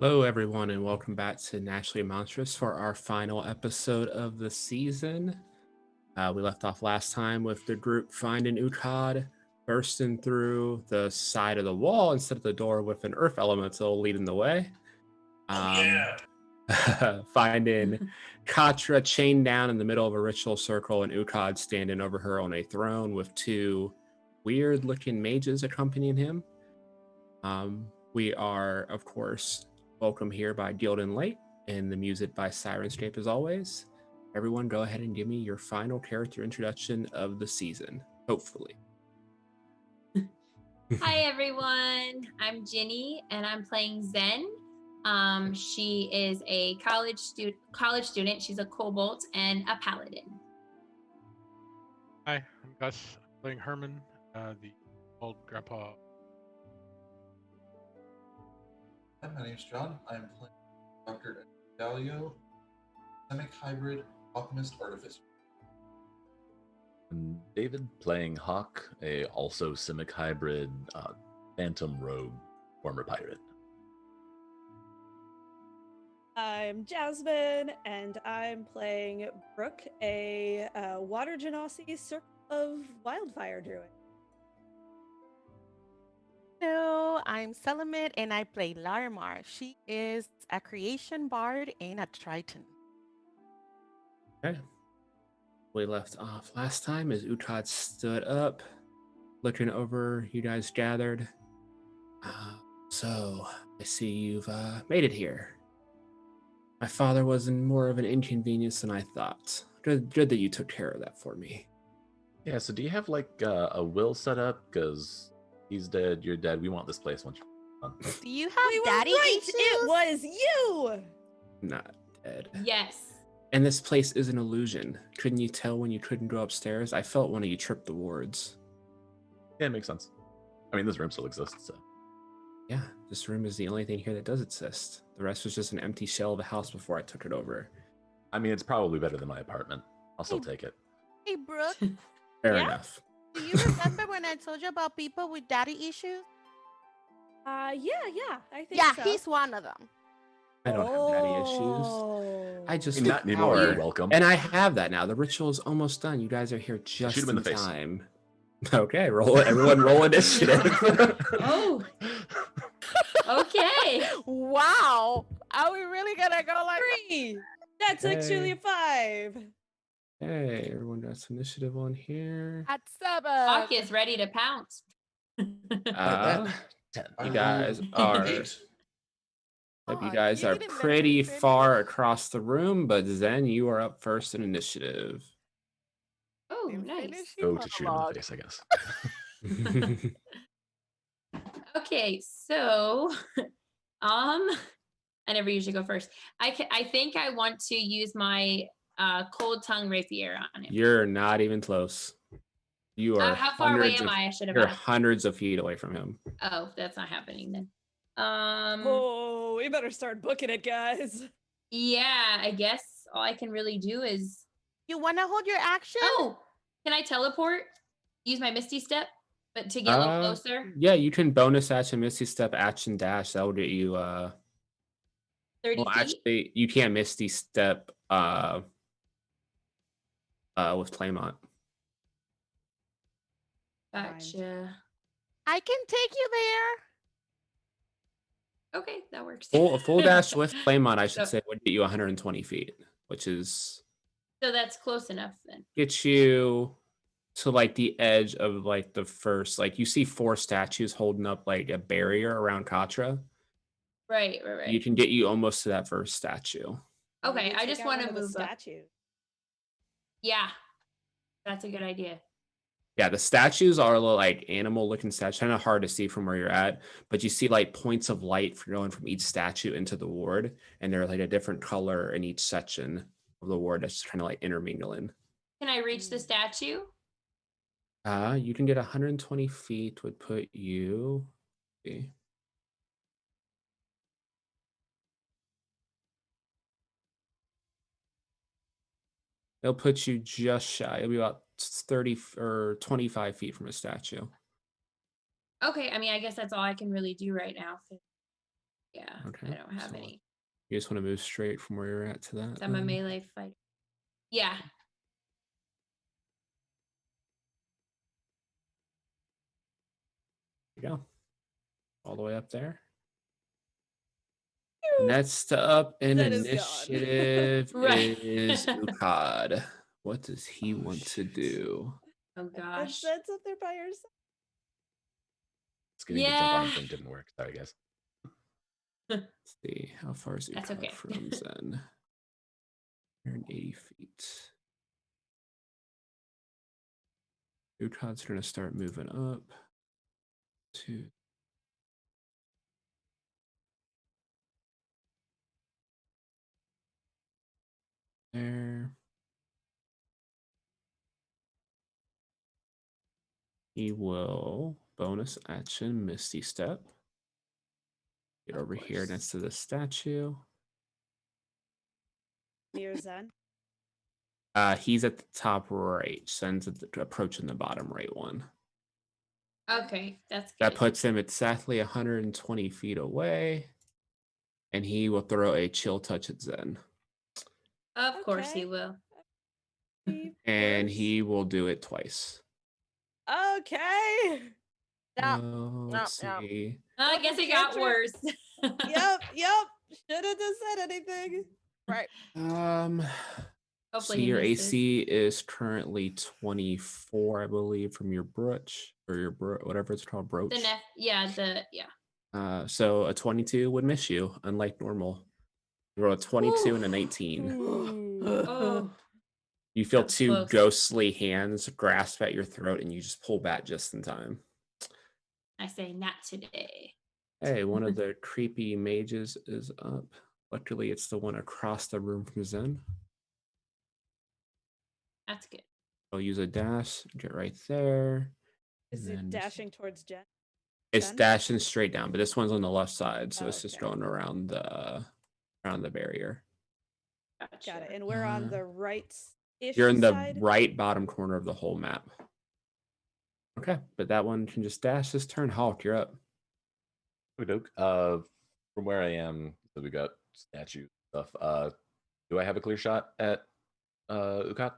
Hello, everyone, and welcome back to Naturally Monstrous for our final episode of the season. We left off last time with the group finding Utkad, bursting through the side of the wall instead of the door with an earth elemental leading the way. Oh Um, yeah. finding Katra chained down in the middle of a ritual circle and Utkad standing over her on a throne with two weird looking mages accompanying him. We are, of course, welcome here by Gilding Late and the music by Sirenscape as always. Everyone, go ahead and give me your final character introduction of the season, hopefully. Hi everyone, I'm Ginny and I'm playing Zen. She is a college student. She's a kobold and a paladin. Hi, I'm Gus. I'm playing Herman, the old grandpa. Hi, my name's John. I'm playing Dr. Dalio, semic-hybrid alchemist artificer. And David playing Hawk, a also Simic hybrid phantom rogue former pirate. I'm Jasmine, and I'm playing Brooke, a water genasi circle of wildfire druid. Hello, I'm Selomit and I play Larimar. She is a creation bard and a triton. Okay. We left off last time as Utkad stood up, looking over you guys gathered. So, I see you've made it here. My father was in more of an inconvenience than I thought. Good that you took care of that for me. Yeah, so do you have like a will set up? Because he's dead, you're dead. We want this place once you're done. Do you have We were daddy right! issues? It was you! Not dead. Yes. And this place is an illusion. Couldn't you tell when you couldn't go upstairs? I felt one of you tripped the wards. Yeah, it makes sense. I mean, this room still exists, so. Yeah, this room is the only thing here that does exist. The rest was just an empty shell of a house before I took it over. I mean, it's probably better than my apartment. I'll still take it. Hey, Brooke, Fair Yeah? enough. do you remember when I told you about people with daddy issues? Yeah, I think Yeah, so. he's one of them. I don't have daddy issues. Oh. I just I mean, not anymore. power. You're welcome. And I have that now. The ritual is almost done. You guys are here just Shoot him in in the face. time. Okay, roll it. Everyone roll initiative. Oh, okay. Wow. Are we really gonna go like 3! That's actually a 5. Hey, everyone got some initiative on here. at 7? Hawk is ready to pounce. Uh, 10. you guys are... Eight. Hope you Oh, guys you are didn't mention pretty Trinity. far across the room, but Zen, you are up first in initiative. Oh, nice. Go to shoot him in the face, I guess. Okay, so I never usually go first. I think I want to use my cold tongue rapier on him. You're not even close. You are How far away hundreds am of- I? I should have You're asked. hundreds of feet away from him. Oh, that's not happening then. Oh, we better start booking it, guys. Yeah, I guess all I can really do is. You wanna hold your action? Oh, can I teleport? Use my Misty Step, but to get a little closer. Yeah, you can bonus action, Misty Step, action dash. That will get you 30 well, feet. actually, you can't Misty Step with Claymont. Gotcha. I can take you there. Okay, that works. Full dash with Claymont, I should So- say, would get you 120 feet, which is So that's close enough then. get you to like the edge of like the first, like you see 4 statues holding up like a barrier around Katra. Right. You can get you almost to that first statue. Okay, Maybe I take just out want one to of the move up. statues. Yeah, that's a good idea. Yeah, the statues are little like animal looking statues, kind of hard to see from where you're at, but you see like points of light for going from each statue into the ward, and they're like a different color in each section of the ward that's kind of like intermingling. Can I reach the statue? You can get 120 feet would put you. See. It'll put you just shy. It'll be about 30 or 25 feet from a statue. Okay, I mean, I guess that's all I can really do right now. Yeah, Okay, I don't have so any. You just want to move straight from where you're at to that. I'm a then? melee fighter. Yeah. There you go. All the way up there. Next up in That is gone. initiative Right. is Ukad. What does he Oh, want to shoot. do? Oh And gosh. that's up there by yourself. Getting the jump on Yeah. him thing didn't work. Sorry, guys. Let's see. How far is That's Ukad okay. from Zen? 180 feet. Ukad's going to start moving up to there. He will bonus action Misty Step. Get Of over here course. next to the statue. Near Zen. He's at the top right. Zen's approaching the bottom right one. Okay, that's That good. puts him exactly 120 feet away. And he will throw a chill touch at Zen. Of course he Okay. will. And Worse. he will do it twice. Okay. Yeah. Let's Yeah. see. I guess it got Cantrip. worse. Yep. Shouldn't have said anything. Right. Hopefully So he your misses. AC is currently 24, I believe, from your brooch or your whatever it's called, brooch. So a 22 would miss you, unlike normal. You roll a 22 and a 19. Oh, You feel that was two close. ghostly hands grasp at your throat, and you just pull back just in time. I say not today. Hey, one of the creepy mages is up. Luckily, it's the one across the room from Zen. That's good. I'll use a dash, get right there. Is and it then dashing towards Jen? It's Zen? dashing straight down, but this one's on the left side, so it's just Okay. going around the barrier. Gotcha. Got it. And we're on the right-ish You're in the side? right bottom corner of the whole map. Okay, but that one can just dash this turn. Hulk, you're up. From where I am, so we got statue stuff. Do I have a clear shot at Ukad?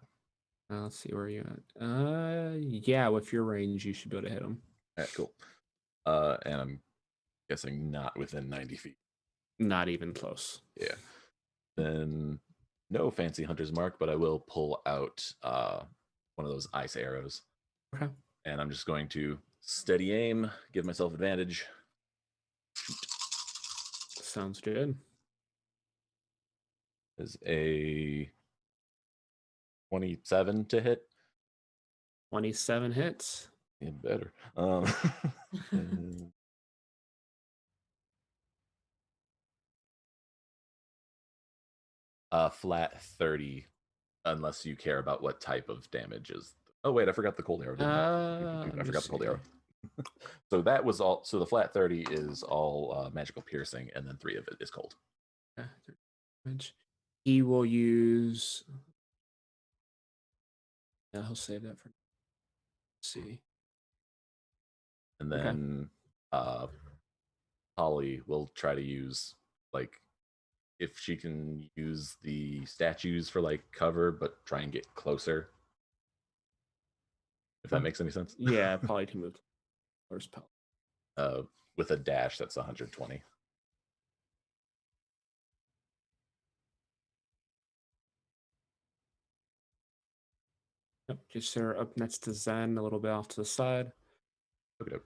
Let's see where you're at. Yeah, with your range, you should be able to hit him. All right, cool. And I'm guessing not within 90 feet. Not even close. Yeah. Then no fancy hunter's mark, but I will pull out one of those ice arrows. Okay. And I'm just going to steady aim, give myself advantage. Sounds good. Is a 27 to hit. 27 hits. Yeah, better. And flat 30, unless you care about what type of damage is. Oh wait, I forgot the cold arrow. I forgot the cold arrow. So that was all. So the flat 30 is all magical piercing, and then 3 of it is cold. He will use. Yeah, he'll save that for. Let's see. And then Holly will try to use, like, if she can use the statues for like cover, but try and get closer. If that makes any sense. Yeah, probably can move. First power. With a dash, that's 120. Yep, just her up next to Zen, a little bit off to the side. Okay.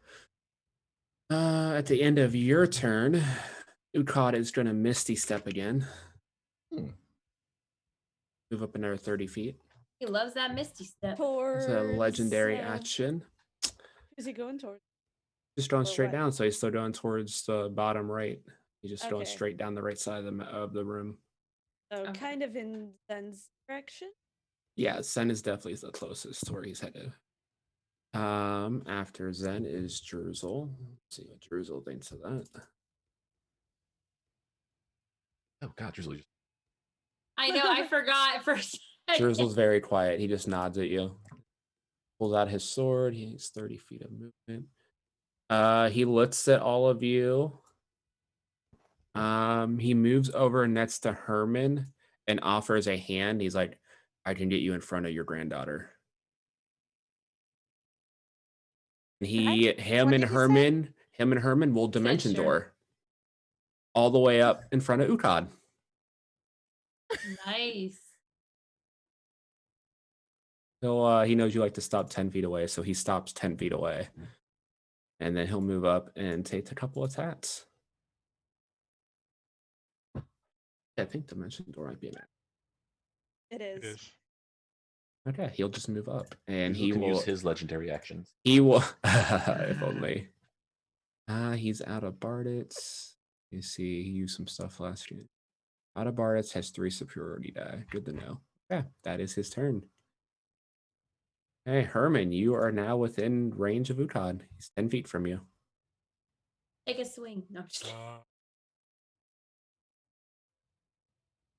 At the end of your turn, Ukad is going to Misty Step again. Move up another 30 feet. He loves that Misty Step. It's a legendary action. Who's he going towards? Just going Or straight what? down, so he's still going towards the bottom right. He's just going Okay. straight down the right side of the room. So Okay. kind of in Zen's direction? Yeah, Zen is definitely the closest to where he's headed. After Zen is Druzel. Let's see what Druzel thinks of that. Oh God, Drizzly. I know, I forgot for a second. Druzel's very quiet. He just nods at you. Pulls out his sword. He has 30 feet of movement. He looks at all of you. He moves over next to Herman and offers a hand. He's like, I can get you in front of your granddaughter. And him What and did he say? Herman will He said dimension sure. door all the way up in front of Ukad. Nice. He knows you like to stop 10 feet away, so he stops 10 feet away. And then he'll move up and take a couple attacks. I think dimension door might be an act. It It is. is. Okay, he'll just move up and Who he can will use his legendary actions. He will if only. He's out of Bardits. You see, he used some stuff last game. Out of Bardits has 3 superiority die. Good to know. Yeah, that is his turn. Hey, Herman, you are now within range of Ukad. He's 10 feet from you. Take a swing. No, I'm just kidding.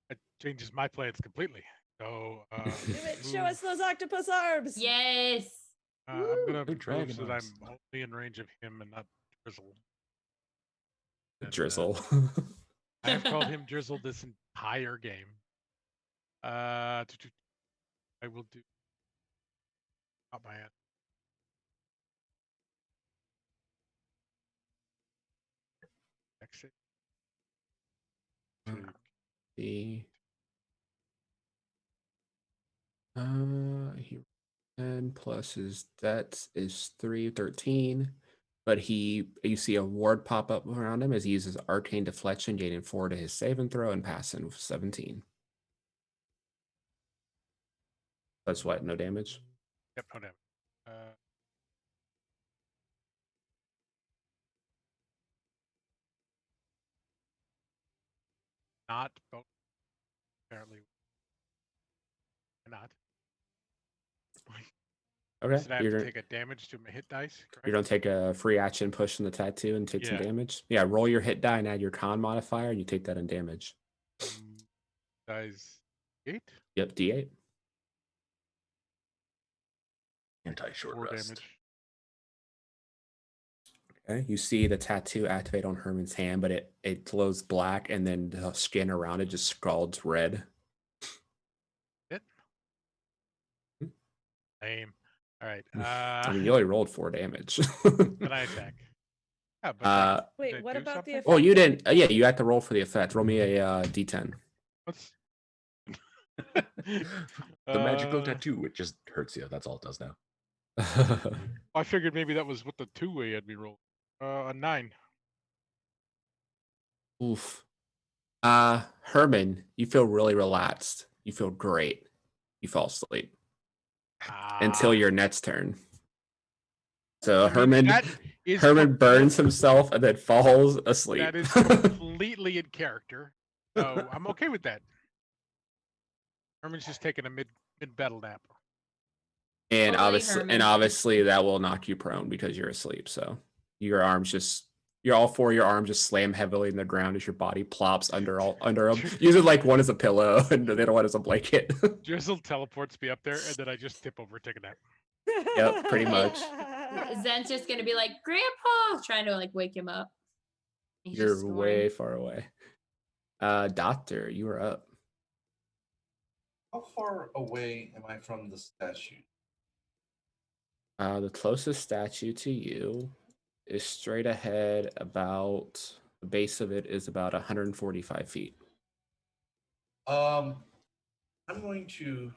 It changes my plans completely. So Do it. Show us those octopus arms. Yes. I'm gonna Good move dragon so that arms. I'm only in range of him and not Drizzle. And, Drizzle. I have called him Drizzle this entire game. I will do. Not my end. Exit. The he 10 plus his debt is 313. But you see a ward pop up around him as he uses arcane deflection, gaining 4 to his save and throw and passing with 17. That's what, no damage? Yep, no damage. Not both. Apparently, not. Okay. So I have to take a damage to my hit dice. Correct? You're gonna take a free action push in the tattoo and take some Yeah. damage. Yeah, roll your hit die and add your con modifier, and you take that in damage. Dice 8. Yep, D8. Anti-short 4 rest. damage. Okay. You see the tattoo activate on Herman's hand, but it glows black, and then the skin around it just scalds red. Hit. Aim. All right. I mean, you only rolled 4 damage. Can I attack? Yeah, but Wait, did I what do about something? the effect? Oh, you didn't. Yeah, you had to roll for the effect. Roll me a D10. What's The magical tattoo, it just hurts you. That's all it does now. I figured maybe that was what the 2-way had me roll. A 9. Oof. Herman, you feel really relaxed. You feel great. You fall asleep until your next turn. So Herman burns himself and then falls asleep. That is completely in character. So I'm okay with that. Herman's just taking a mid battle nap. And Totally Herman. obviously that will knock you prone because you're asleep. So your arms all 4 of your arms just slam heavily in the ground as your body plops under them. Use it like one as a pillow and the other one as a blanket. Drizzle teleports me up there, and then I just tip over, take a nap. Yep, pretty much. Zen's just gonna be like, Grandpa, trying to like wake him up. He's just You're snoring. way far away. Doctor, you are up. How far away am I from the statue? The closest statue to you is straight ahead. About the base of it is about 145 feet. I'm going to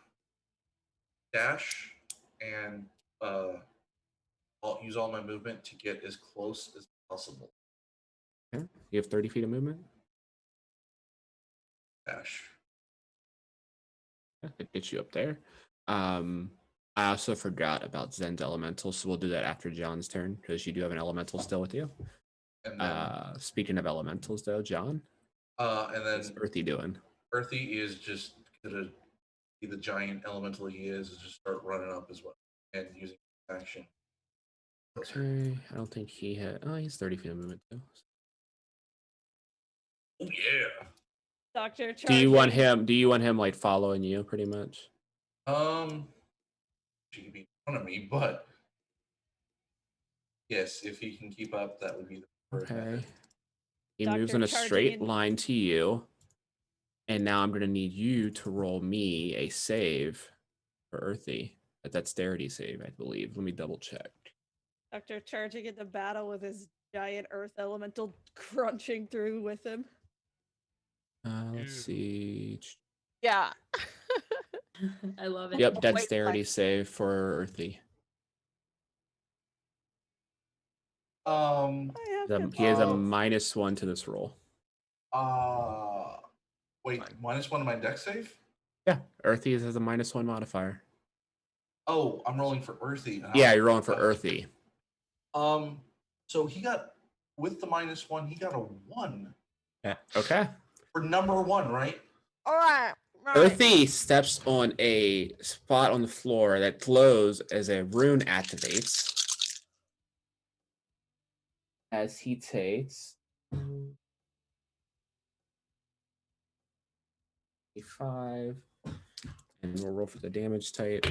dash and I'll use all my movement to get as close as possible. Okay. You have 30 feet of movement. Dash. That gets you up there. I also forgot about Zen's elemental, so we'll do that after John's turn because you do have an elemental still with you. And then, speaking of elementals, though, John, and then what's Earthy doing? Earthy is just gonna be the giant elemental he is just start running up as well and using action. Okay, I don't think he had. Oh, he's 30 feet of movement too. Oh yeah. Doctor, Do you want him like following you, pretty much? She could be in front of me, but yes, if he can keep up, that would be the preferred Okay. method. He Doctor moves in a charging straight in. line to you. And now I'm going to need you to roll me a save for Earthy. A dexterity save, I believe. Let me double check. Doctor charging into battle with his giant earth elemental crunching through with him. Let's see. Yeah. I love it. Yep, Wait, dexterity save for Earthy. I have good He has a Uh, -1 to this roll. Wait, -1 to my dex save? Yeah, Earthy has a -1 modifier. Oh, I'm rolling for Earthy. and I Yeah, was you're rolling for like, Earthy. So he got, with the -1, he got a 1 Yeah. Okay. for number 1, right? All right. Earthy steps on a spot on the floor that glows as a rune activates. As he takes 5, and we'll roll for the damage type.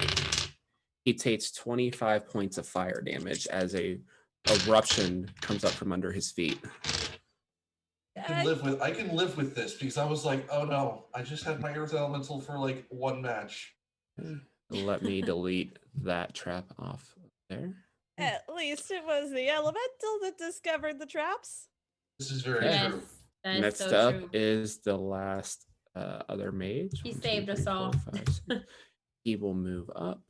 He takes 25 points of fire damage as a eruption comes up from under his feet. I can live with this because I was like, oh no, I just had my Earth Elemental for like 1 match. Let me delete that trap off there. At least it was the elemental that discovered the traps. This is very Yes, true. that is Next so up true. is the last other mage. He 1, 2, saved us 3, 4, all. 5, 6. He will move up.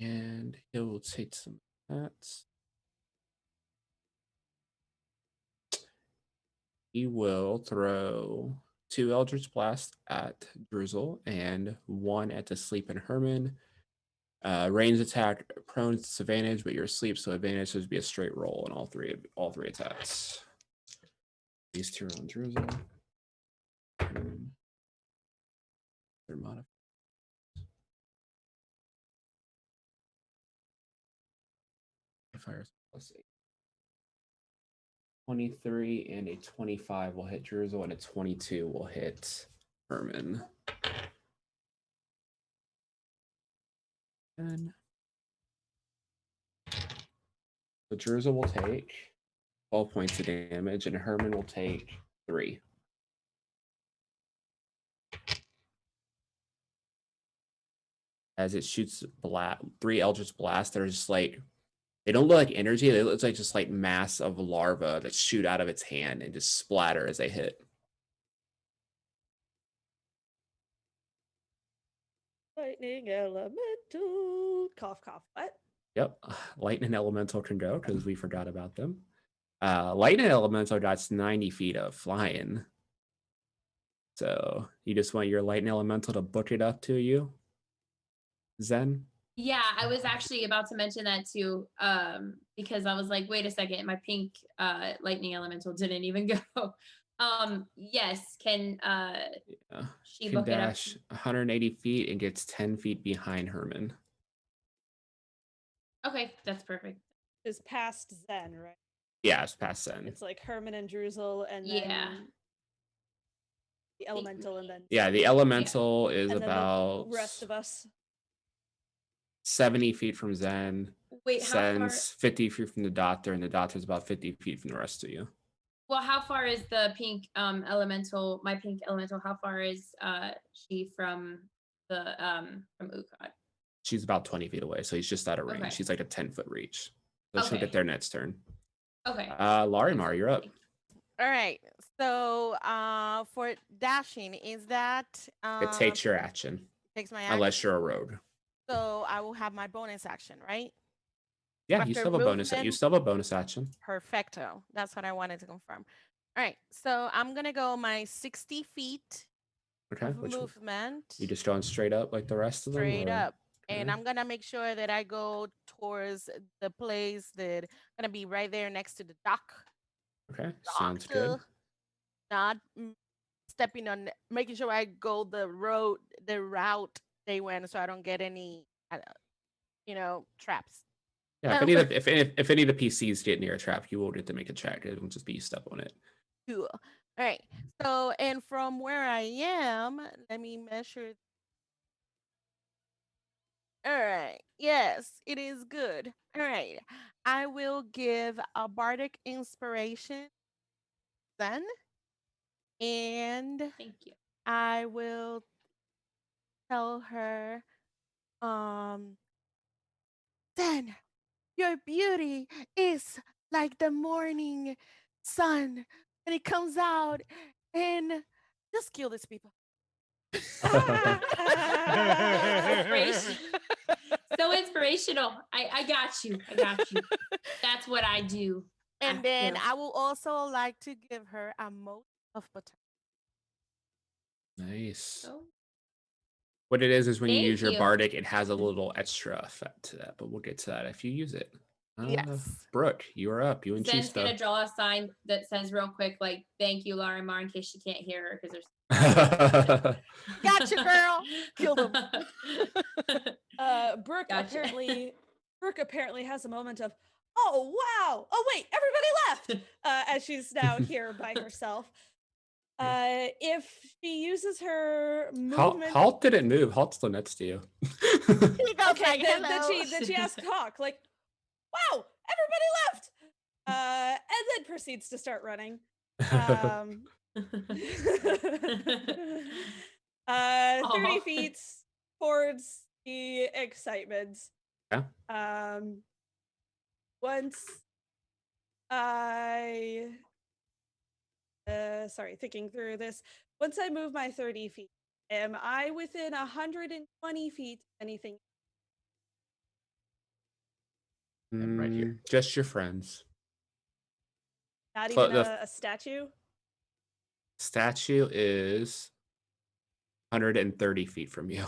And he will take some hats. He will throw 2 Eldritch Blast at Drizzle and 1 at the Sleeping Herman. Range attack, prone disadvantage, but you're asleep, so advantage would be a straight roll on all three attacks. These 2 are on Drizzle. They're modified. Modifiers +8. 23 and a 25 will hit Drizzle, and a 22 will hit Herman. And so Drizzle will take 12 points of damage, and Herman will take 3. As it shoots 3 Eldritch Blasts that are just like, they don't look like energy, they look like just like mass of larvae that shoot out of its hand and just splatter as they hit. Lightning elemental. Cough, cough. What? Yep, Lightning Elemental can go because we forgot about them. Lightning Elemental got 90 feet of flying. So you just want your Lightning Elemental to book it up to you, Zen? Yeah, I was actually about to mention that too, because I was like, wait a second, my pink lightning elemental didn't even go. Yes, can she Can book it up? dash 180 feet and gets 10 feet behind Herman. Okay, that's perfect. Is past Zen, right? Yeah, it's past Zen. It's like Herman and Druzel, and Yeah. then the elemental, and then Yeah, the elemental is and then about the rest of us. 70 feet from Zen. Wait, how far? Zen's 50 feet from the doctor, and the doctor's about 50 feet from the rest of you. Well, how far is the pink elemental? My pink elemental. How far is she from the from Ukad? She's about 20 feet away, so he's just out of range. Okay. She's like a 10-foot reach. So she'll Okay. get there next turn. Okay. Larimar, you're up. All right. So for dashing, is that It takes your action, takes my action? unless you're a rogue. So I will have my bonus action, right? Yeah, you After still have a bonus. You movement? still have a bonus action. Perfecto. That's what I wanted to confirm. All right. So I'm gonna go my 60 feet Okay. of Which one? movement You just going straight up like the rest of them? straight or- up. And Okay. I'm gonna make sure that I go towards the place that gonna be right there next to the dock. Okay, sounds good. Doctor. Not stepping on, making sure I go the route they went, so I don't get any, traps. Yeah, if any of the PCs get near a trap, you will get to make a check. It won't just be you step on it. Cool. All right. So, and from where I am, let me measure. All right. Yes, it is good. All right. I will give a bardic inspiration Zen. And Thank you. I will tell her, Zen, your beauty is like the morning sun when it comes out, and just kill these people. Inspiration. So inspirational. I got you. I got you. That's what I do. And then I will also like to give her a mote of paternity. Nice. Oh. What it is when you Thank use your you. bardic, it has a little extra effect to that, but we'll get to that if you use it. Yes. Brooke, you are up. You and Zen's Chispa. gonna draw a sign that says real quick, like, thank you, Laura Mar, in case she can't hear her, because there's Gotcha, girl. Kill them. Brooke Gotcha. apparently has a moment of, oh wow, oh wait, everybody left, as she's now here by herself. If she uses her movement, Halt didn't move. Halt's still next to you. okay, then she asks Hawk, like, wow, everybody left, and then proceeds to start running. 30 feet towards the excitement. Yeah. Once thinking through this. Once I move my 30 feet, am I within 120 feet of anything? I'm right here. Just your friends. Not So even a statue? Statue is 130 feet from you.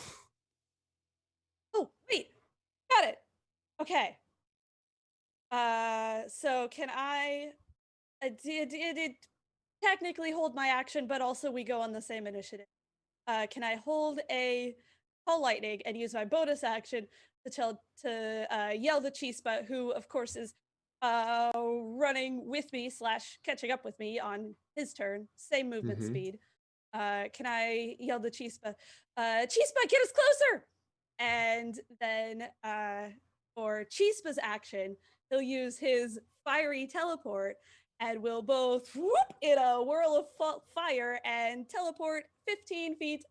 Oh, wait. Got it. Okay. So can I did technically hold my action, but also we go on the same initiative. Can I hold a call lightning and use my bonus action to yell the Chispa, who of course is running with me / catching up with me on his turn, same movement speed. Can I yell the Chispa, Chispa, get us closer? And then for Chispa's action, he'll use his fiery teleport and we'll both whoop in a whirl of fire and teleport 15 feet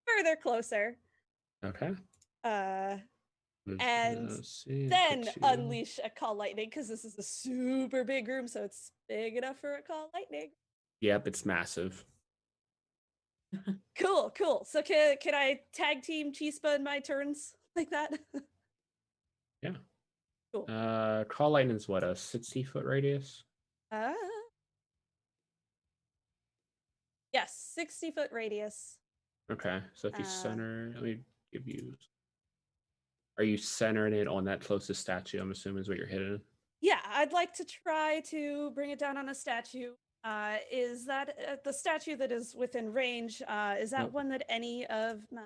further closer. Okay. And then unleash a call lightning, because this is a super big room, so it's big enough for a call lightning. Yep, it's massive. Cool. So can I tag team Chispa in my turns like that? Yeah. Cool. Call lightning's what, a 60-foot radius? Yes, 60-foot radius. Okay, so if you center, let me give you. Are you centering it on that closest statue? I'm assuming is what you're hitting. Yeah, I'd like to try to bring it down on a statue. Is that the statue that is within range? Is that one that any of my...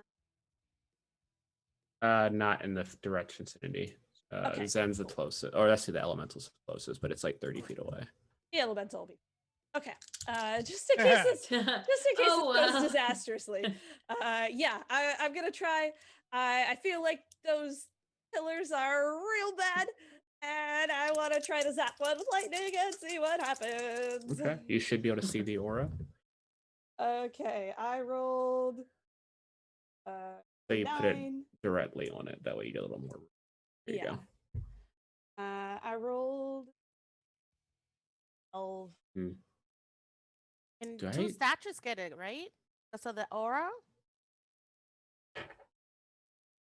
Not in the direct vicinity. Okay. Zen's the closest, or that's the elemental's the closest, but it's like 30 feet away. The elemental will be okay. Just in case it goes disastrously. Yeah, I'm gonna try. I feel like those pillars are real bad, and I want to try to zap one with lightning and see what happens. Okay, you should be able to see the aura. Okay, I rolled. So you 9. Put it directly on it. That way you get a little more. There you go. I rolled 12. And 2 statues get it, right? So the aura?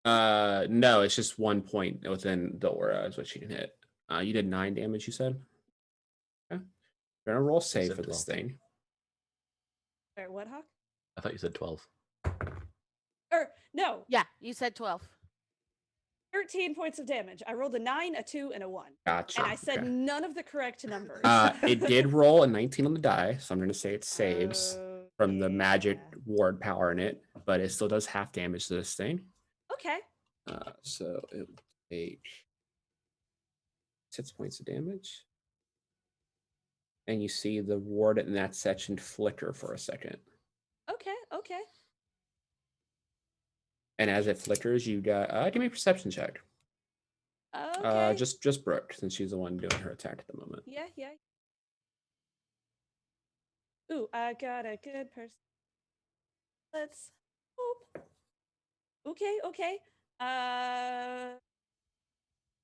No, it's just 1 point within the aura is what she can hit. You did 9 damage, you said? Okay. We're gonna roll save for this thing. Wait, what, Hawk? I thought you said 12. No. Yeah, you said 12. 13 points of damage. I rolled a 9, a 2, and a 1. Gotcha. And I said none of the correct numbers. It did roll a 19 on the die, so I'm going to say it saves from the magic ward power in it, but it still does half damage to this thing. Okay. So it will take 6 points of damage. And you see the ward in that section flicker for a second. Okay. And as it flickers, you got give me a perception check. Okay. Just Brooke, since she's the one doing her attack at the moment. Yeah. Ooh, I got a good person. Let's hope. Okay.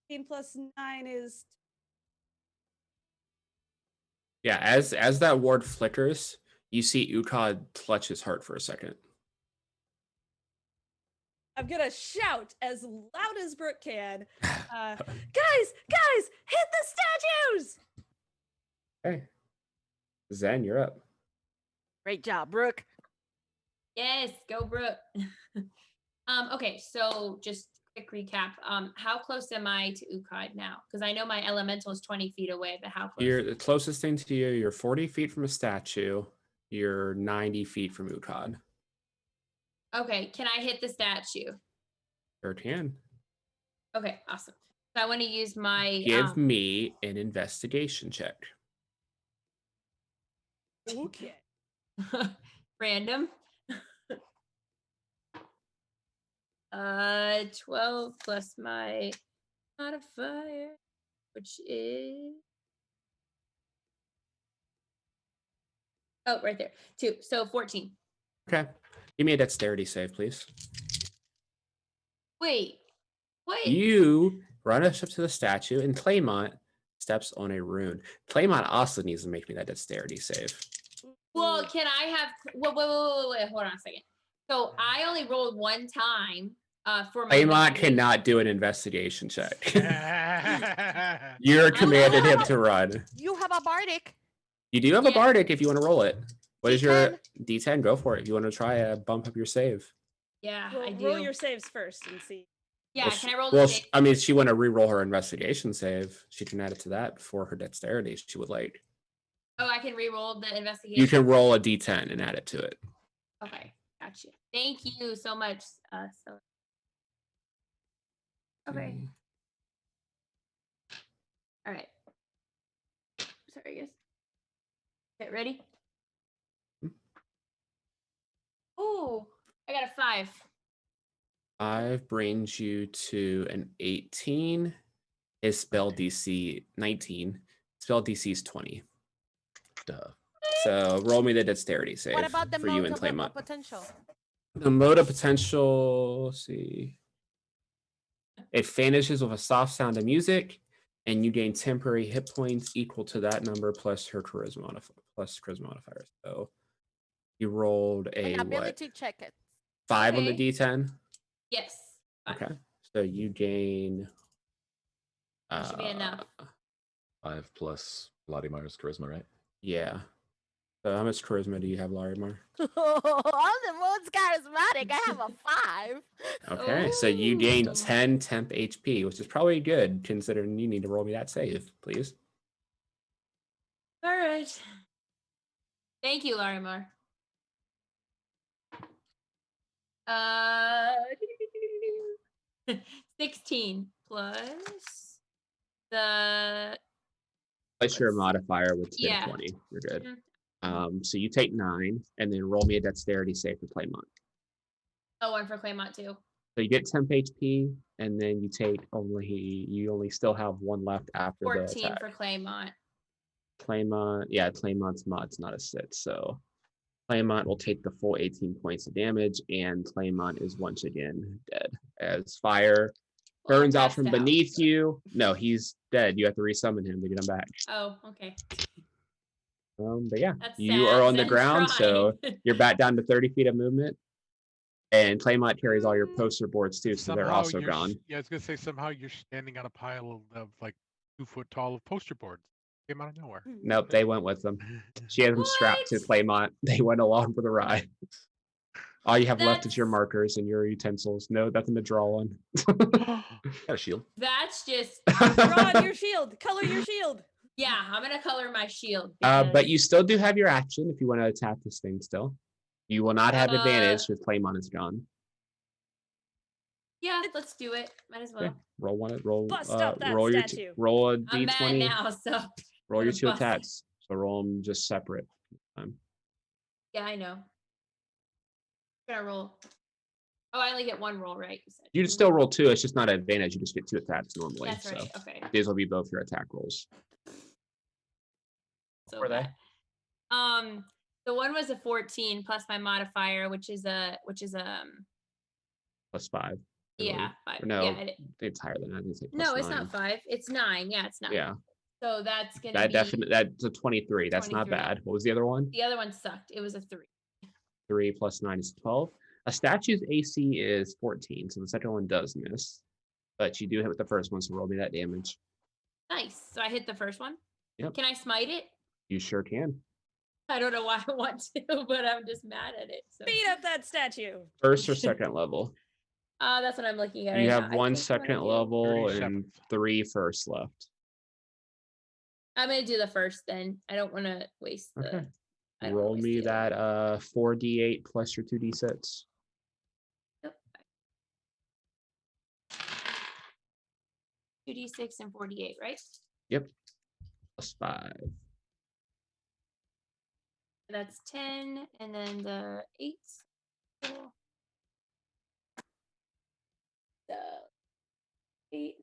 15 plus 9 is... Yeah, as that ward flickers, you see Ukad clutch his heart for a second. I'm gonna shout as loud as Brooke can. Guys, hit the statues! Okay. Zen, you're up. Great job, Brooke. Yes, go Brooke. Okay, so just quick recap. How close am I to Ukad now? Because I know my elemental is 20 feet away, but how close? You're the closest thing to you. You're 40 feet from a statue. You're 90 feet from Ukad. Okay, can I hit the statue? Sure can. Okay, awesome. So I want to use my Give me an investigation check. Okay. random. 12 plus my modifier, which is right there. 2. So 14. Okay. Give me a dexterity save, please. Wait. What? You run up to the statue, and Claymont steps on a rune. Claymont also needs to make me that dexterity save. Well, can I have wait, hold on a second. So I only rolled one time for my Claymont cannot do an investigation check. You're commanded him to run. You have a bardic. You do have a bardic if you want to roll it. What is your D10? D10? Go for it. If you want to try a bump up your save. Yeah, Well, I do. roll your saves first and see. Yeah, Well, can I roll the save? I mean, if she want to re-roll her investigation save, she can add it to that for her dexterity if she would like. Oh, I can re-roll the investigation. You can roll a D10 and add it to it. Okay, gotcha. Thank you so much. Okay. All right. Sorry, guys. Get ready. Oh, I got a 5. 5 brings you to an 18. His spell DC 19. Spell DC is 20. Duh. So roll me the dexterity save. What about the for you and mode of Claymont? potential? The mode of potential, let's see. It vanishes with a soft sound of music, and you gain temporary hit points equal to that number plus her charisma modifier. So you rolled a An ability check it. 5 on the D10. Yes. 5. Okay, so you gain. Should be enough. 5 plus Vladimir's charisma, right? Yeah. So how much charisma do you have, Larimar? I'm the most charismatic. I have a 5. Okay, so you gain 10 temp HP, which is probably good considering you need to roll me that save, please. All right. Thank you, Larimar. 16 plus the. Plus your modifier, which is 20. You're good. Mm-hmm. So you take 9, and then roll me a dexterity save for Claymont. Oh, one for Claymont too. So you get temp HP, and then you only still have 1 left after 14 the attack. for Claymont. Claymont mod's not a 6, so Claymont will take the full 18 points of damage, and Claymont is once again dead as fire burns out from beneath you. No, he's dead. You have to resummon him to get him back. Oh, okay. But yeah, That's you sad. are on the Zen ground, tried. so you're back down to 30 feet of movement. And Claymont carries all your poster boards too, so they're also gone. Yeah, I was gonna say somehow you're standing on a pile of like 2 foot tall of poster boards. Came out of nowhere. Nope, they went with them. She had them strapped to Claymont. They went along for the ride. All you have left is your markers and your utensils. No, nothing to draw on. Got a shield. That's just. Draw on your shield. Color your shield. Yeah, I'm gonna color my shield. But you still do have your action if you want to attack this thing still. You will not have advantage because Claymont is gone. Yeah, let's do it. Might as well. Okay. Roll one. Roll. Bust up that roll your statue. roll a I'm mad d20. now, so. Roll your gonna 2 bust it. attacks. So roll them just separate. Yeah, I know. I'm gonna roll. Oh, I only get 1 roll, right? You said. You can still roll 2. It's just not an advantage. You just get 2 attacks normally. That's right. So Okay. these will be both your attack rolls. So Were they? bad. The one was a 14 plus my modifier, which is +5. I yeah, believe. 5. Or no, Yeah, it's higher than that. I think it's like no, it's +9. not 5. It's 9. Yeah, it's 9. Yeah, So that's gonna that be definitely that's a 23. That's not 23. bad. What was the other one? The other one sucked. It was a 3. 3 + 9 is 12. A statue's AC is 14, so the second one does miss. But you do hit with the first one, so roll me that damage. Nice. So I hit the first one. Yep. Can I smite it? You sure can. I don't know why I want to, but I'm just mad at it. So. Beat up that statue. First or second level? That's what I'm looking at. You right have now. I one think I'm gonna second do- level and 37th. 3 first left. I'm gonna do the first then. I don't want to waste the. Okay. I don't wanna Roll waste me the other that one. 4d8 plus your 2d6. Yep. 2d6 and 48, right? Yep. +5. That's 10, and then the 8. So the 8.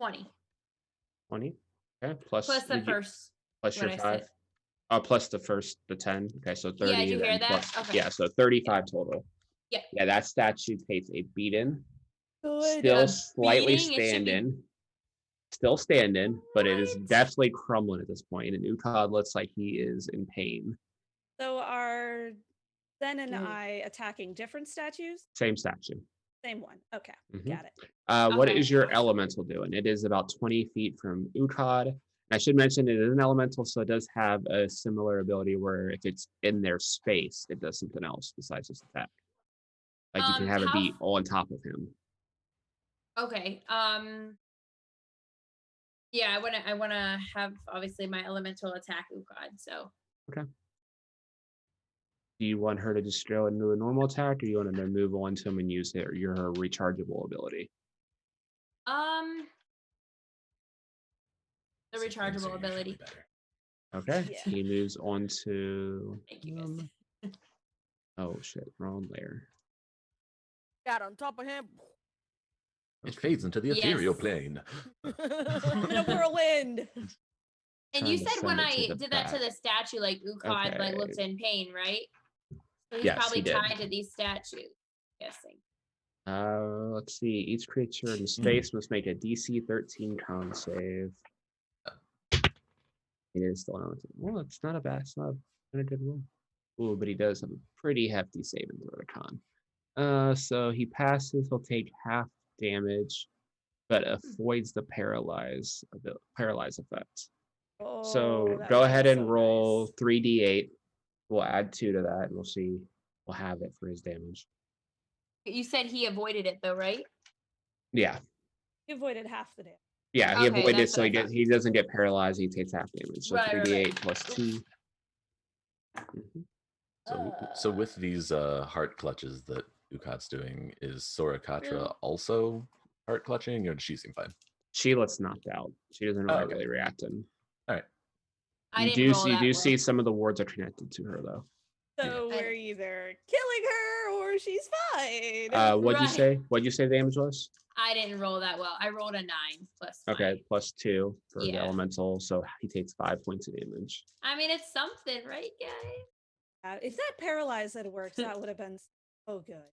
20. 20. Okay. Plus Plus the first. plus your what I 5. said. Plus the first, the 10. Okay, so 30. Yeah, did you hear then that? plus- Okay. Yeah, so 35 total. Yep. Yeah, that statue takes a beating. Good. Still A slightly beating? It should be- standing. Still standing, but it is What? definitely crumbling at this point. And Ukad looks like he is in pain. So are Zen and Good. I attacking different statues? Same statue. Same one. Okay, Mhm. got it. What Okay. is your elemental doing? It is about 20 feet from Ukad. I should mention it is an elemental, so it does have a similar ability where if it's in their space, it does something else besides just attack. Like you can have it how be f- on top of him. Okay. Yeah, I wanna have obviously my elemental attack Ukad. So Do you want her to just go into a normal attack, or you want to move on to him and use her rechargeable ability? the Some things are rechargeable usually ability. better. Okay. Yeah. He moves on to. Thank you guys. Oh shit! Wrong layer. Got on top of him. It fades into the ethereal Yes. plane. I'm in a whirlwind. And Trying you to said when send it to I the did that to back. the statue, like Ukad like looked Okay. in pain, right? So he's Yes, probably he did. tied to these statues. Guessing. Let's see. Each creature in space must make a DC 13 con save. It is still on. Well, it's not a bad. It's not a good roll. Ooh, but he does have a pretty hefty saving throw to con. So he passes. He'll take half damage, but avoids the paralyze effect. So that go would be ahead and so roll nice. 3d8. We'll add 2 to that, and we'll see. We'll have it for his damage. You said he avoided it though, right? Yeah, You avoided half the damage. yeah. He Okay, avoided, that's so what I thought. he doesn't get paralyzed. He takes half damage. So Right, right, 3d8 right. plus 2. Mhm. So with these heart clutches that Ukat's doing, is Sorakatra Really? also heart clutching, or does she seem fine? She looks knocked out. She doesn't Oh, okay. really reacting. All right. I You didn't do roll see, that well. see some of the wards are connected to her though. So I we're know. either killing her or she's fine. What'd you Right. say? What'd you say the damage was? I didn't roll that well. I rolled a 9 plus. Okay, my- plus 2 for the Yeah. elemental, so he takes 5 points of damage. I mean, it's something, right, guys? If that paralyze had worked, that would have been so good.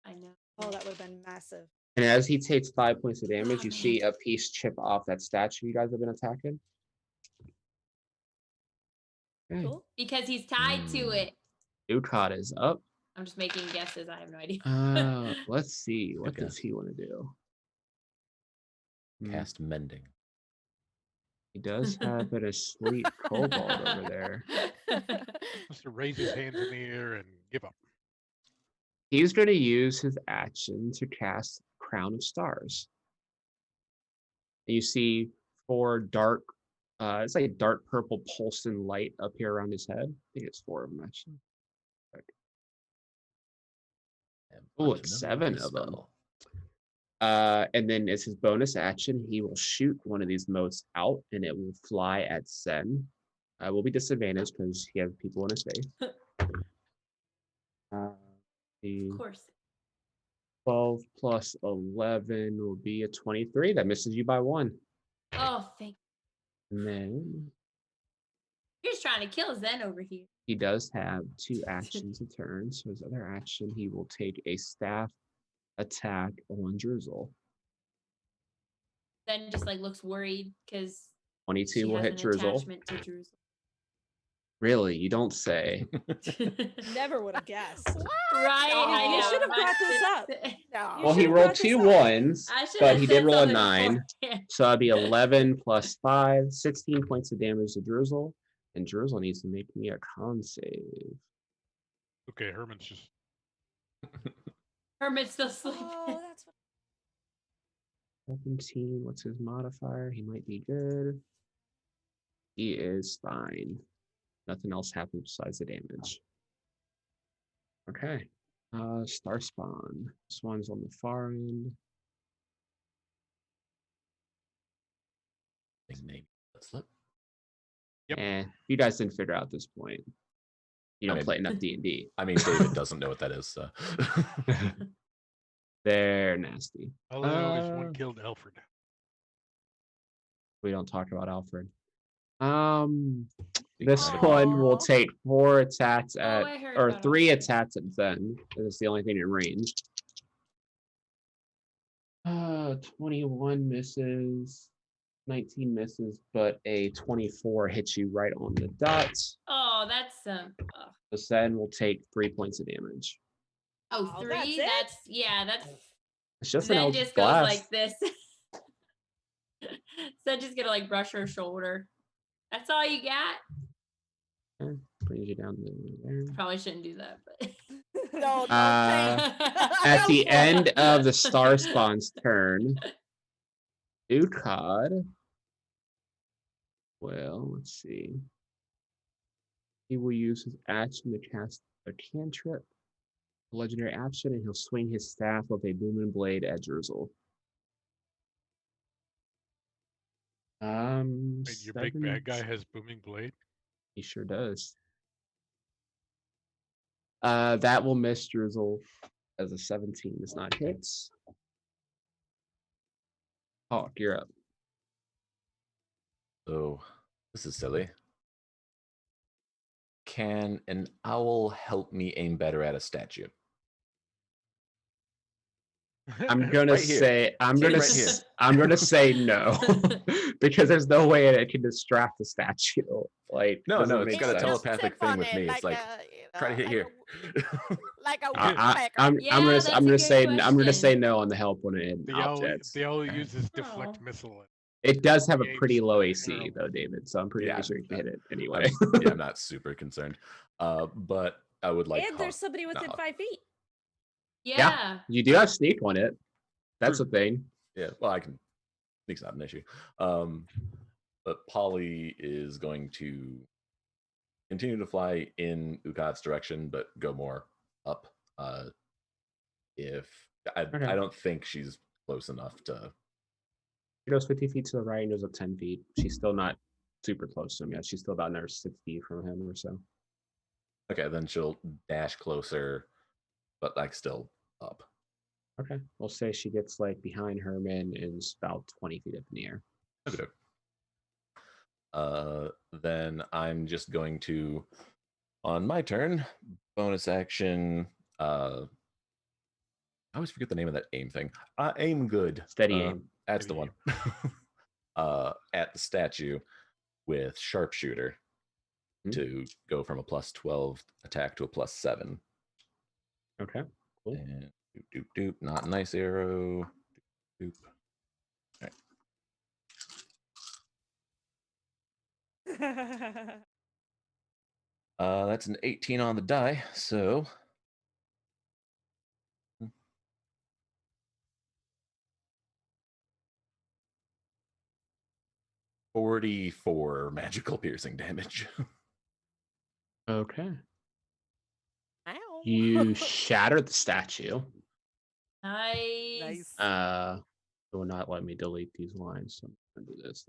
I know. Oh, that would have been massive. And as he takes 5 points of damage, Oh, you man. see a piece chip off that statue you guys have been attacking. Okay. Cool. Because he's tied to it. Ukad is up. I'm just making guesses. I have no idea. Let's see. What Good does guess. he want to do? Cast mending. He does have a sweet kobold over there. Must raise his hands in the air and give up. He's going to use his action to cast Crown of Stars. And you see 4 dark, it's like dark purple pulsing light up here around his head. I think it's 4 of them actually. Oh, it's 7 of them. And then as his bonus action, he will shoot one of these motes out and it will fly at Sen. Will be disadvantaged because he has people in his face. Of course. 12 plus 11 will be a 23. That misses you by 1. Oh, thank And then You're just trying to kill Zen over here. He does have 2 actions a turn, so his other action, he will take a staff attack on Drizzle. Zen just like looks worried because 22 she will has hit an Drizzle. attachment to Drizzle. Really? You don't say. Never would have guessed. Right? I You know. should have My brought this up. sister- No. You Well, he should've rolled brought this 2 up. ones, I should but have he said did roll a something 9. beforehand. So that'd be 11 plus 5, 16 points of damage to Drizzle. And Drizzle needs to make me a con save. Okay, Herman's just. Hermit's still sleeping. Oh, that's what 17, what's his modifier? He might be good. He is fine. Nothing else happens besides the damage. Okay. Star Spawn. This one's on the far end. Name. Slip. Yep. You guys didn't figure out this point. You don't mean- play enough D&D. I mean, David doesn't know what that is, so. They're nasty. All I know is one killed Alfred. We don't talk about Alfred. This Aw. one will take 4 attacks Oh, at, I heard or about 3 Alfred. attacks at Zen. It's the only thing in range. 21 misses, 19 misses, but a 24 hits you right on the dot. Oh, that's So Zen will take 3 points of damage. oh, Oh, 3. that's it? That's yeah. That's It's just an Zen Eldritch just goes Blast. like this. Zen just gonna like brush her shoulder. That's all you got. Okay, brings you down to there. Probably shouldn't do that, but No, At the end of the Star Spawn's turn, Ukad. Well, let's see. He will use his action to cast a cantrip, a legendary action, and he'll swing his staff with a booming blade at Drizzle. Wait, your big bad guy 7 has booming blade. He sure does. That will miss Drizzle as a 17 does not hit. Hawk, you're up. So, this is silly. Can an owl help me aim better at a statue? I'm gonna Right here. say I'm See, gonna right here. I'm gonna say no because there's no way it can distract the statue. Like No, doesn't no, it's make got a sense. telepathic thing with me. It's like, try to hit here. Like a I'm woodpecker. Yeah, I'm that's a gonna good say I'm gonna question. say no on the help when it The owl, objects. the owl uses deflect Oh. missile. It does have a Games pretty low are AC terrible. though, David. So I'm pretty Yeah, sure you can hit it anyway. Yeah, I'm not super concerned. But I would like. and there's Hawk- somebody within not 5 feet. yeah. You do have sneak on it. That's a thing. Yeah, well, I can. Sneak's not an issue. But Polly is going to continue to fly in Ukad's direction, but go more up. If I don't think she's close enough to. She goes 50 feet to the right and goes up 10 feet. She's still not super close to him yet. She's still about another 6 feet from him or so. Okay, then she'll dash closer, but like still up. Okay. We'll say she gets like behind Herman and is about 20 feet up in the air. Okay. Then I'm just going to, on my turn, bonus action. I always forget the name of that aim thing. Aim good. Steady aim. That's the Steady one. At the statue with sharpshooter to go from a +12 attack to a +7. Okay. Cool. And doop, doop, doop. Not nice arrow. Doop, doop. That's an 18 on the die, so. $44 magical piercing damage. Okay. Ow. You shatter the statue. Nice. It will not let me delete these lines. So I'm gonna do this.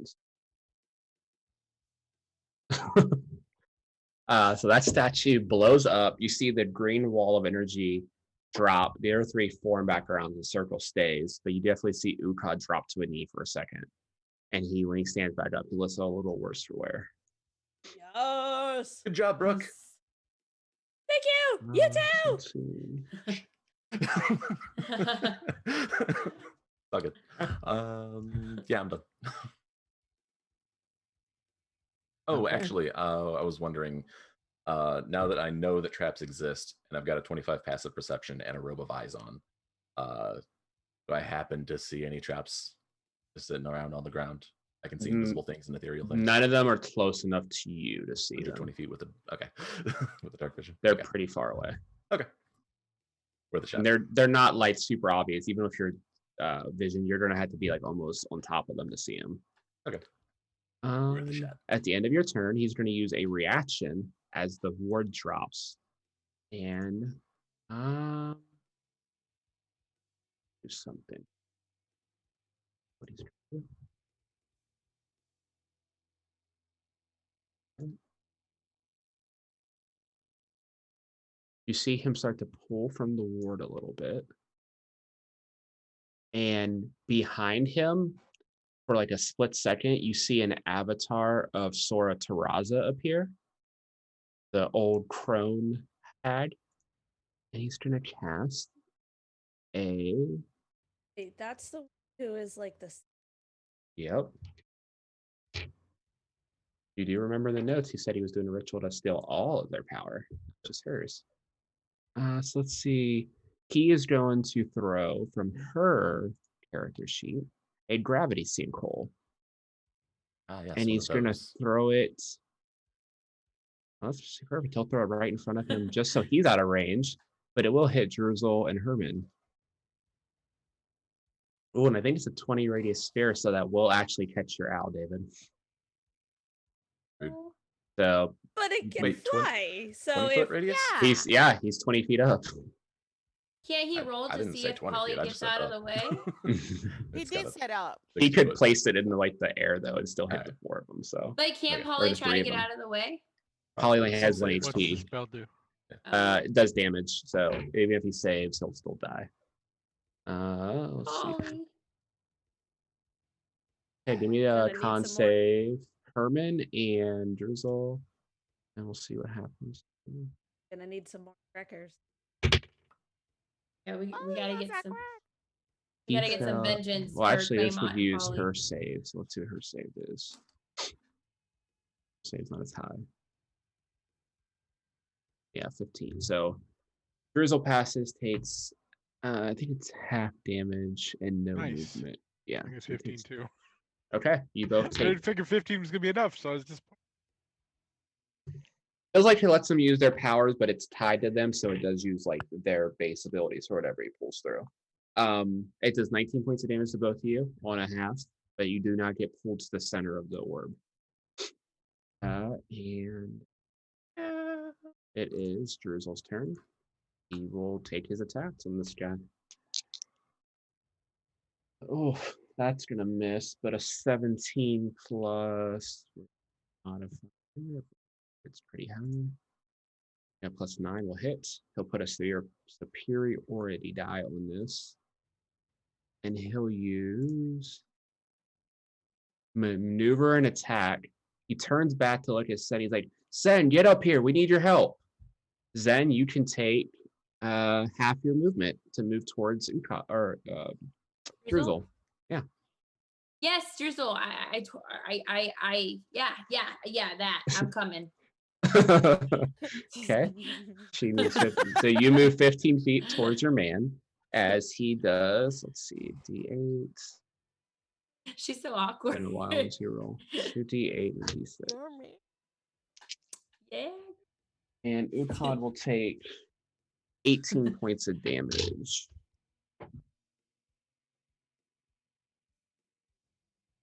So that statue blows up. You see the green wall of energy drop. The other 3 form back around. The circle stays, but you definitely see Ukad drop to a knee for a second. And when he stands back up, he looks a little worse for wear. Yo. close. Good job, Brooke. Thank you. You too. Let's see. All good. Yeah, I'm done. Oh, Okay. actually, I was wondering, now that I know that traps exist and I've got a 25 passive perception and a robe of eyes on, do I happen to see any traps just sitting around on the ground? I can see invisible things and ethereal things. None of them are close enough to you to see them. 120 feet with the with the dark vision. They're Okay. pretty far away. Okay. Where the And shadows? they're not like super obvious. Even if your vision, you're gonna have to be like almost on top of them to see them. Okay. At the end of your turn, he's going to use a reaction as the ward drops, and do something. What he's going to do. You see him start to pull from the ward a little bit, and behind him, for like a split second, you see an avatar of Sora Terraza appear, the old crone hag, and he's going to cast a. Wait, that's the one who is like this. Yep. You do remember the notes? He said he was doing a ritual to steal all of their power, just hers. So let's see. He is going to throw from her character sheet a gravity sinkhole. Yes, And he's going to throw it. Oh, that's perfect. He'll throw it right in front of him just so he's out of range, but it will hit Druzel and Herman. Oh, and I think it's a 20 radius sphere, so that will actually catch your owl, David. So, but it can wait, fly. 20 so foot radius? He's 20 feet up. Can't he roll I to didn't see say if 20 Polly feet, I gets just said out of up. the way? He did set up. He could place it in like the air though and still hit the four of them. So Like, can't Okay, Polly the try three to of get them. out of the way? Polly only has one What's the HP. spell do? It does damage, so even if he saves, he'll still die. Let's see. Polly. Okay, give me Gonna a need con some more. save, Herman and Drizzle, and we'll see what happens. Gonna need some more crackers. Yeah, we Oh, gotta yeah, get Zach some. Rack. We gotta get some vengeance. Well, for actually, this would Claymont, use Polly. her save. So let's see what her save is. Save's not as high. Yeah, 15. So Drizzle passes, takes I think it's half damage and no Nice. movement. Yeah. I think it's he 15 takes- too. Okay, you both I take. didn't figure 15 was gonna be enough, so I was just. Feels like he lets them use their powers, but it's tied to them, so it does use like their base abilities or whatever he pulls through. It does 19 points of damage to both of you on a half, but you do not get pulled to the center of the orb. And it is Drizzle's turn. He will take his attacks on this guy. Oh, that's gonna miss, but a 17 plus modifier. It's pretty high. Yeah, plus 9 will hit. He'll put a superiority die on this. And he'll use maneuver and attack. He turns back to look at Sen. He's like, Sen, get up here. We need your help. Zen, you can take half your movement to move towards Drizzle. Yeah. Yes, Drizzle. Yeah, that. I'm coming. Okay. She moves 15. So you move 15 feet towards your man as he does, let's see, D8. She's so awkward. Been a while since you roll. 2D8 and D6. Yeah. And Ukon will take 18 points of damage.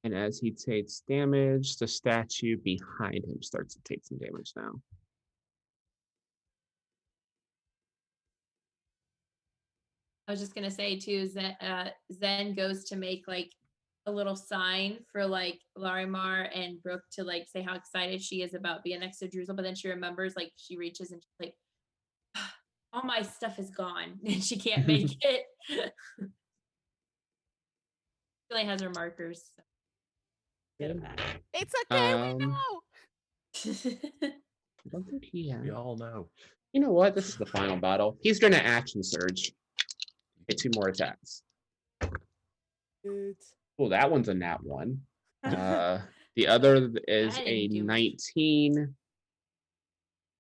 And as he takes damage, the statue behind him starts to take some damage now. I was just gonna say too, Zen goes to make like a little sign for like Larimar and Brooke to like say how excited she is about being next to Drizzle, but then she remembers like she reaches and she's like, all my stuff is gone and she can't make it. She only has her markers. So. Get it back. It's okay, we know. don't think he has. We all know. You know what? This is the final battle. He's going to action surge. Get 2 more attacks. Well, that one's a nat 1. The other is a 19.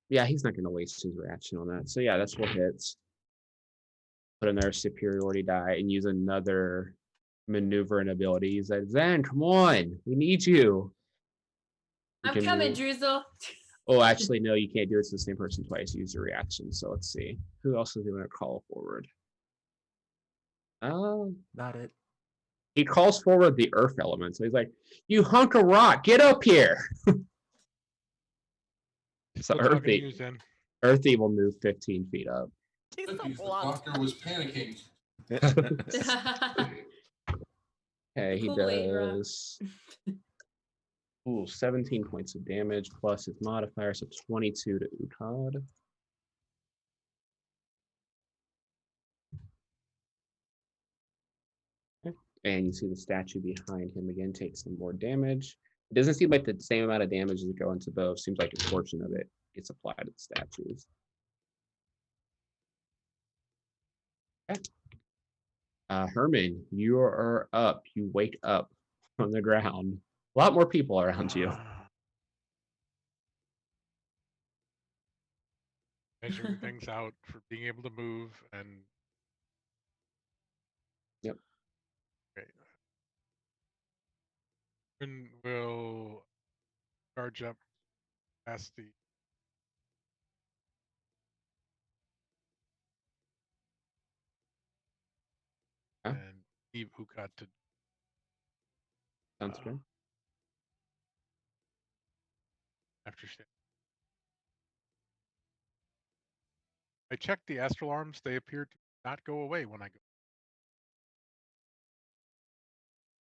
Yeah, he's not going to waste his reaction on that. So yeah, that's what hits. Put in their superiority die and use another maneuver and ability. He's like, Zen, come on, we need you. I'm coming, Drizzle. Oh, actually, no, you can't do it to the same person twice. Use your reaction. So let's see. Who else is going to call forward? Not it. He calls forward the earth element. So he's like, you hunk of rock, get up here. So Earthy will move 15 feet up. He's so The blunt. doctor was panicking. Okay, he does 17 points of damage plus his modifier, so 22 to Uthad. And you see the statue behind him again takes some more damage. It doesn't seem like the same amount of damage as go into both. Seems like a portion of it gets applied to the statues. Okay. Herman, you are up. You wake up on the ground. A lot more people around you. Measuring things out for being able to move and. Yep. Okay. And we'll charge up past the. Huh? And leave Uthad to. Sounds good. After I checked the astral arms; they appear to not go away when I go.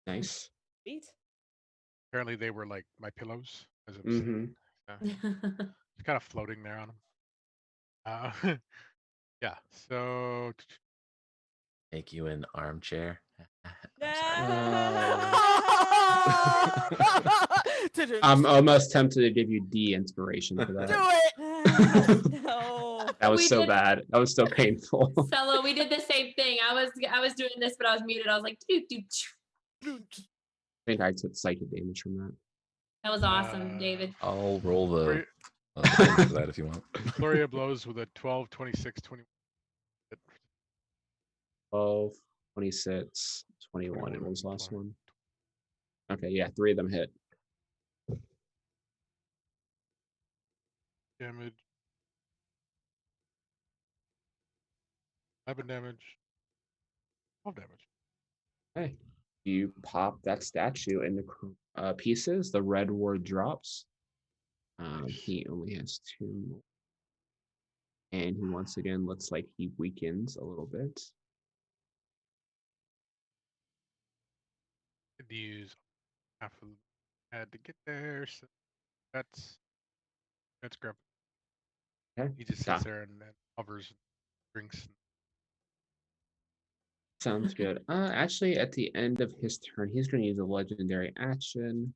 Nice. Sweet. Apparently, they were like my pillows, as I was saying. It's kind of floating there on them. Yeah. So. Make you an armchair. I'm almost tempted to give you D inspiration for that. Do it. No. That was so bad. That was so painful. Selo, we did the same thing. I was doing this, but I was muted. I was like, dude. I think I took psychic damage from that. That was awesome, David. I'll roll the thing for that if you want. Gloria blows with a 12, 26, 21. 12, 26, 21. And what was the last one? Okay, yeah, 3 of them hit. Damage. 11 damage. 12 damage. Okay. You pop that statue into pieces. The red ward drops. He only has 2 more. And he once again looks like he weakens a little bit. Could use half of had to get there. So that's grab. Okay. He just sits there and hovers, and drinks. Sounds good. Actually, at the end of his turn, he's going to use a legendary action.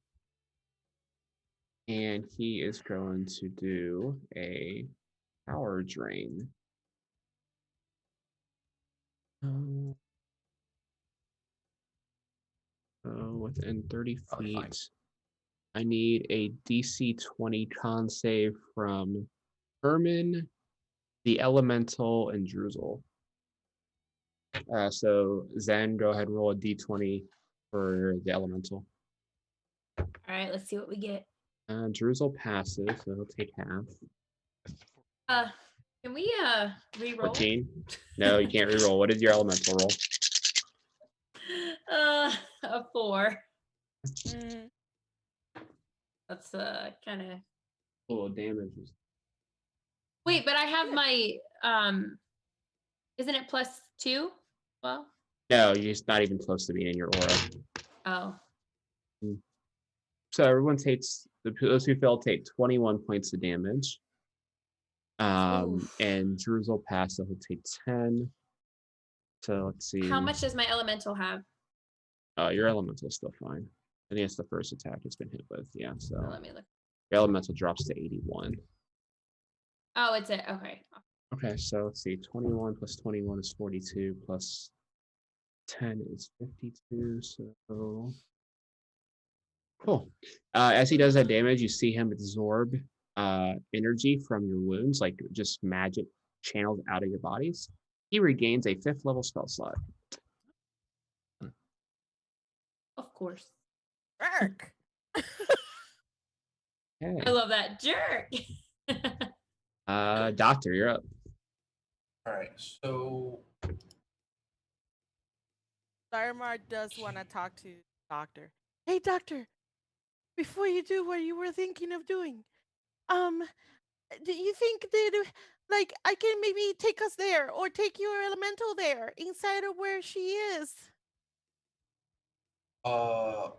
And he is going to do a power drain. Within 30 feet, I need a DC 20 con save from Herman, the Elemental, and Drizzle. So Zen, go ahead and roll a D20 for the Elemental. All right, let's see what we get. Drizzle passes, so he'll take half. Can we re-roll? 14? No, you can't re-roll. What is your Elemental roll? A 4. Mm. That's kind of. A little damage. Wait, but I have my isn't it +2? Well. No, you're just not even close to being in your aura. Oh. So everyone takes those who fail take 21 points of damage. And Drizzle pass, so he'll take 10. So let's see. How much does my elemental have? Your elemental is still fine. I think it's the first attack it's been hit with. Yeah. So Let me look. your elemental drops to 81. Oh, it's it. Okay. Okay, so let's see. 21 plus 21 is 42 plus 10 is 52. So cool. As he does that damage, you see him absorb energy from your wounds, like just magic channeled out of your bodies. He regains a 5th level spell slot. Of course. Jerk. I love that jerk. Doctor, you're up. All right, so Darmar does want to talk to Doctor. Hey, Doctor, before you do what you were thinking of doing, do you think that, like, I can maybe take us there or take your elemental there inside of where she is? I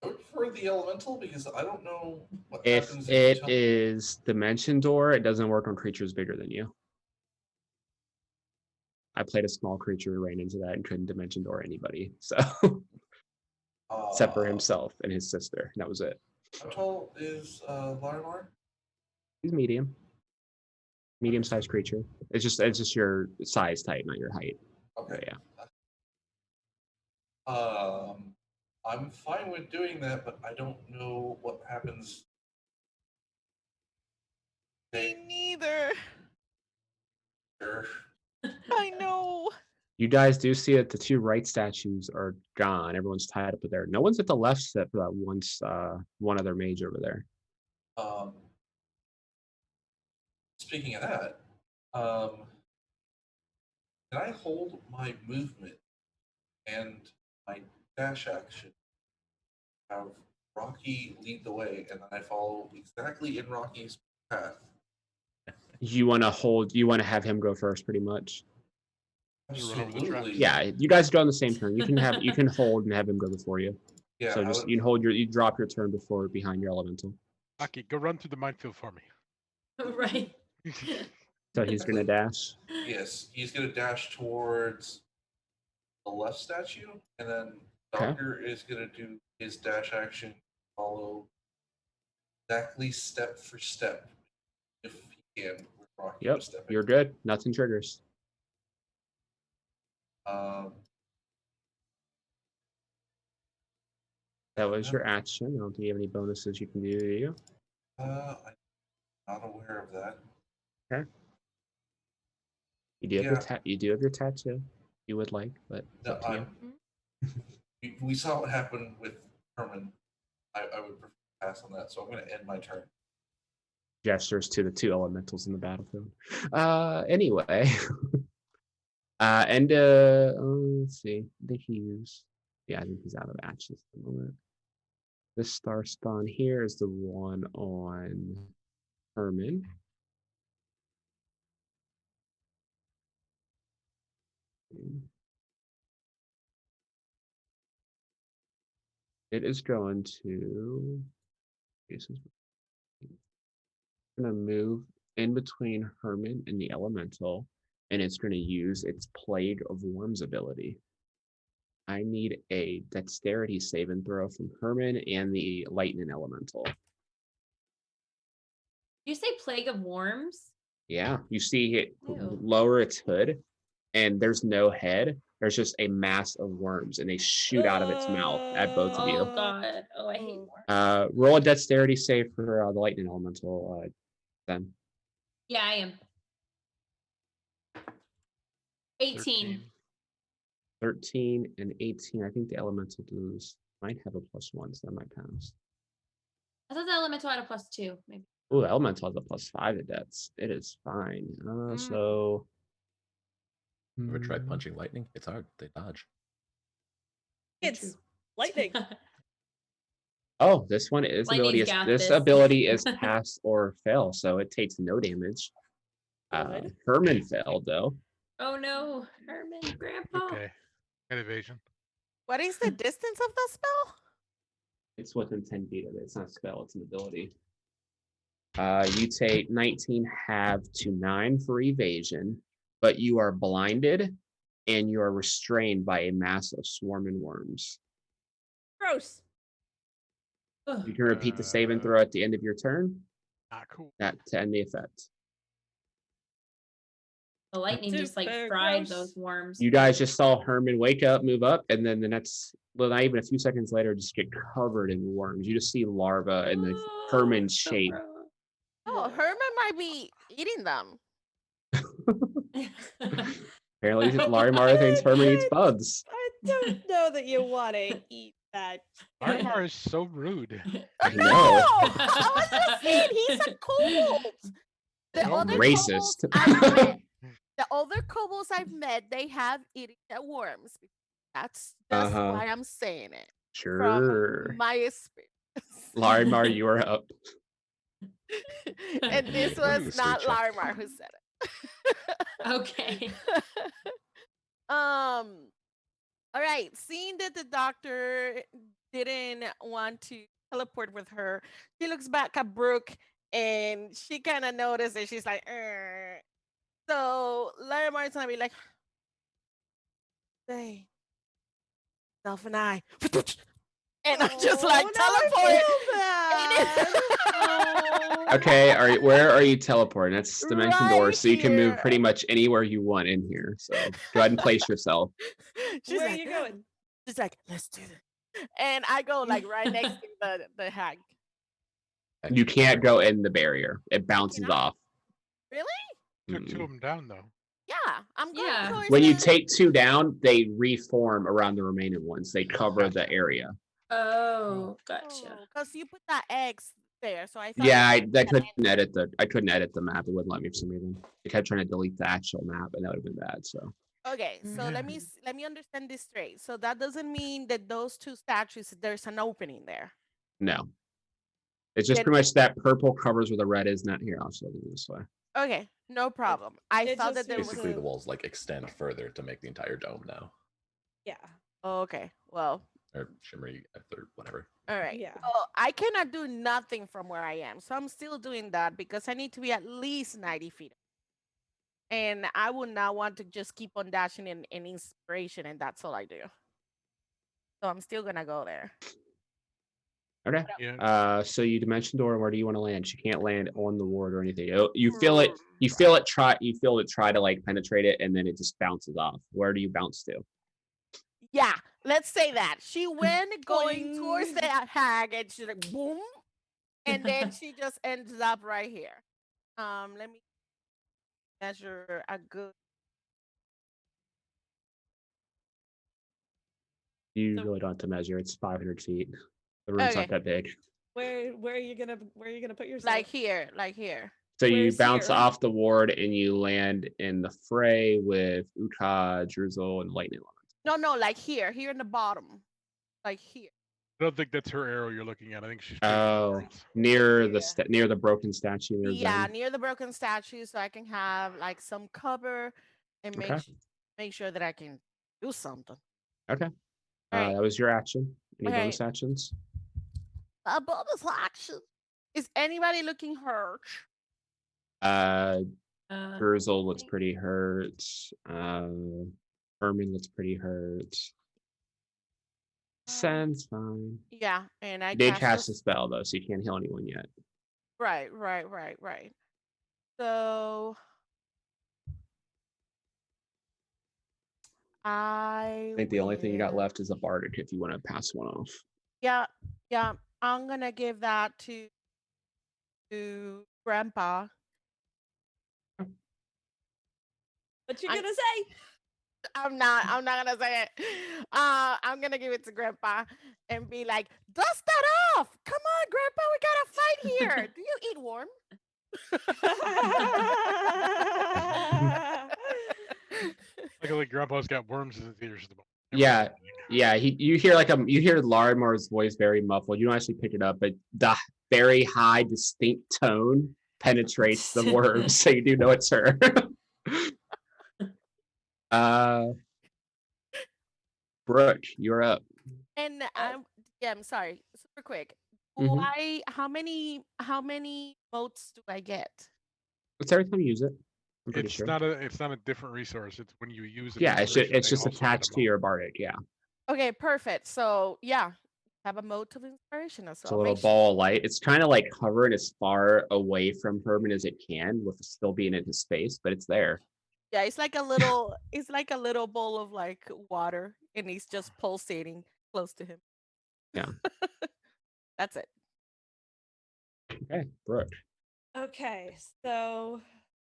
would prefer the elemental because I don't know what If happens it is Dimension Door, it doesn't work on creatures bigger than you. I played a small creature, ran into that, and couldn't Dimension Door anybody. So, except for himself and his sister. That was it. How tall is Larmar? He's medium. Medium-sized creature. It's just your size type, not your height. Okay. But yeah. I'm fine with doing that, but I don't know what happens. Me neither. Sure. I know. You guys do see that the 2 right statues are gone. Everyone's tied up there. No one's at the left set for that one other mage over there. Speaking of that, can I hold my movement and my dash action? Have Rocky lead the way, and then I follow exactly in Rocky's path. You want to have him go first, pretty much. Absolutely. Yeah, you guys go on the same turn. You can hold and have him go before you. Yeah. So just you drop your turn behind your elemental. Rocky, go run through the minefield for me. Right. So he's gonna dash. Yes, he's gonna dash towards the left statue, and then Okay. Doctor is gonna do his dash action, follow exactly step for step, if he can. With Rocky Yep, you're good. Nothing triggers. That was your action. I don't think you have any bonuses you can do you? I'm not aware of that. Okay. You do have your tattoo. You would like, but it's up to you. We saw what happened with Herman. I would prefer to pass on that, so I'm going to end my turn. Gestures to the 2 elementals in the battlefield. Anyway. Let's see. I think I think he's out of actions at the moment. This star spawn here is the one on Herman. It is going to move in between Herman and the elemental, and it's going to use its Plague of Worms ability. I need a dexterity saving throw from Herman and the lightning elemental. You say Plague of Worms? Yeah, you see it lower its hood, and there's no head. There's just a mass of worms, and they shoot out of its mouth at both of you. Oh God! Oh, I hate worms. Roll a dexterity save for the lightning elemental. Then. Yeah, I am. 18. 13 and 18. I think the elemental might have a +1, so that might pass. I thought the elemental had a +2, maybe. Oh, the elemental has a +5 to dex. It is fine. So. Ever tried punching lightning? It's hard. They dodge. It's lightning. Oh, this one is ability is pass or fail, so it takes no damage. Herman failed though. Oh no, Herman, Grandpa. Okay, an evasion. What is the distance of the spell? It's within 10 feet of it. It's not a spell, it's an ability. You take 19 halved to 9 for evasion, but you are blinded and you are restrained by a mass of swarming worms. Gross. You can repeat the save and throw at the end of your turn. Cool. That to end the effect. The lightning just like Super fried gross. those worms. You guys just saw Herman wake up, move up, and then the next, well, not even a few seconds later, just get covered in worms. You just see larvae in the Herman So shape. gross. Oh, Herman might be eating them. Apparently, Larimar thinks Herman eats bugs. I don't know that you want to eat that. Armar is so rude. I No, know. I was just saying he's a kobold. The So other Racist. kobolds I've met, the other kobolds I've met, they have eaten the worms. That's just why I'm saying it. Sure. From my experience. Larimar, you are up. And this According to was the not street check. Larimar who said it. Okay. All right. Seeing that the doctor didn't want to teleport with her, she looks back at Brooke and she kind of notices. She's like, so Larimar's gonna be like, hey, Self and I. And I'm just like, teleport. Okay, all right. Where are you teleporting? That's dimension door, Right so you can move here. pretty much anywhere you want in here. So go ahead and place yourself. She's Where like, are you going? She's like, let's do this. And I go like right next to the hag. You can't go in the barrier; it bounces cannot? off. Really? Took two of them down though. Yeah, I'm going Yeah. towards When you the- take two down, they reform around the remaining ones. They cover the area. Oh, gotcha. Because you put that X there, so I thought. Yeah, I couldn't edit the map. It wouldn't let me for some reason. I kept trying to delete the actual map, and that would have been bad. So Okay, so let me understand this straight. So that doesn't mean that those two statues there's an opening there. no, it's just Then- pretty much that purple covers where the red is. Not here. I'll show you this way. Okay, no problem. I it thought just that there was. Basically, the walls like extend further to make the entire dome now, Yeah. Okay, well, or shimmery, or whatever. all right. Yeah. So I cannot do nothing from where I am, so I'm still doing that because I need to be at least 90 feet. And I would not want to just keep on dashing in inspiration, and that's all I do. So I'm still gonna go there. Okay. Yeah. So you dimension door. Where do you want to land? She can't land on the ward or anything. You feel it. You feel it. Try to like penetrate it, and then it just bounces off. Where do you bounce to? Yeah, let's say that. She went going towards Boing. the hag and she's like boom. And then she just ends up right here. Let me measure a good You So- really don't have to measure. It's 500 feet. The room's not Okay. that big. Where are you gonna put yourself? like here. So you Where's bounce here? off the ward and you land in the fray with Uka, Drizzle, and Lightning Element. No, like here in the bottom. Like here. I don't think that's her arrow you're looking at. I think she's. Oh, pointing near Yeah. near the broken statue near Yeah, Zen. near the broken statue, so I can have like some cover and Okay. make sure that I can do something. Okay. Alright. That was your action. Any Okay. bonus actions? A bonus action. Is anybody looking hurt? Drizzle looks pretty hurt. Herman looks pretty hurt. Sen's fine. Yeah, and I You did cast cast a a spell though, so you can't heal anyone yet. Right. So I think the only thing you got left is a bardic if you want to pass one off. Yeah. I'm gonna give that to Grandpa. What you I- gonna say? I'm not gonna say it. I'm gonna give it to Grandpa and be like, dust that off. Come on, Grandpa, we gotta fight here. Do you eat worm? Like Grandpa's got worms in his ears at the moment. Yeah. You hear Larimar's voice very muffled. You don't actually pick it up, but the very high, distinct tone penetrates the worm, so you do know it's her. Brooke, you're up. And I'm sorry, super quick. Mhm. Why? How many motes do I get? It's every time you use it. I'm pretty It's sure. not a different resource. It's when you use it. Yeah, it's just attached to your bardic. Yeah, Okay, perfect. So yeah, have a mote of inspiration as it's a well. little ball of light. It's kind of like hovering as far away from Herman as it can, with still being in his space, but it's there. Yeah, it's like a little bowl of like water, and he's just pulsating close to him. Yeah. That's it. Okay, Brooke. Okay, so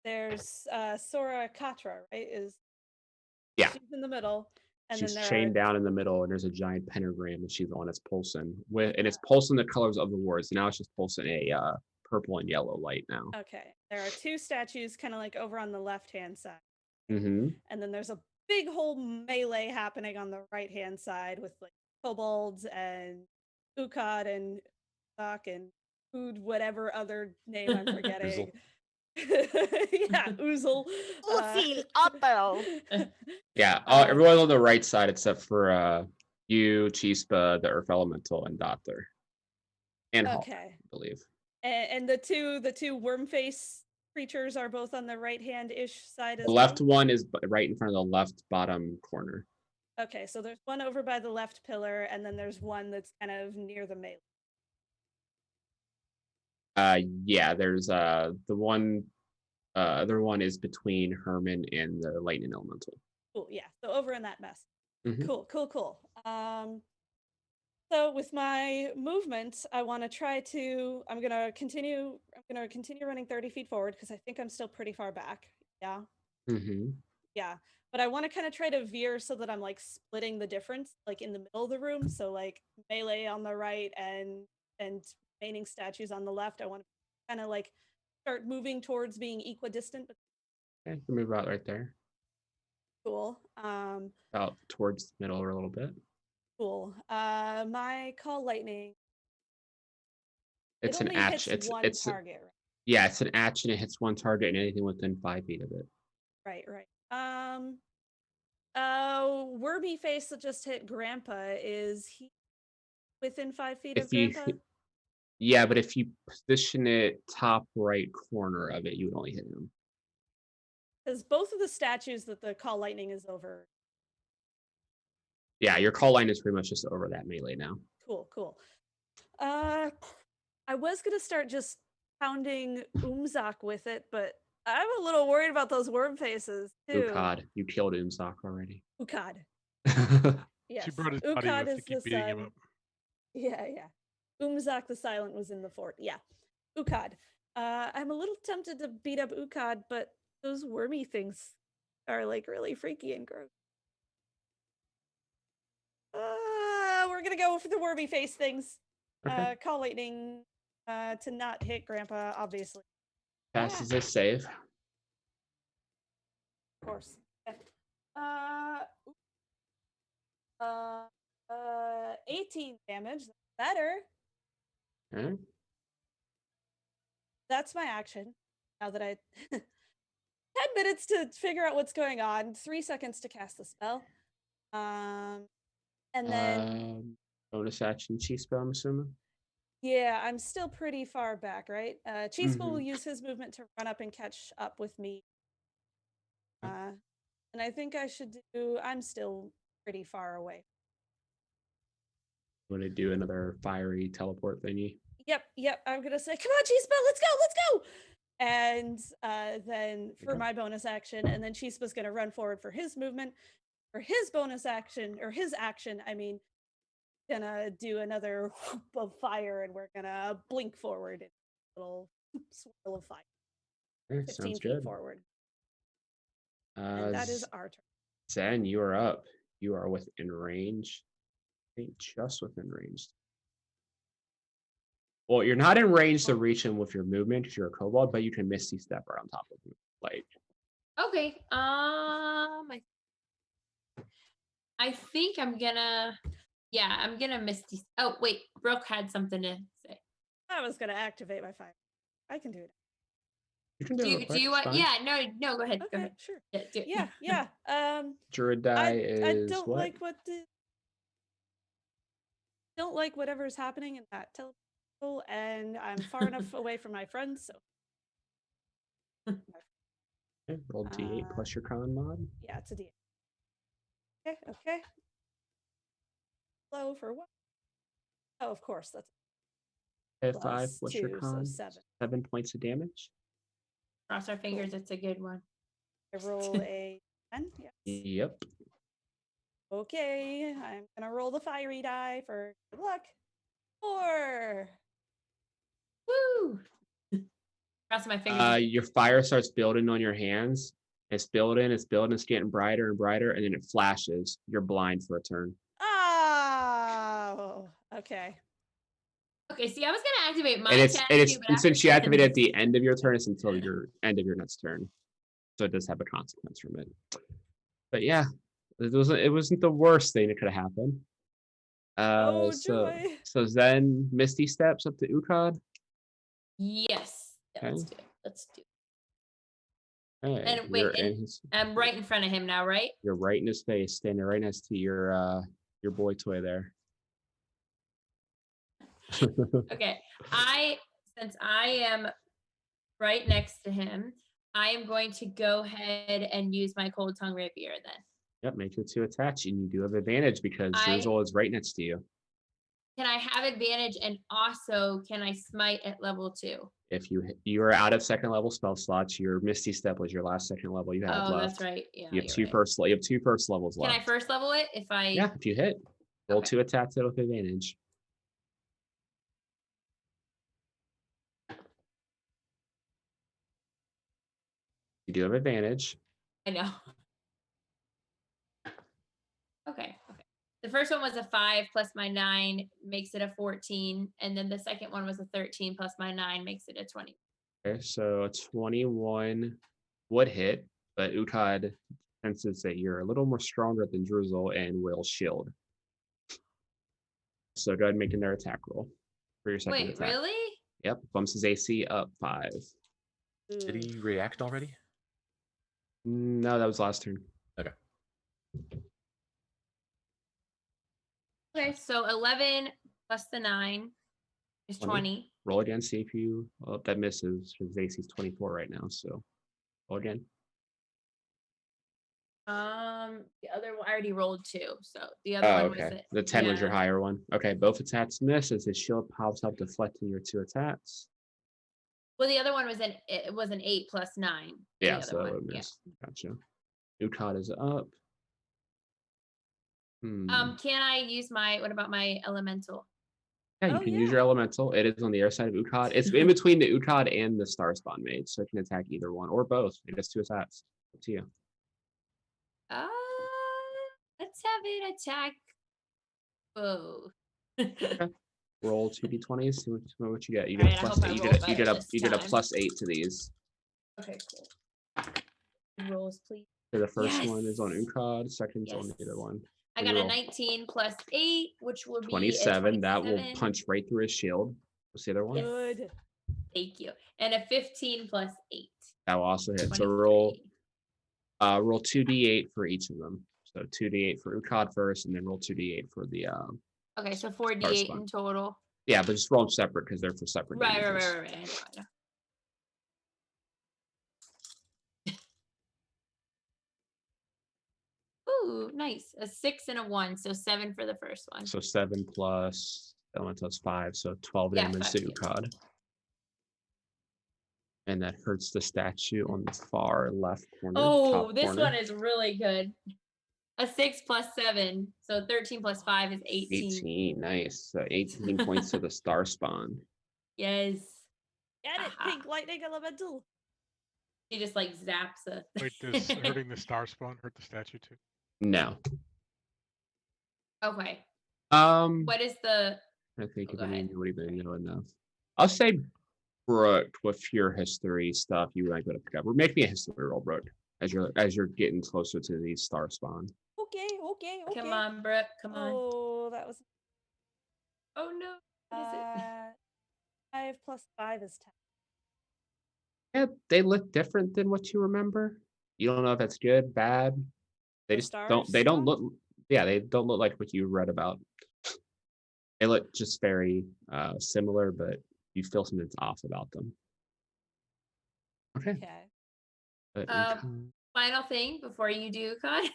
there's Sora Katra, right? Yeah. She's in the middle, and She's then there chained down in the middle, and there's a giant pentagram, and she's the one that's pulsing. And it's pulsing the colors of the wards. Now it's just pulsing a purple and yellow light now. Okay, there are two statues kind of like over on the left-hand side. Mm-hmm. And then there's a big whole melee happening on the right-hand side with like kobolds and Ukad and Zak and food, whatever other name I'm forgetting. Yeah, Oozle. Usil Otto. Yeah, everyone on the right side except for you, Chispa, the Earth Elemental, and Doctor. And Hawk, Okay. I believe. And the two worm face creatures are both on the right-hand-ish side as The left one is right in front of the left bottom corner. Okay, so there's one over by the left pillar, and then there's one that's kind of near the melee. Yeah, there's the one other one is between Herman and the lightning elemental. Cool, yeah. So over in that mess. Mhm. Cool. So with my movement, I want to try to. I'm gonna continue running 30 feet forward because I think I'm still pretty far back. Yeah. Mm-hmm. Yeah, but I want to kind of try to veer so that I'm like splitting the difference, like in the middle of the room. So like melee on the right and remaining statues on the left. I want to kind of like start moving towards being equidistant. Okay, you can move out right there. Cool. Out towards the middle a little bit. Cool. My call lightning. It's it an only action. hits one target, right? Yeah, it's an action. It hits one target and anything within 5 feet of it. Right. Werby face that just hit Grandpa, is he within 5 feet of Grandpa? Yeah, but if you position it top right corner of it, you would only hit him. Because both of the statues that the call lightning is over. Yeah, your call line is pretty much just over that melee now. Cool. I was gonna start just pounding Umzak with it, but I'm a little worried about those worm faces too. Ukad, you killed Umzak already. Ukad. Yes. She brought his buddy Ukad with is to keep the beating him son. up. Yeah. Umzak the Silent was in the fort. Yeah. Ukad. I'm a little tempted to beat up Ukad, but those wormy things are like really freaky and gross. We're gonna go for the wormy face things. Okay. Call lightning to not hit Grandpa, obviously. Passes a save. Of course. Okay. 18 damage. Better. Okay. That's my action. Now that I 10 minutes to figure out what's going on, 3 seconds to cast the spell. And then bonus action Chispa, I'm assuming. yeah, I'm still pretty far back, right? Chispa will use his movement to run up and catch up with me. And I think I should do. I'm still pretty far away. Want to do another fiery teleport thingy? Yep. I'm gonna say, "Come on, Chispa, let's go!" And then for my bonus action, and then Chispa's gonna run forward for his movement. For his bonus action, or his action, I mean, gonna do another whoop of fire, and we're gonna blink forward in a little swirl of fire. 15 feet forward. And that is our turn. Zen, you are up. You are within range. I think just within range. Well, you're not in range to reach him with your movement because you're a kobold, but you can Misty Step right on top of him. Like. Okay. I think I'm gonna. Yeah, I'm gonna Misty. Oh wait, Brooke had something to say. I was gonna activate my fire. I can do it. You can do it. Do you want? Yeah, no. Go ahead. Okay, go ahead. Sure. Yeah, do it. Yeah. Druid die is I don't what? like what don't like whatever's happening in that teleport, and I'm far enough away from my friends, so. Okay, roll D8 plus your con mod. Yeah, it's a D8. Okay. Low for what? Oh, of course, that's Hit 5 plus your con. so 7. 7 points of damage. Cross our fingers. It's a good one. I roll a 10. Yes. Yep. Okay, I'm gonna roll the fiery die for good luck. 4. Woo! Crossing my fingers. Your fire starts building on your hands. It's building, it's getting brighter and brighter, and then it flashes. You're blind for a turn. Oh, okay. Okay, see, I was gonna activate my And it's attack and too, it's but and after since you she said activate it at this- the end of your turn, it's until your end of your next turn. So it does have a consequence from it. But yeah, it wasn't the worst thing that could have happened. Oh, so joy. so then Misty steps up to Ukkad. Yes. Yeah, let's Okay. do it. Let's do it. Hey, And wait, I'm right in front of him now, right? You're right in his face, standing right next to your boy toy there. Okay. Since I am right next to him, I am going to go ahead and use my cold tongue rapier then. Yep, make your 2 attach, and you do have advantage because Drizzle is right next to you. Can I have advantage, and also can I smite at level 2? If you are out of second level spell slots, your Misty Step was your last second level you had left. That's right. Yeah, You have you're you have 2 first levels left. Can I first level it if I? Yeah, if you hit, roll Okay. 2 attacks with advantage. You do have advantage. I know. Okay. The first one was a 5 plus my 9 makes it a 14, and then the second one was a 13 plus my 9 makes it a 20. Okay, so a 21 would hit, but Ukkad senses that you're a little more stronger than Drizzle and will shield. So go ahead and make another attack roll for your second Wait, attack. really? Yep, bumps his AC up 5. Did he react already? No, that was last turn. Okay. Okay, so 11 plus the 9 is 20. Roll again, see if you. Well, that misses. His AC is 24 right now, so roll again. The other one I already rolled 2, so the other Oh, one was okay. it. The 10 was your Yeah. higher one. Okay, both attacks miss as his shield pops up, deflecting your 2 attacks. Well, the other one was an 8 plus 9. the Yeah, other so one, it missed. Gotcha. Ukkad is up. Can I use what about my elemental? Yeah, you Oh, can yeah. use your elemental. It is on the other side of Ukkad. It's in between the Ukkad and the Star Spawn mage, so it can attack either one or both. It has 2 attacks. Up to you. Let's have it attack both. Roll 2d20s. See what you get. You All get right, a I plus hope I 8. roll better this You get a time. +8 to these. Okay, cool. Rolls, please. So the first one is on Yes. Ukkad, second's on the other Yes. one. I So got a roll. 19 plus 8, which will be a 27. That will 27. punch right through his shield. What's the other one? Yes. Good. Thank you. And a 15 plus 8. That will also hit. So 23. roll 2d8 for each of them. So 2d8 for Ukkad first, and then roll 2d8 for the Okay, so 4d8 Spawn. in total. Yeah, but just roll them separate because they're for separate Right. damages. I know. Ooh, nice. A 6 and a 1, so 7 for the first one. So 7 plus elemental is 5, so 12 Yeah, damage 5 to damage. Ukkad. And that hurts the statue on the far left corner. Oh, top this corner. one is really good. A 6 plus 7, so 13 plus 5 is 18. 18, nice. So 18 points to the Star Spawn. Yes. Get it, Aha. pink lightning elemental. She just like zaps a. Wait, does hurting the star spawn hurt the statue too? No. Okay. What What is the? I think Oh, if go ahead. you would even know enough. I'll say Brooke, with your history stuff, you might be able to pick up. Or make me a history roll, Brooke, as you're getting closer to the Star Spawn. Okay. Come on, Brooke. Come on. Oh, that was Oh no. What is it? 5 plus 5 is 10. Yeah, they look different than what you remember. You don't know if that's good, bad. They The just Star don't. They don't Spawn? look. Yeah, they don't look like what you read about. They look just very similar, but you feel something's off about them. Okay. Okay. But Final thing before you do, Kai.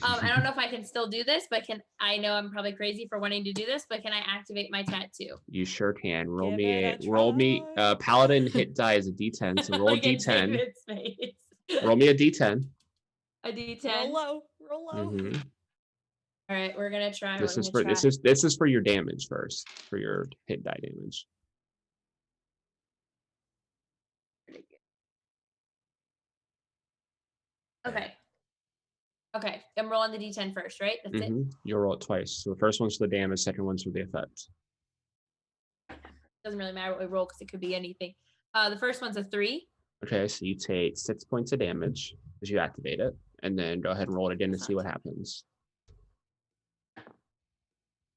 I don't know if I can still do this, but I know I'm probably crazy for wanting to do this, but can I activate my tattoo? You sure can. Give it a Roll me. try. Paladin hit die is a D10, so roll a Like in D10. David's face. Roll me a d10. A D10. Roll low. Roll low. Mm-hmm. All right, we're gonna try. This we're is gonna for try. this is for your damage first, for your hit die damage. Okay. Okay, I'm rolling the D10 first, right? That's it. You'll roll it twice. So the first one's for the damage, second one's for the effect. Doesn't really matter what we roll because it could be anything. The first one's a 3. Okay, so you take 6 points of damage as you activate it, and then go ahead and roll it again to see what happens.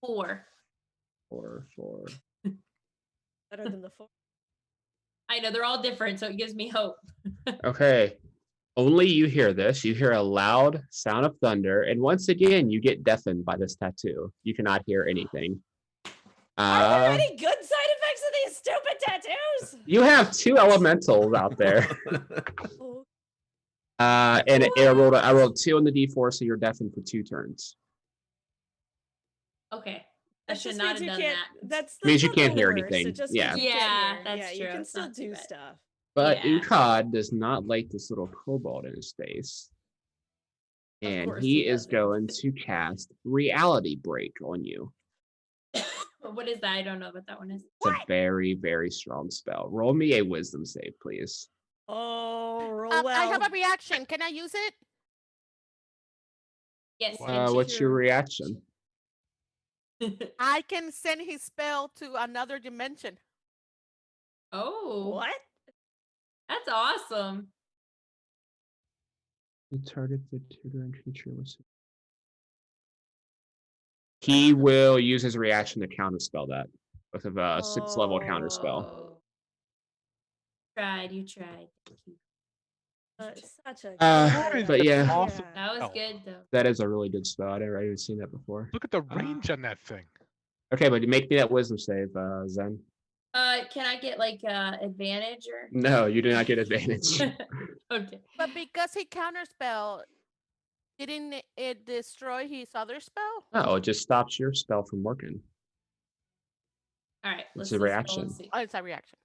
4. 4. Better than the 4. I know they're all different, so it gives me hope. Okay. Only you hear this. You hear a loud sound of thunder, and once again, you get deafened by this tattoo. You cannot hear anything. Are there any good side effects of these stupid tattoos? You have 2 elementals out there. Oh, And I rolled 2 on the d4, so you're deafened for 2 turns. Okay. I that should just not means have you done can't. that. That's Means you not can't the hear worst. anything. It just Yeah. means you can't Yeah, hear. that's yeah, true. you can It's still not too do bad. stuff. But Yeah. Ukad does not like this little kobold in his face. Of And course he he is doesn't. going to cast Reality Break on you. What is that? I don't know what that one is. It's a very, very strong spell. Roll me a wisdom save, please. Oh, roll well. I have a reaction. Can I use it? Yes. What's your reaction? I can send his spell to another dimension. Oh. What? That's awesome. You target the tutoring creature with. He will use his reaction to counterspell that with a 6th level counterspell. Oh. You tried. Thank you. Such a. But yeah, Awesome. That was Oh. good though. that is a really good spell. I've never even seen that before. Look at the range on that thing. Okay, but you make me that wisdom save, Zen. Can I get like advantage or? No, you do not get advantage. Okay. But because he counterspell, didn't it destroy his other spell? No, it just stops your spell from working. All right. It's a roll and reaction. see. Oh, it's a reaction.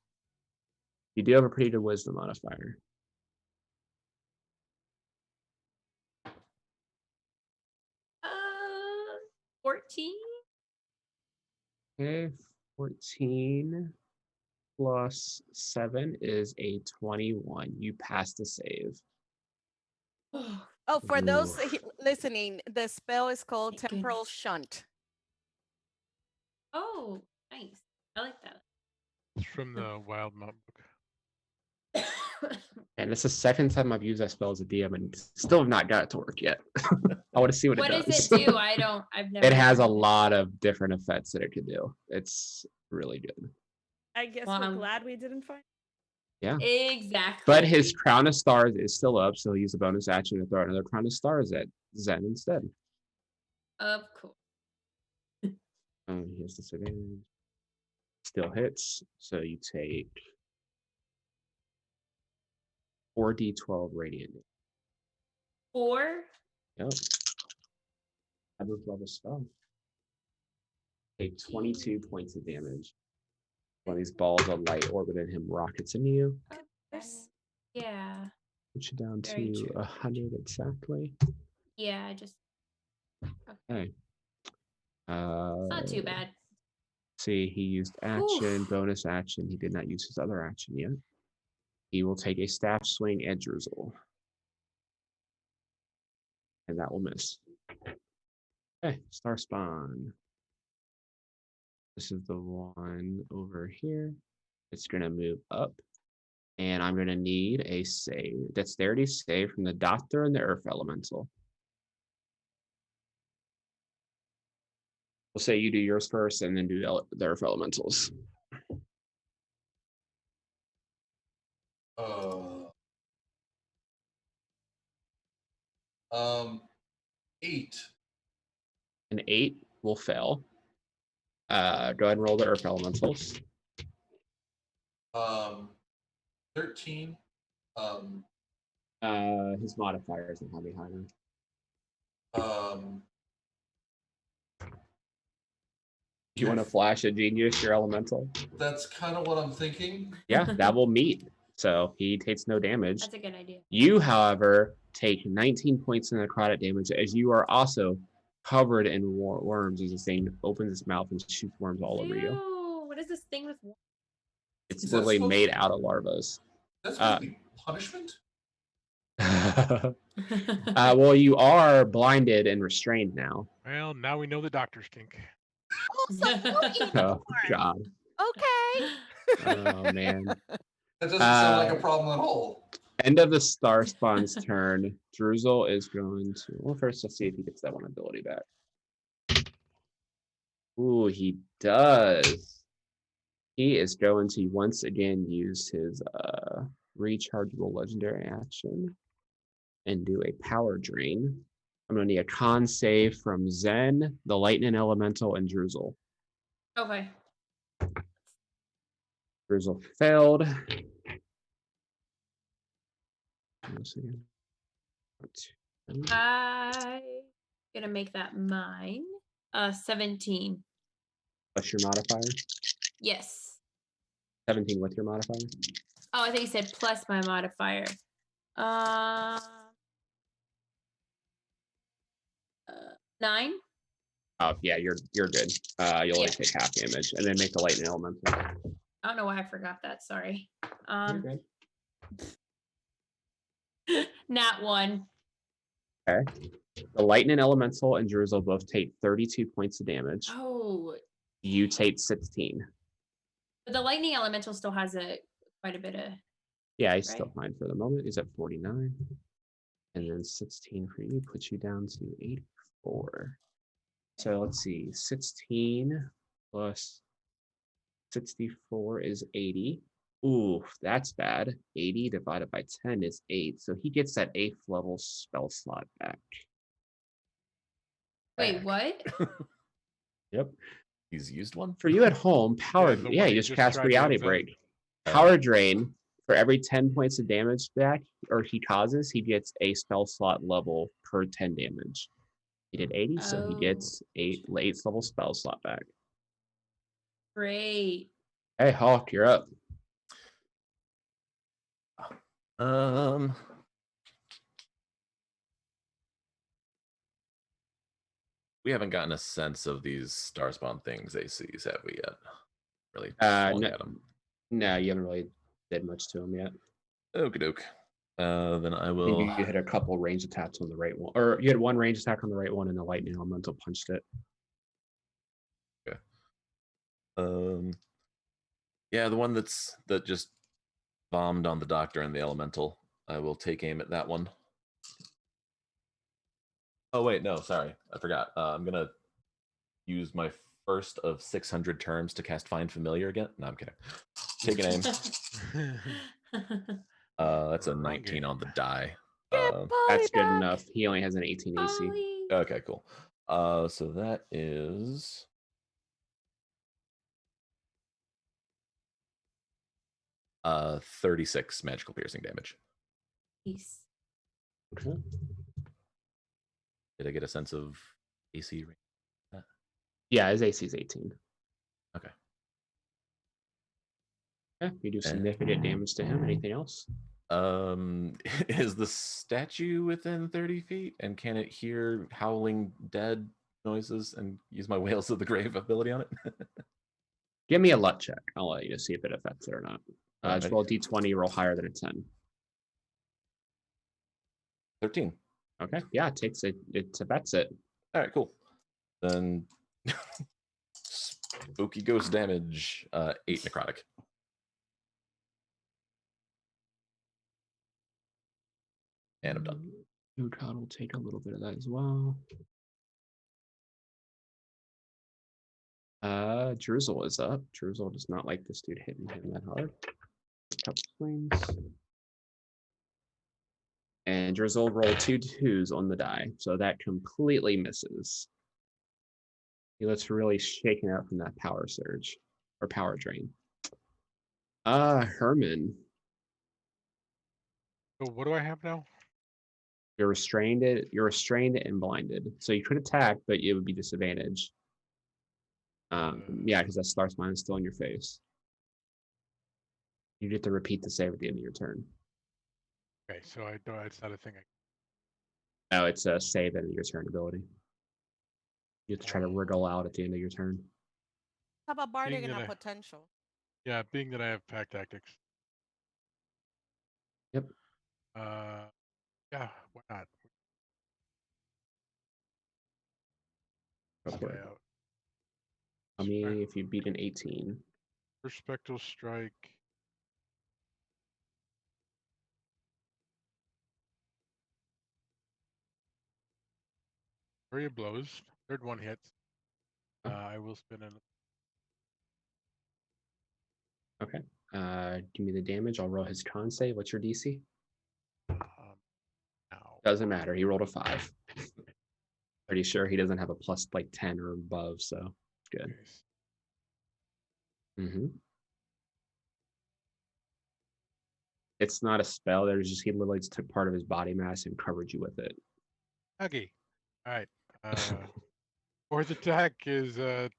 You do have a pretty good wisdom modifier. Uh, 14. Okay, 14 plus 7 is a 21. You pass the save. Oh, for those Ooh. listening, the spell is called Thank Temporal goodness. Shunt. Oh, nice. I like that. It's from the Wild Monk book. And it's the second time I've used that spell as a DM and still have not got it to work yet. I want to see what What it does does. it do? I've never. It has a heard of it. lot of different effects that it could do. It's really good. I guess Well, we're I'm- glad we didn't find. Yeah. Exactly. But his Crown of Stars is still up, so he'll use a bonus action to throw another Crown of Stars at Zen instead. Of course. He has disadvantage. Still hits, so you take 4d12 radiant. 4. Yep. I would love a spell. Take 22 points of damage. One of these balls of light orbiting him rockets into you. Yeah. Put you down Very to true. 100 exactly. Yeah. I just. Okay. It's not too bad. See, he used action, bonus action. He did not use his other action yet. He will take a staff swing at Drizzle. And that will miss. Okay, Star Spawn. This is the one over here. It's going to move up. And I'm going to need a save. Dexterity save from the Doctor and the Earth Elemental. We'll say you do yours first and then do the Earth Elementals. 8. An 8 will fail. Go ahead and roll the Earth Elementals. 13. His modifier isn't how many higher. You want to flash a genius, your elemental? That's kind of what I'm thinking. Yeah, that will meet. So he takes no damage. That's a good idea. You, however, take 19 points of necrotic damage as you are also covered in worms as this thing opens its mouth and shoots worms all over you. Ew, what is this thing with worms? It's Is that literally supposed made to- out of larvas. That's supposed to be punishment? Well, you are blinded and restrained now. Well, now we know the doctor's kink. Oh, so you eat Oh, worms. God. Okay. Oh, man. That doesn't sound like a problem at all. End of the Star Spawn's turn. Druzel is going to... Well, first, let's see if he gets that one ability back. Ooh, he does. He is going to once again use his rechargeable legendary action and do a power drain. I'm going to need a con save from Zen, the Lightning Elemental, and Druzel. Okay. Druzel failed. I'm gonna make that mine. 17. Plus your modifier. Yes. 17 with your modifier. Oh, I think you said plus my modifier. 9. Oh yeah, you're good. You'll only Yeah. take half damage, and then make the lightning elemental. I don't know why I forgot that. Sorry. You're good. Nat 1. Okay. The lightning elemental and Druzel both take 32 points of damage. Oh, You take 16. but the lightning elemental still has quite a bit of. Yeah, he's still Right. fine for the moment. He's at 49. And then 16 for you puts you down to 84. So let's see. 16 plus 64 is 80. Ooh, that's bad. 80 divided by 10 is 8. So he gets that 8th level spell slot back. Wait, what? Yep. He's used one. For you at home, power. the Yeah, one you you just just cast tried to reality invent. break. Power drain. For every 10 points of damage back, or he causes, he gets a spell slot level per 10 damage. He did 80, so he gets Oh. 8th level spell slot back. Great. Hey, Hawk, you're up. We haven't gotten a sense of these Starspawn things ACs, have we yet? Really No, at them. no, you haven't really did much to him yet. Okie doke. Then I I will. think you hit a couple range attacks on the right one, or you had one range attack on the right one, and the lightning elemental punched it. Okay. Yeah, the one that just bombed on the doctor and the elemental. I will take aim at that one. Oh wait, no, sorry, I forgot. I'm gonna use my first of 600 terms to cast Find Familiar again. No, I'm kidding. Take an aim. That's a 19 on the die. That's good enough. He only has an 18 AC. Ollie. Okay, cool. So that is 36 magical piercing damage. Peace. Okay. Did I get a sense of AC range? Yeah, his AC is 18. Okay. Okay, you do significant damage to him. Anything else? Is the statue within 30 feet, and can it hear howling dead noises and use my Whales of the Grave ability on it? Give me a luck check. I'll let you see if it affects it or not. Just Alright. roll D20, roll higher than a 10. 13. Okay, yeah, it takes it. It bets it. All right, cool. Then spooky ghost damage, 8 necrotic. And I'm done. Ucon will take a little bit of that as well. Druzel is up. Druzel does not like this dude hitting him that hard. Couple swings. And Druzel rolled 2 2s on the die, so that completely misses. He looks really shaken out from that power surge or power drain. Herman, So what do I have now? you're restrained and blinded. So you could attack, but it would be disadvantage. Yeah, because that Star Spine is still in your face. You get to repeat the save at the end of your turn. Okay, so I don't. It's not a thing. No, it's a save at the end of your turn ability. You have to try to wriggle out at the end of your turn. How about Bardic Being and that a I- potential? Yeah, being that I have pack tactics. Yep. Yeah, why not? Go This for guy it. out. Tell me if you beat an 18. First spectral strike. Area blows. Third one hits. I will spin an. Okay. Give me the damage. I'll roll his con save. What's your DC? Now. Doesn't matter. He rolled a 5. Pretty sure he doesn't have a plus like 10 or above, so good. Mm-hmm. It's not a spell. There's just he literally just took part of his body mass and covered you with it. Okay. All right. Fourth attack is 29.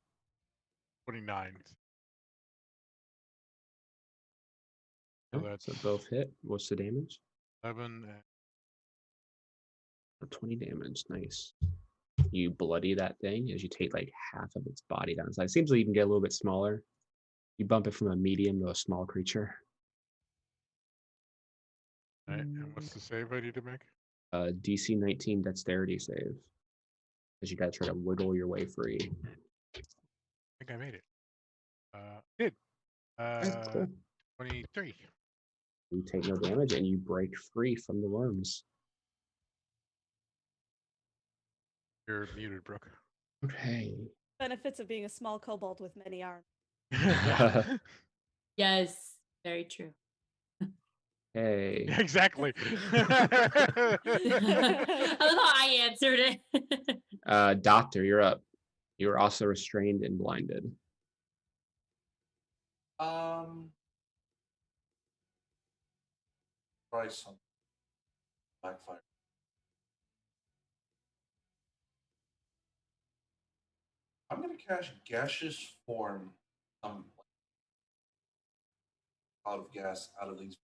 So that's So both hit. What's the damage? 11. 20 damage. Nice. You bloody that thing as you take like half of its body down. So it seems like you can get a little bit smaller. You bump it from a medium to a small creature. All right. And what's the save I need to make? DC 19 dexterity save. As you gotta try to wiggle your way free. I think I made it. Did. Cool. 23. You take no damage and you break free from the worms. You're muted, Brooke. Okay. Benefits of being a small kobold with many arms. Yeah. Yes, very true. Hey. Exactly. I love how I answered it. Doctor, you're up. You are also restrained and blinded. Try some backfire. I'm gonna cast gaseous form some cloud of gas out of these.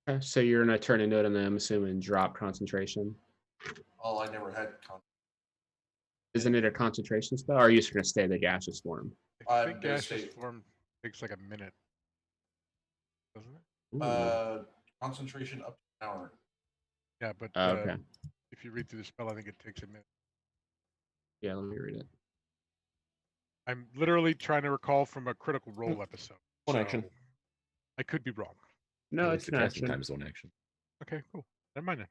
Okay, so you're gonna turn into it and then I'm assuming drop concentration. Oh, I never had Isn't it a concentration spell, or are you just gonna stay the gaseous form? I I'm think gonna gaseous say- form takes like a minute. Doesn't it? Concentration up to an hour. Yeah, but Okay. if you read through the spell, I think it takes a minute. Yeah, let me read it. I'm literally trying to recall from a Critical Role episode. One action. I could be wrong. No, At it's least the an casting action. time is one action. Okay, cool. Never mind then.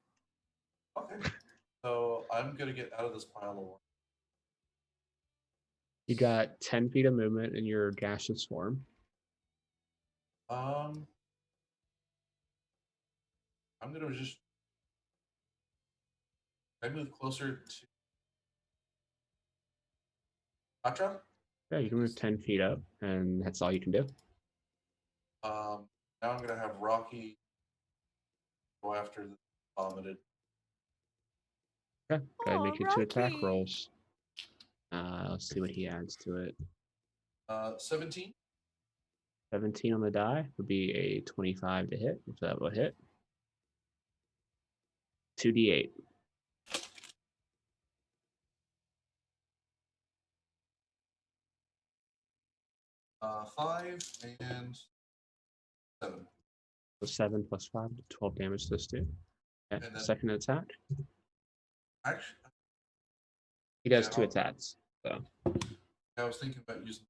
Okay. So I'm gonna get out of this pile of water. You got 10 feet of movement in your gaseous form. I'm gonna just. I move closer to Patra. Yeah, you can move 10 feet up, and that's all you can do. Now I'm gonna have Rocky go after the vomited. Okay, go ahead and make your 2 attack Rocky. rolls. Let's see what he adds to it. 17. 17 on the die would be a 25 to hit, if that would hit. 2d8. 5 and 7. So 7 plus 5, 12 damage to this dude. Okay, And then- second attack. Actually, He does Yeah, 2 I'll- attacks. So I was thinking about using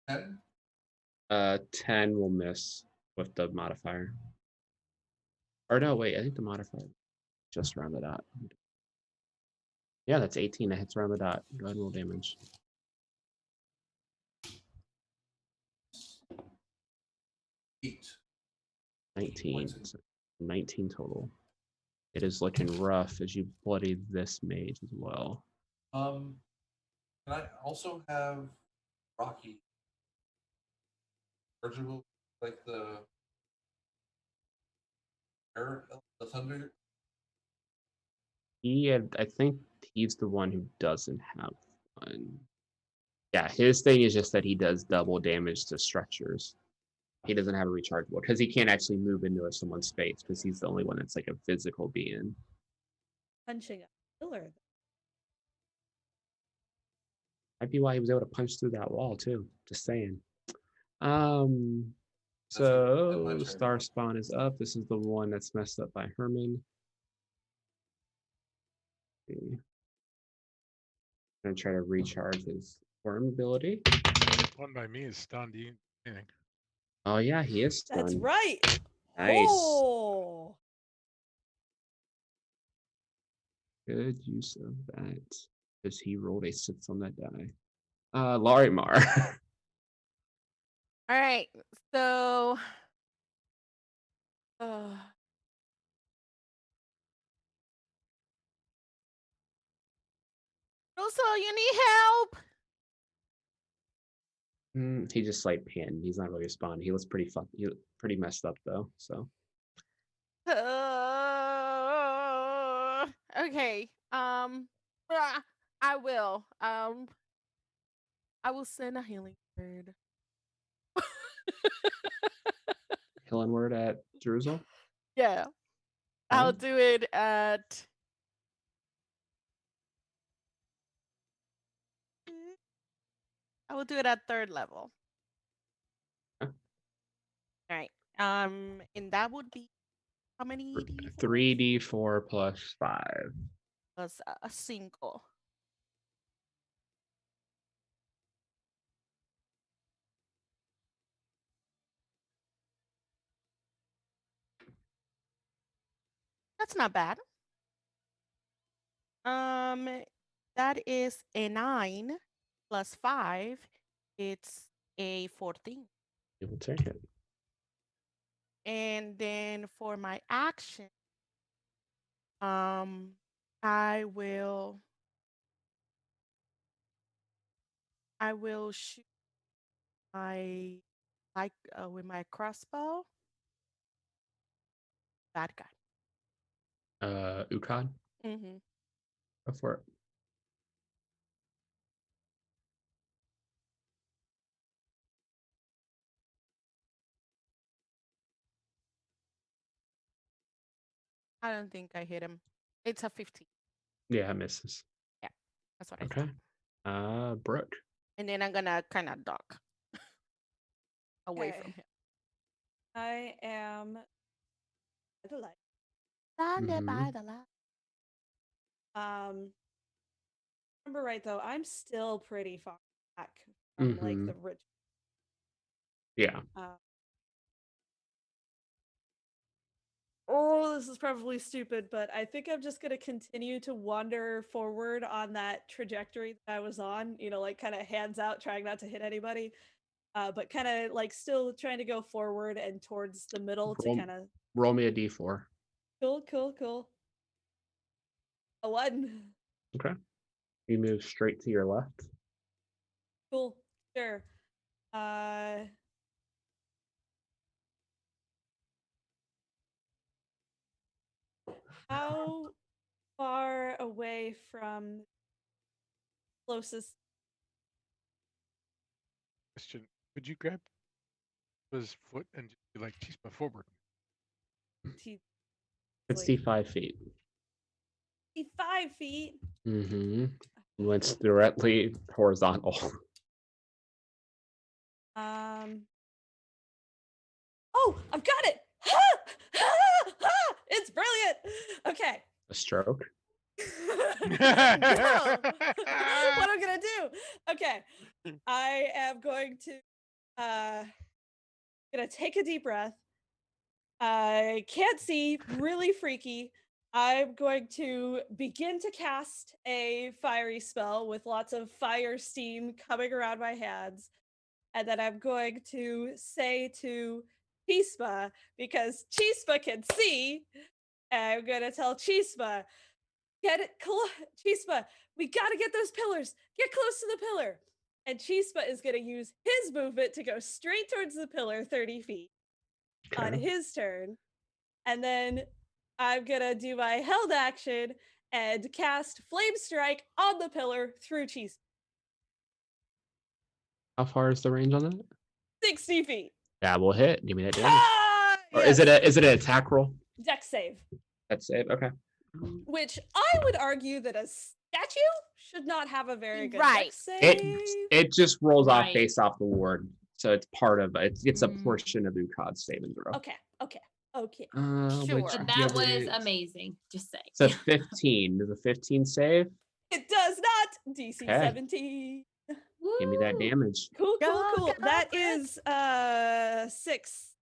10. 10 will miss with the modifier. Or no, wait, I think the modifier just around the dot. Yeah, that's 18. That hits around the dot. Go ahead and roll damage. 8. 19. So 19 total. It is looking rough as you bloody this mage as well. Can I also have Rocky chargeable like the air, the thunder? I think he's the one who doesn't have one. Yeah, his thing is just that he does double damage to structures. He doesn't have a rechargeable because he can't actually move into someone's space because he's the only one that's like a physical being. Punching a pillar. Might be why he was able to punch through that wall too. Just saying. So Star Spawn is up. This is the one that's messed up by Herman. Okay. Gonna try to recharge his worm ability. One by me is stunned. You anything? Oh yeah, he is stunned. That's right. Nice. Oh. Good use of that. Because he rolled a 6 on that die. Larimar. All right. So Russell, you need help. He just like pinned. He's not really responding. He looks pretty he looked pretty messed up though. So Okay. I will. I will send a healing word. healing word at Jerusalem. Yeah. I'll do it at I will do it at 3rd level. Okay. All right. And that would be how many D4? 3d4 plus 5. Plus a single. That's not bad. That is a 9 plus 5. It's a 14. You will take it. And then for my action, I will shoot my with my crossbow. Bad guy. Ukon. Mm-hmm. Go for it. I don't think I hit him. It's a 15. Yeah, it misses. Yeah, that's what I Okay. thought. Brooke. And then I'm gonna kind of duck away from him. I am by the light. Standing by the light. Remember right though, I'm still pretty far back from like the rich. Yeah. Oh, this is probably stupid, but I think I'm just gonna continue to wander forward on that trajectory that I was on. You know, like kind of hands out, trying not to hit anybody, but kind of like still trying to go forward and towards the middle to kind of roll me a d4. Cool. A 1. Okay. You move straight to your left. Cool. Sure. How far away from closest? Question: could you grab his foot and just be like, "Cheese forward"? Let's see 5 feet. 5 feet. It's directly horizontal. Oh, I've got it. It's brilliant. Okay. A stroke. No. What I'm gonna do? Okay. I am going to gonna take a deep breath. I can't see, really freaky. I'm going to begin to cast a fiery spell with lots of fire steam coming around my hands. And then I'm going to say to Chispa, because Chispa can see, I'm going to tell Chispa, Chispa, we got to get those pillars. Get close to the pillar. And Chispa is going to use his movement to go straight towards the pillar 30 feet on his turn. And then I'm going to do my held action and cast Flame Strike on the pillar through Chispa. How far is the range on that? 60 feet. That will hit. Give me that damage. Ah, Or yes. is it an attack roll? Dex save. That's save. Okay. Which I would argue that a statue should not have a very good Right. dex save. It just rolls off Right. based off the ward, so it's part of it. It's a portion of Ukad's saving throw. Okay. Sure. Which But that was gives- amazing. Just saying. It's a 15. Does a 15 save? It does not. DC Okay. 17. Give me that Woo! damage. Cool. Go, That Chris. is 6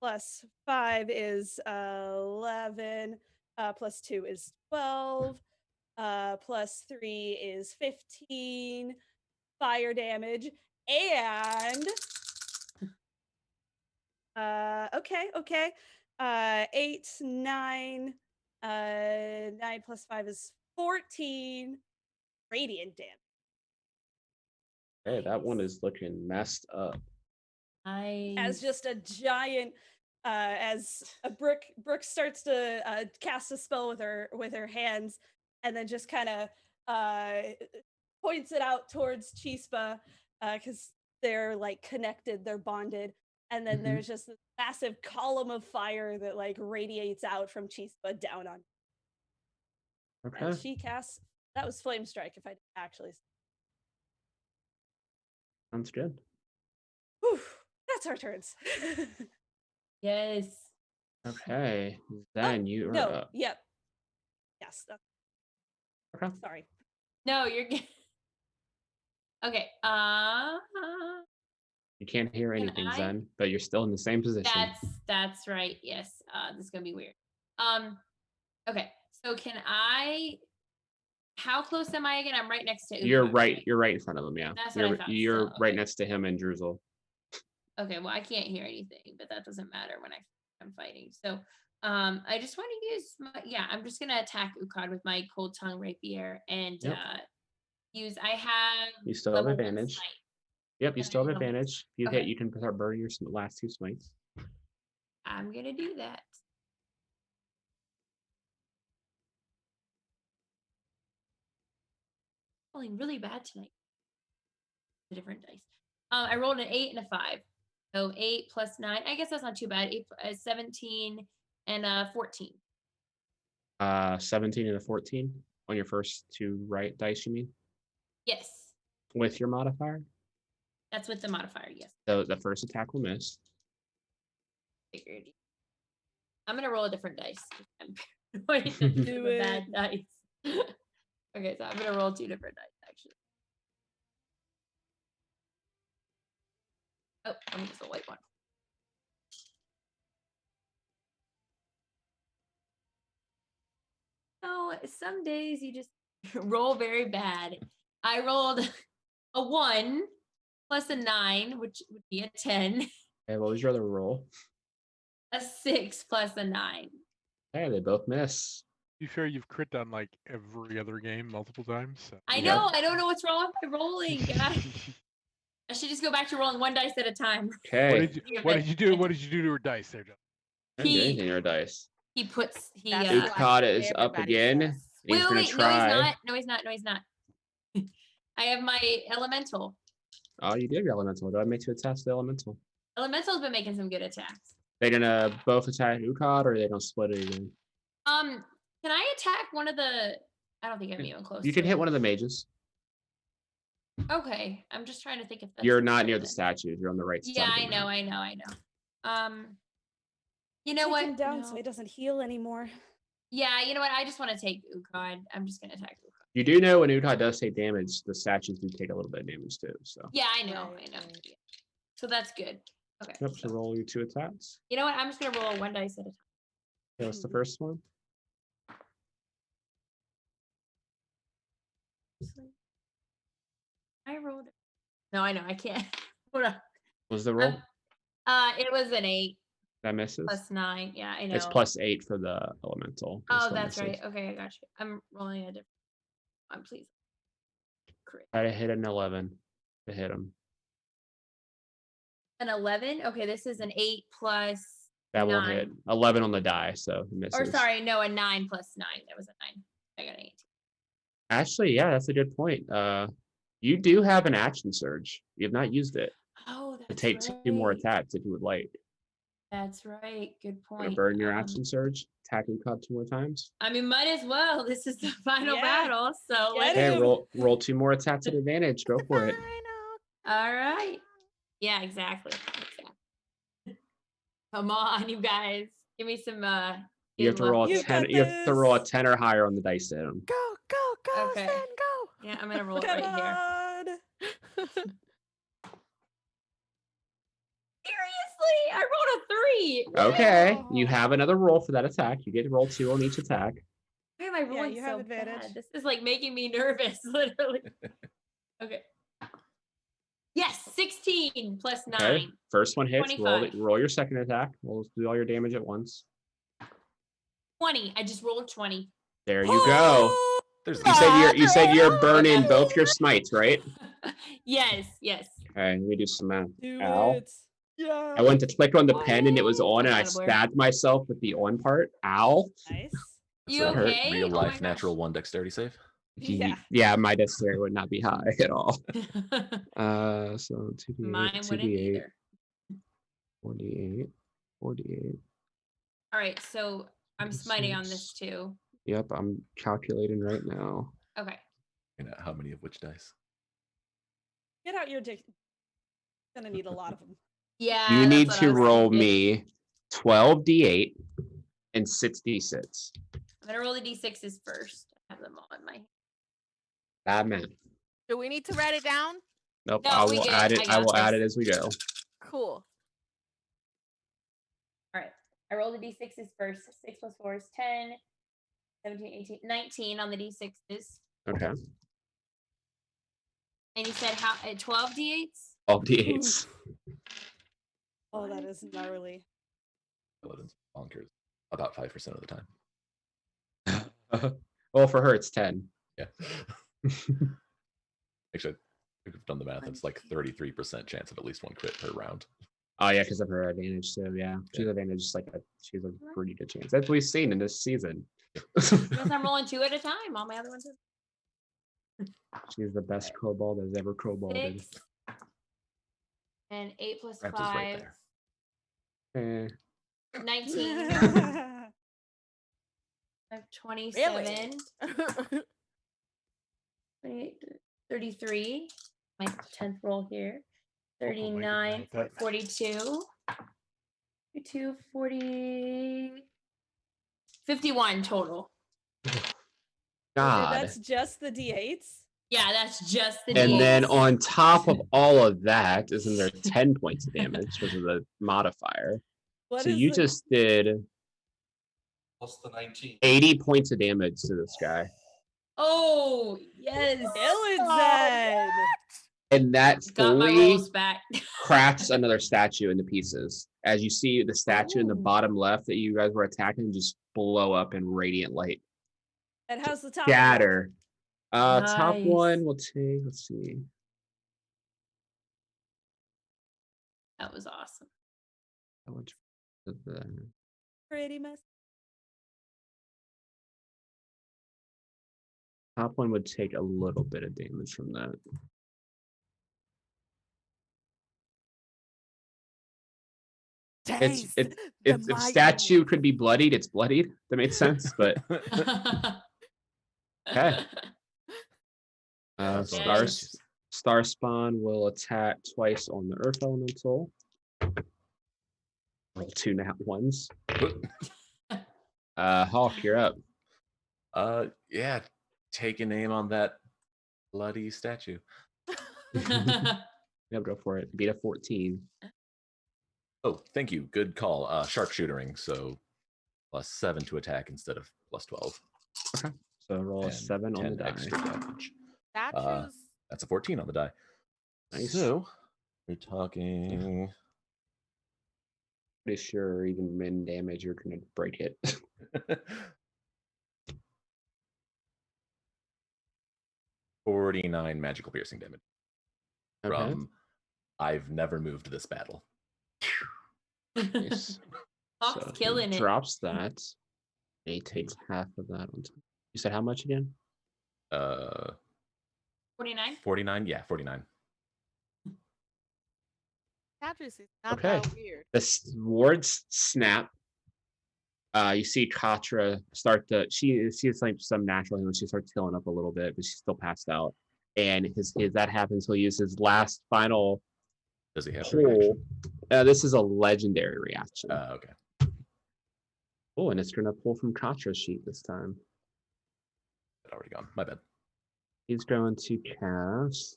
plus 5 is 11 plus 2 is 12 plus 3 is 15 fire damage and okay 8 9 9 plus 5 is 14 radiant damage. Hey, that one is looking messed up. As just a giant as a Brooke starts to cast a spell with her hands and then just kind of points it out towards Chispa because they're like connected, they're bonded, and then there's just this massive column of fire that like radiates out from Chispa down on. Okay. And she casts, that was Flame Strike if I didn't actually. Sounds good. Whew, that's our turns. Yes. Okay. Then you are No, up. yep. Yes. Okay. Sorry. No, you're good. Okay. You can't hear Can anything, I? Zen, but you're still in the same position. That's right. Yes. This is gonna be weird. Okay. So can I? How close am I again? I'm right next to. You're Ukar, right. You're right in front of him. Yeah. That's what I thought, You're so, right okay. next to him and Druzel. Okay. Well, I can't hear anything, but that doesn't matter when I'm fighting. So, I just want to use my. Yeah, I'm just gonna attack Ukad with my cold tongue rapier and Yep. use. I have. You still have level one advantage. smite. Yep. You still have Okay. advantage. If you Okay. hit, you can start burning your last 2 smites. I'm gonna do that. Rolling really bad tonight. The different dice. I rolled an 8 and a 5. So 8 plus 9. I guess that's not too bad. 8, 17 and 14. 17 and a 14 on your first 2 right dice, you mean? Yes. With your modifier? That's with the modifier, yes. So the first attack will miss. Figured. I'm gonna roll a different dice. I'm paranoid that this is Do a it. bad dice. Okay, so I'm gonna roll 2 different dice actually. Oh, let me just a white one. No, some days you just roll very bad. I rolled a 1 plus a 9, which would be a 10, Okay, what was your other roll? a 6 plus a 9. Hey, they both miss. You sure you've crit on like every other game multiple times? So. I Yeah. know, I don't know what's wrong with my rolling, guys. I should just go back to rolling 1 dice at a time. Okay. What did you do? What did you do to her dice there, John? I didn't do He- anything to your dice. He puts he That's uh what Ukad is up everybody again. says. He's wait, gonna wait, try. no he's not. I have my elemental. Oh, you did your elemental. Do I make 2 attacks to the elemental? Elemental's been making some good attacks. They gonna both attack Ukad, or they don't split it again? Can I attack one of the I don't think I'm even close. You to can hit it. one of the mages. Okay. I'm just trying to think if that's You're not near better the than- statues. You're on the right Yeah, side. I know. You know Take what? him down No. so he doesn't heal anymore. Yeah, you know what? I just want to take Ukad. I'm just gonna attack Ukad. You do know when Ukad does take damage, the statues do take a little bit of damage too. So Yeah, I know. Right. Yeah. So that's good. Okay. yep, so so- roll your 2 attacks. You know what? I'm just gonna roll 1 dice at a time. That's the first one. I rolled. No, I know I can't. Hold on. What was the roll? It was an 8 That misses. plus 9. Yeah, I know. It's +8 for the elemental. It Oh, still that's misses. right. Okay, I got you. I'm rolling a different. Please. Crit. Try to hit an 11 to hit him. An 11. Okay, this is an 8 plus. That will hit. 9. 11 on the die, so it misses. Or sorry, no, a 9 plus 9. That was a 9. I got an 18. Actually, yeah, that's a good point. You do have an action surge. You have not used it. Oh, To that's take right. 2 more attacks if you would like. That's right. Good Want to point. burn your action surge? Attack and cut 2 more times? I mean, might as well. This is the final Yeah. battle. So Get Okay, him. roll 2 more attacks at advantage. Go for it. all right. Yeah, exactly. Come on, you guys. Give me some You have to roll a You 10. got You have to roll a this. 10 or higher on the dice hit 'em. Go, Okay. Sven, go. Yeah, I'm gonna roll it Come right here. on. Seriously, I rolled a 3. Okay, Wow. you have another roll for that attack. You get to roll 2 on each attack. Why am I rolling you so have advantage. bad? This is like making me nervous, literally. Okay. Yes, 16 plus 9. Okay, first one hits. 25. Roll your second attack. We'll do all your damage at once. 20. I just rolled 20. There you go. There's You said you're burning both your smites, right? Yes. Okay, let me do some math. Do Ow. it. Yeah. I went to click on the pen and it was on, and I Attaboy. stabbed myself with the on part. Ow. Nice. You That hurt. okay? real Oh my life gosh. natural 1 dexterity save. Yeah. Yeah, my dexterity would not be high at all. So 2d8, Mine wouldn't 2d8, either. 4d8, 4d8. All right, so I'm smiting on this too. Yep, I'm calculating right now. Okay. And how many of which dice? Get out your dick. Gonna need a lot of them. Yeah. You that's need what I to was roll thinking. me 12d8 and 6d6. I'm gonna roll the d6s first. I have them all in my. Bad math. Do we need to write it down? Nope, No, I we will good. add I it. I got will add this. it as we go. Cool. All right. I roll the d6s first. 6 plus 4 is 10. 17, 18, 19 on the d6s. Okay. And you said how 12 d8s? All d8s. Oh, that is gnarly. Paladin's bonkers. About 5% of the time. Well, for her, it's 10. Yeah. Actually, I could have done the math. It's like 33% chance of at least 1 crit per round. Oh yeah, because of her advantage. So yeah, she's advantage is she's a pretty good chance. That's what we've seen in this season. Because I'm rolling 2 at a time. All my other ones are She's the best kobold that's ever kobolded. 6. And 8 plus Ramp is 5. right there. 19. I have 27. 28, 33. My 10th roll here. 39, 42. 42, 40. 51 total. God. That's just the D8s? Yeah, that's just the And then D8s. on top of all of that, isn't there 10 points of damage because of the modifier? What So is you the- just did Plus the 19. 80 points of damage to this guy. Oh, yes. Illidan! And that Got my fully rolls back. cracks another statue into pieces. As you see the statue in the Ooh. bottom left that you guys were attacking just blow up in radiant light. And how's the top one? Scatter. Top Nice. one will take, let's see. That was awesome. How much of the Pretty mess. top one would take a little bit of damage from that. It's if statue could be bloodied, it's bloodied. That makes sense, but okay. Star Spawn will attack twice on the Earth Elemental. Roll 2 nat ones. Hawk, you're up. Yeah, take an aim on that bloody statue. Yep, go for it. Beat a 14. Oh, thank you. Good call. Sharpshootering, so +7 to attack instead of +12. Okay. So roll a And 7 on the 10 die. extra damage. Statues. That's a 14 on the die. Nice. So we're talking. Pretty sure even min damage, you're gonna break it. 49 magical piercing damage. Okay. From I've never moved this battle. Nice. Hawk's So he killing it. drops that. He takes half of that on top. You said how much again? 49? 49? Yeah, 49. Catrice is not Okay. that weird. The wards snap. You see Katra start to she's like some natural healing. She starts healing up a little bit, but she's still passed out. And his that happens, he'll use his last final Does he have a pull. reaction? This is a legendary reaction. Okay. Oh, and it's gonna pull from Katra's sheet this time. It's already gone. My bad. He's going to cast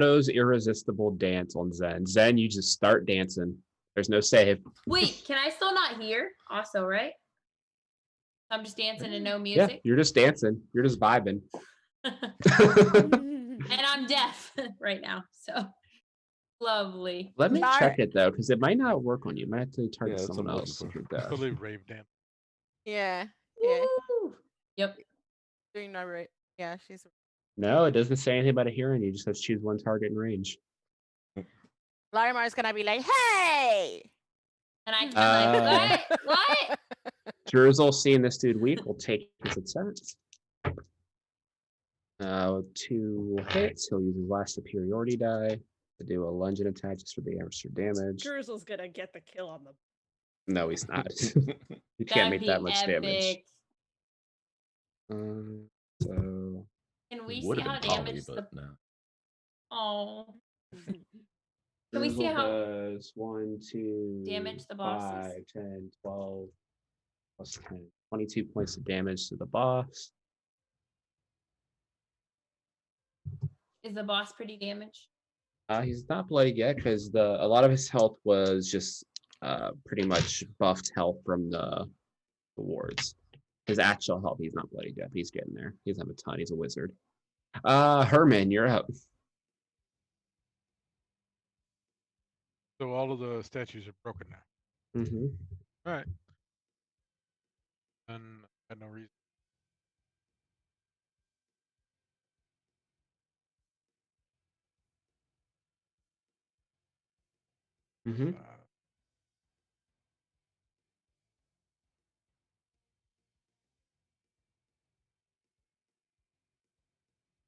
Otto's Irresistible Dance on Zen. Zen, you just start dancing. There's no save. Wait, can I still not hear? Also, right? I'm just dancing and no Yeah, music. you're just dancing. You're just vibing. And I'm deaf right now, so lovely. Let me Sorry. check it though, because it might not work on you. You might have to target Yeah, that's someone what I'm else if looking you're deaf. Totally rave dance. Yeah. Yeah. Woo! Yep. Doing not right. Yeah, she's. No, it doesn't say anything about a hearing. You just have to choose one target in range. Larimar's gonna be like, "Hey!" And I can like, what? What? Jerzel, seeing this dude weak, will take his attack. 2 hits. He'll use his last superiority die to do a lunging attack just for the extra damage. Jerzel's gonna get the kill on the. No, he's not. You can't That'd make be that much damage. epic. So Can we It see would have how been Polly, damaged the? but no. Oh. Can we see Jerzel how does 1, 2, damage the 5, bosses? 10, 12, plus 10, 22 points of damage to the boss. Is the boss pretty damaged? He's not bloody yet because a lot of his health was just pretty much buffed health from the wards. His actual health, he's not bloody yet, but he's getting there. He doesn't have a ton. He's a wizard. Herman, you're up. So all of the statues are broken now. Mm-hmm. All right. And I had no reason. Mm-hmm.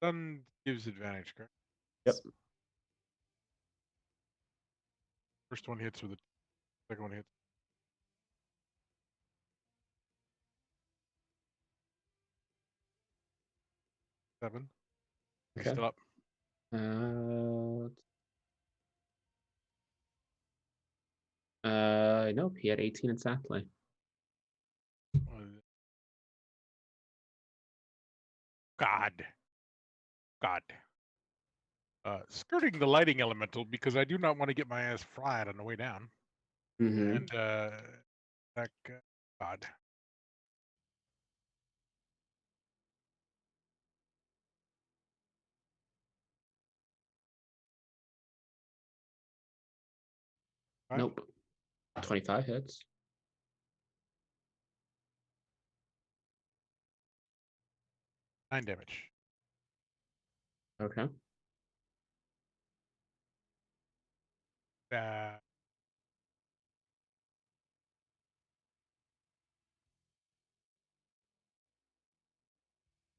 Sun gives advantage, correct? Yep. First one hits with it. Second one hits. Seven. He's Okay. still up. Nope, he had 18 exactly. God. God. Skirting the lighting elemental because I do not want to get my ass fried on the way down. Mm-hmm. And that God. Right? Nope. 25 hits. Nine damage. Okay.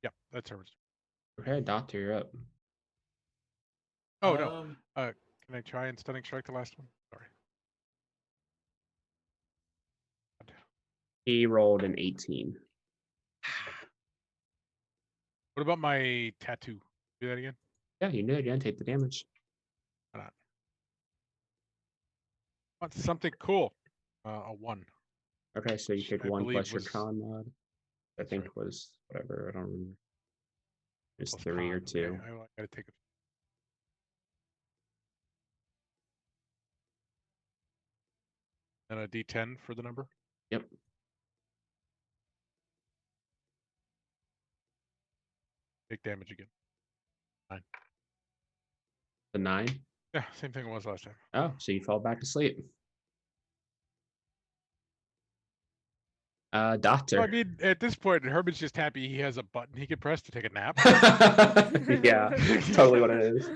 Yep, that's her. Okay, Doctor, you're up. Oh no. Can I try and stunning strike the last one? Sorry. He rolled an 18. What about my tattoo? Do that again? Yeah, you did. Yeah, take the damage. Why not? I want something cool. A 1. Okay, so you Which take I 1 believe plus your was- con mod. I That's think right. was whatever. I don't remember. It's Plus 3 or con. 2. Okay, I gotta take it. And a D10 for the number. Yep. Take damage again. 9. The 9. Yeah, same thing it was last time. Oh, so you fall back asleep. Doctor. Well, I mean, at this point, Herman's just happy he has a button he can press to take a nap. Yeah, that's totally what it is.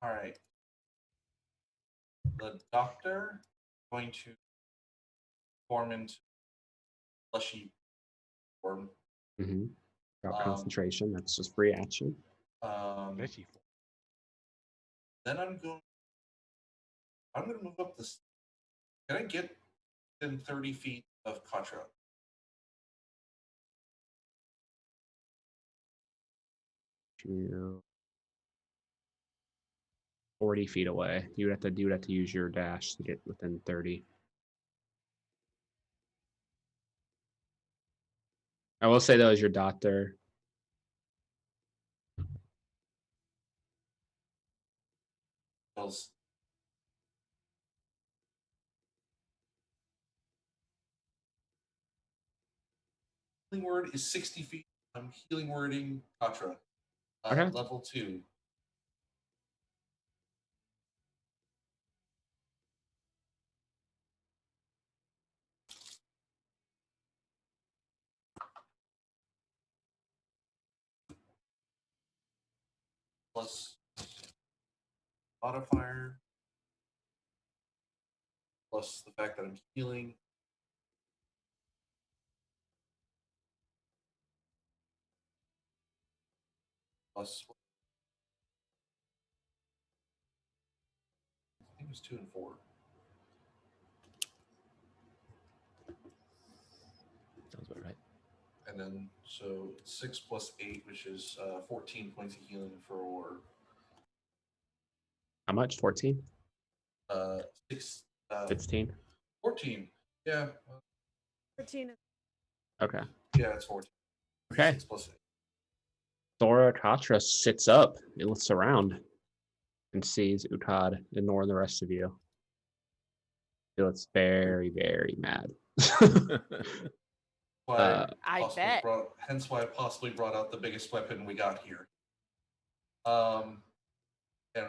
All right. The doctor going to form into fleshy form. Mm-hmm. Got concentration. That's just free action. Then I'm going to move up this. Can I get within 30 feet of Katra? You 40 feet away. You would have to use your dash to get within 30. I will say though, as your doctor, healing word is 60 feet. I'm healing wording Katra. Okay. Level 2. Plus modifier. Plus the fact that I'm healing. Plus, I think it was 2 and 4. Sounds about right. And then, so 6 plus 8, which is 14 points of healing for. how much? 14? 6. 16? 14. Yeah. 13. Okay. Yeah, it's 14. Okay. 6 plus 8. Thora Katra sits up. It looks around and sees Uthad ignoring the rest of you. He looks very, very mad. I bet. Hence why I possibly brought out the biggest weapon we got here. And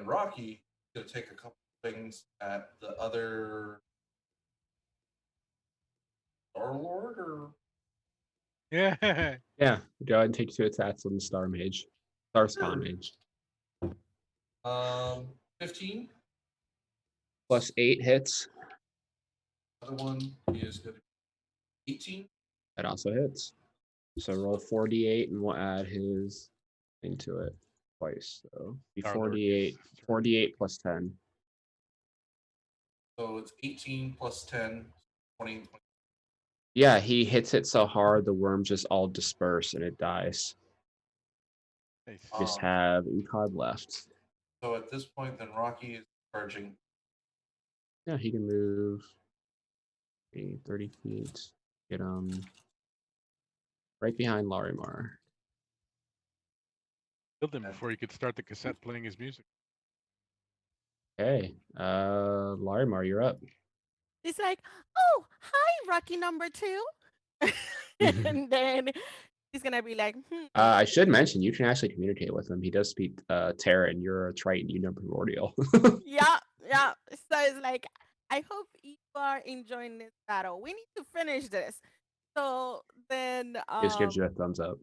Rocky is going to take a couple things at the other Star Lord, or Yeah. Yeah, go ahead and take 2 attacks on the Star Mage. Star Spawn Mage. 15. Plus 8 hits. Other one is going to be 18. That also hits. So roll 4d8 and we'll add his thing to it twice. So be Star Lord 4d8, 4d8 plus 10. So it's 18 plus 10, 20. Yeah, he hits it so hard the worms just all disperse and it dies. Nice. Just have Uthad left. So at this point, then Rocky is charging. Yeah, he can move 30 feet. Get right behind Larimar. Killed him before he could start the cassette playing his music. Okay, Larimar, you're up. He's like, oh, hi, Rocky number 2. And then he's going to be like, I should mention, you can actually communicate with him. He does speak Terran. You're a Triton. You know primordial. yeah. So it's like, I hope you are enjoying this battle. We need to finish this. So then He just gives you a thumbs up.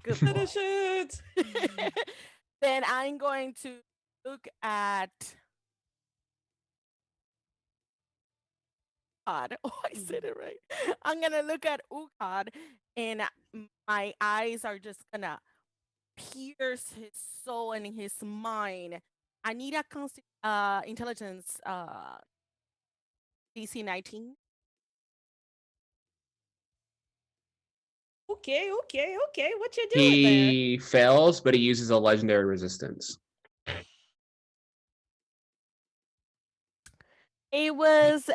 good Finish it. Then I'm going to look at Uthad. Oh, I said it right. I'm gonna look at Uthad, and my eyes are just gonna pierce his soul and his mind. I need a intelligence DC 19. Okay. What you doing there? He fails, but he uses a legendary resistance. It was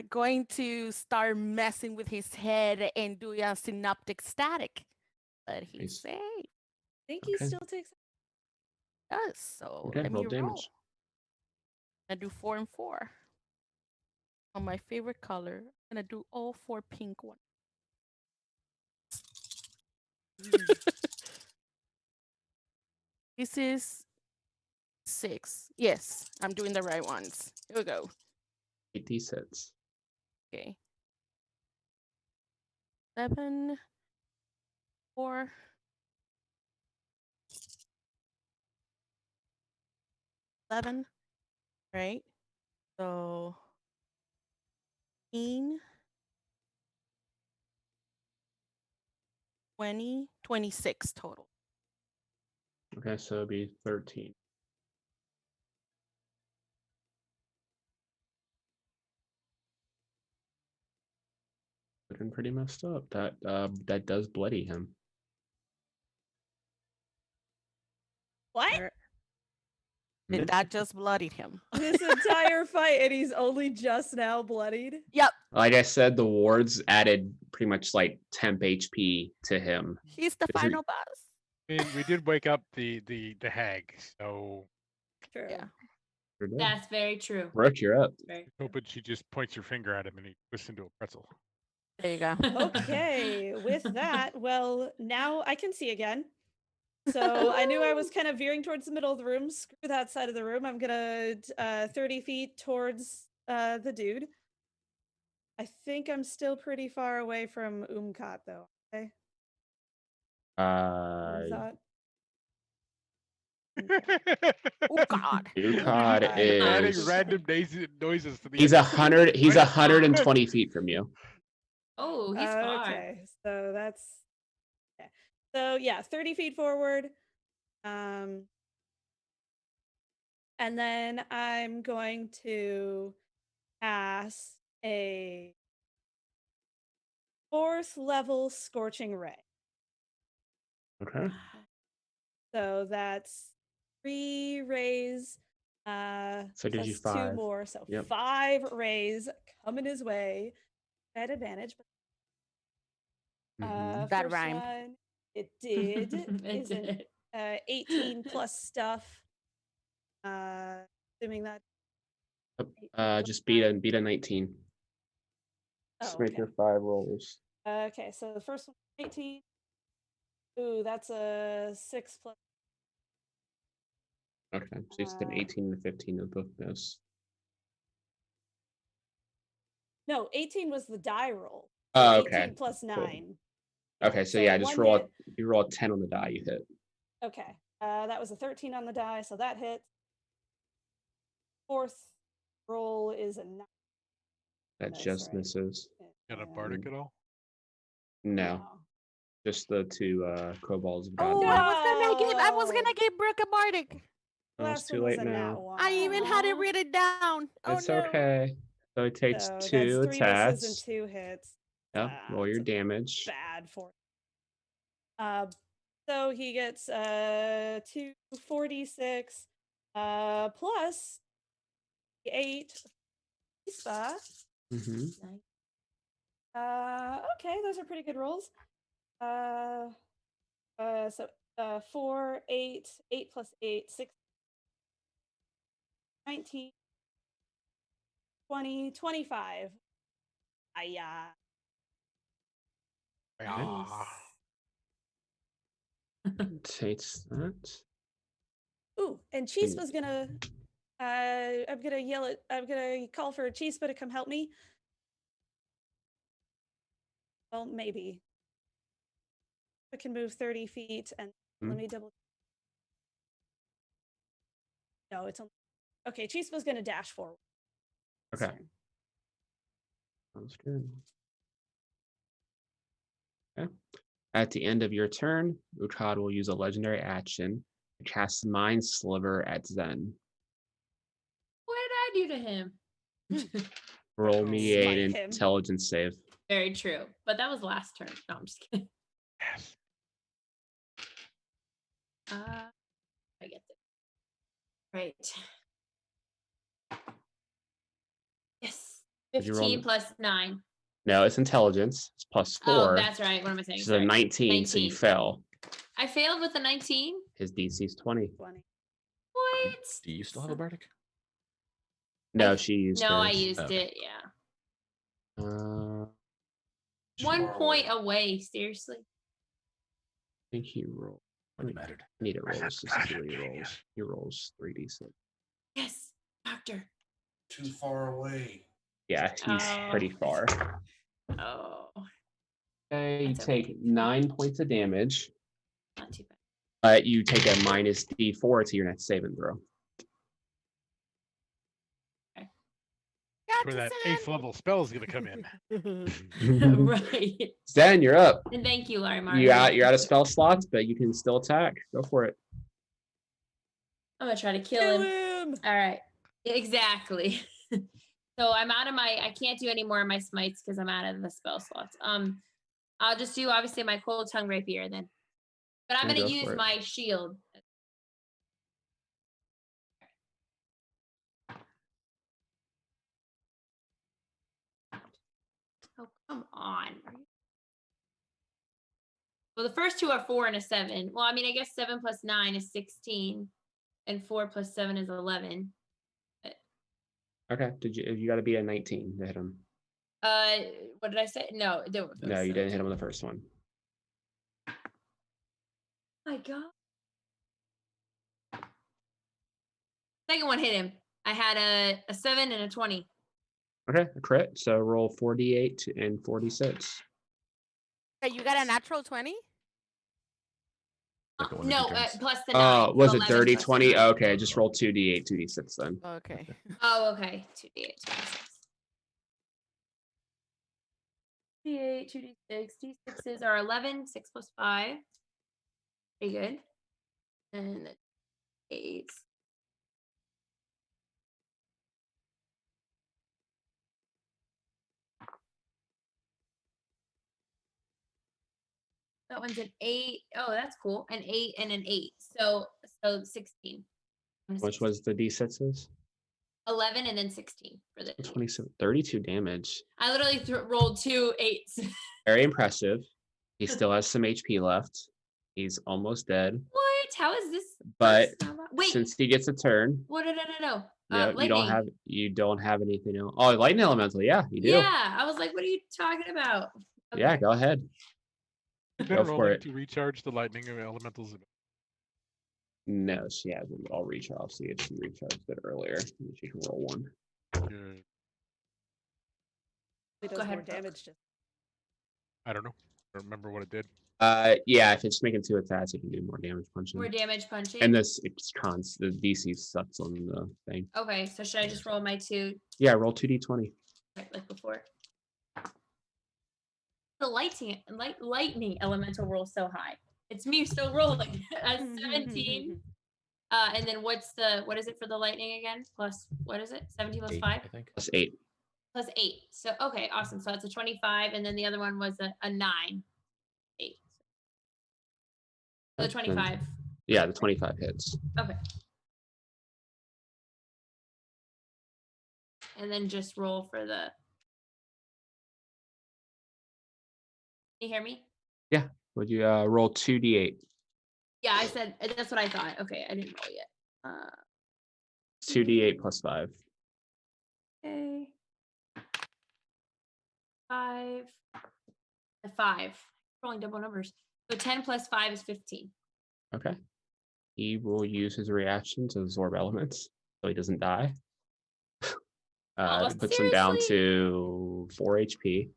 going to start messing with his head and do a synaptic static, but he's safe. I think he still takes. Yes, so Okay, let me roll roll. damage. I do 4 and 4. On my favorite color, I'm gonna do all 4 pink ones. This is 6. Yes, I'm doing the right ones. Here we go. 8d6. Okay. 7, 4, 11, right? So 18, 20, 26 total. Okay, so it'd be 13. Looking pretty messed up. That does bloody him. What? Did that just bloodied him? This entire fight, and he's only just now bloodied? Yep. Like I said, the wards added pretty much like temp HP to him. He's the Is it- final boss. I mean, we did wake up the hag, so True. Yeah. Sure did. That's very true. Brooke, you're up. Very true. hoping she just points her finger at him and he twists into a pretzel. There you go. Okay, with that, well, now I can see again. So I knew I was kind of veering towards the middle of the room. Screw that side of the room. I'm gonna 30 feet towards the dude. I think I'm still pretty far away from Umkat though. Okay. Is that? Oh God. Ukad Adding is random noises to the he's 100 he's 120 feet from you. Oh, he's far. Okay, so that's okay. So yeah, 30 feet forward. And then I'm going to pass a 4th level scorching ray. Okay. So that's 3 rays. So it gives you plus 2 5. more. So Yep. 5 rays coming his way at advantage. Mhm. That First rhymed. one, it did. It is an, did. 18 plus stuff. Assuming that. Yep. 18 plus Just beat 9. a 19. Oh, Just make okay. your 5 rolls. Okay, so the first one, 18. Ooh, that's a 6 plus. Okay, so it's an 18 and a 15 of both those. No, 18 was the die roll. Oh, 18 okay. plus 9. Okay, so yeah, just one roll hit. you roll a 10 on the die, you hit. Okay, that was a 13 on the die, so that hit. 4th roll is a 9. That That's just right. misses. Got a bardic at all? No, just the 2 kobolds of Oh, God. I was gonna give Brooke a bardic. Oh, it's Last too one was late a nat now. 1. I even had it written down. Oh It's no. okay. So it takes So 2 that's 3 misses and attacks. 2 hits. Yep, roll your It's a damage. bad for. So he gets 246 plus 8 Ispa. Mm-hmm. Okay, those are pretty good rolls. So 4, 8, 8 plus 8, 6, 19, 20, 25. Takes that. Ooh, and Chispa's gonna I'm gonna call for Chispa to come help me. Well, maybe. I can move 30 feet and let me double. No, it's only. Okay, Chispa's gonna dash forward. Okay. Sounds good. Okay. At the end of your turn, Ukad will use a legendary action to cast Mind Sliver at Zen. What did I do to him? Roll me Smite an him. intelligence save. Very true. But that was last turn. No, I'm just kidding. Yes. I get it. Right. Yes. Did you roll 15 it? plus 9. No, it's intelligence. It's plus 4. Oh, that's right. What am I saying? This is a Sorry. 19, so you 19. fail. I failed with a 19. His DC is 20. 20. What? Do you still have a bardic? No, I- she used No, I hers. used Okay. it. Yeah. I 1 far point away. away. Seriously. think he rolled. Wouldn't have mattered. I need to roll this to see what he rolls. He rolls 3d6. Yes, doctor. Too far away. Yeah, he's pretty far. Oh, Okay, you That's take okay. 9 points of damage, not too bad. but you take a minus d4 to your next saving throw. God That's where that 8th level spell is going to come in. Right. Zen, you're up. And thank you, Larimar. You're out of spell slots, but you can still attack. Go for it. I'm gonna try to kill him. All right. Exactly. So I'm out of I can't do any more of my smites because I'm out of the spell slots. I'll just do obviously my cold tongue rapier then. But I'm gonna use my shield. Oh, come on. Well, the first two are 4 and a 7. Well, I mean, I guess 7 plus 9 is 16, and 4 plus 7 is 11. But... Okay. You got to be a 19 to hit him? What did I say? No, no, you didn't hit him on the first one. My God. Second one hit him. I had a 7 and a 20. Okay, a crit. So roll 48 and 46. Okay, you got a natural 20? No, plus the 9. Was it 30, 20? Okay, just roll 2d8, 2d6 then. Okay. Oh, okay. 2d8, 2d6. 2d8, 2d6. D6s are 11, 6 plus 5. Pretty good. And 8. That one's an 8. Oh, that's cool. An 8 and an 8. So 16. Which was the d6s? 11 and then 16 for the 27, 32 damage. I literally rolled 2 8s. Very impressive. He still has some HP left. He's almost dead. What? How is this? But wait, since he gets a turn. What? No. Yeah, you don't have anything else. Oh, lightning elemental. Yeah, you do. Yeah, I was like, what are you talking about? Okay. Yeah, go ahead. Go for it. To recharge the lightning elementals. No, she hasn't. I'll recharge. I'll see if she recharged it earlier. She can roll one. It does more damage. I don't know. I don't remember what it did. Yeah, if it's making 2 attacks, it can do more damage punching. More damage punching. And the DC sucks on the thing. Okay, so should I just roll my 2? Yeah, roll 2d20. Right, like before. The lightning elemental roll so high. It's me still rolling at 17. And then what is it for the lightning again? Plus, what is it? 17 plus 8, 5? I think. Plus 8. Plus 8. So, okay, awesome. So it's a 25, and then the other one was a 9. 8. So the 25. Yeah, the 25 hits. Okay. And then just roll for the... Can you hear me? Yeah. Would you roll 2d8? Yeah, I said, that's what I thought. Okay, I didn't roll yet. 2d8 plus 5. Okay. 5. 5. Rolling double numbers. So 10 plus 5 is 15. Okay. He will use his reaction to absorb elements, so he doesn't die. Puts him down to 4 HP.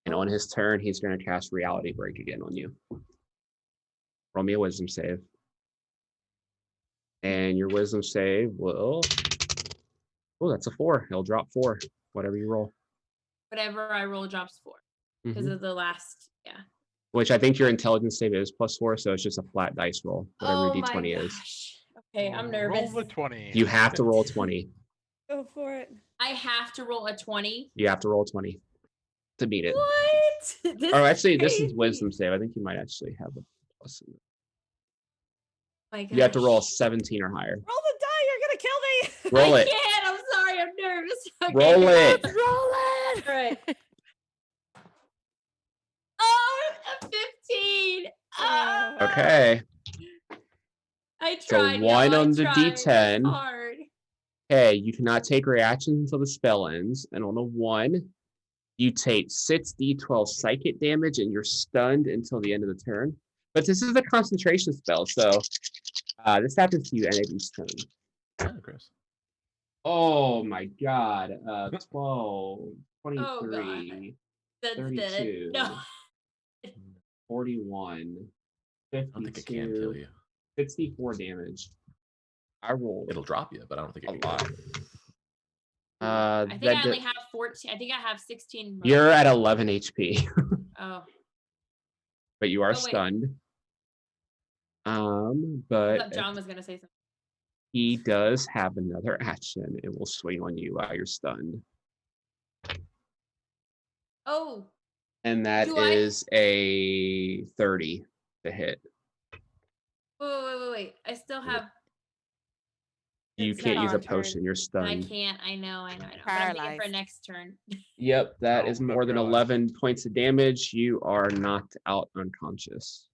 And on his turn, he's going to cast Reality Break again on you. Roll me a wisdom save. And your wisdom save will... Oh, that's a 4. He'll drop 4. Whatever you roll. Whatever I roll drops 4. Because of the last, yeah. Which I think your intelligence save is +4, so it's just a flat dice roll. Whatever your d20 is. Okay, I'm nervous. Roll the 20. You have to roll 20. Go for it. I have to roll a 20? You have to roll 20 to beat it. What? Actually, this is wisdom save. I think you might actually have a plus in it. My gosh. You have to roll 17 or higher. Roll the die, you're gonna kill me. Roll it. I can't, I'm sorry, I'm nervous. Okay. Roll it. Roll it. Right. Oh, a 15. Oh. Okay. I tried. So 1 on the D10. D10. Hard. Okay, you cannot take reactions until the spell ends. And on a 1, you take 6d12 psychic damage and you're stunned until the end of the turn. But this is a concentration spell, so this happens to you any of each turn. Oh, Chris. Oh my god. 12, 23, Oh, that's 32, no. 41, 52, I don't think it can kill you. 64 damage. I rolled It'll drop you, but I don't think it a can lot. kill you. I think that I only have 14. I think I have 16. You're at 11 HP, Oh. but you are Oh, wait. stunned. I But thought John was gonna say something. he does have another action. It will swing on you while you're stunned. Oh. And that is a 30 to hit. Wait. I still have. You It's can't not use a on turn. potion. You're stunned. I can't. I know. But I'm thinking for Paralyzed. next turn. Yep, that Oh, is not more than paralyzed. 11 points of damage. You are knocked out unconscious.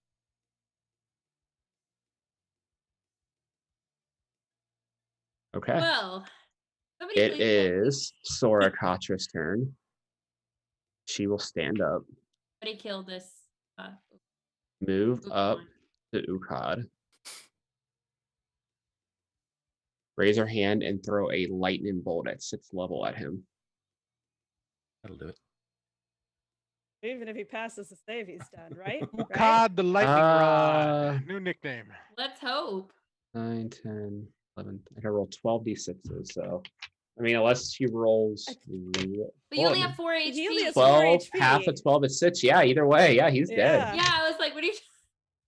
Okay. Well, somebody It please help me. is Sora Katra's turn. She will stand up, Somebody kill this. move up Baughman. to Ukad, raise her hand, and throw a lightning bolt at 6th level at him. That'll do it. Even if he passes the save, he's done, right? Right? Ukad the Lightning Rod. New nickname. Let's hope. 9, 10, 11. I can roll 12d6s, so I mean, unless she rolls. But you only have 4 HP. He only has 4 12, HP. half of 12 is 6. Yeah, either way. Yeah, he's dead. Yeah, I was like, what are you?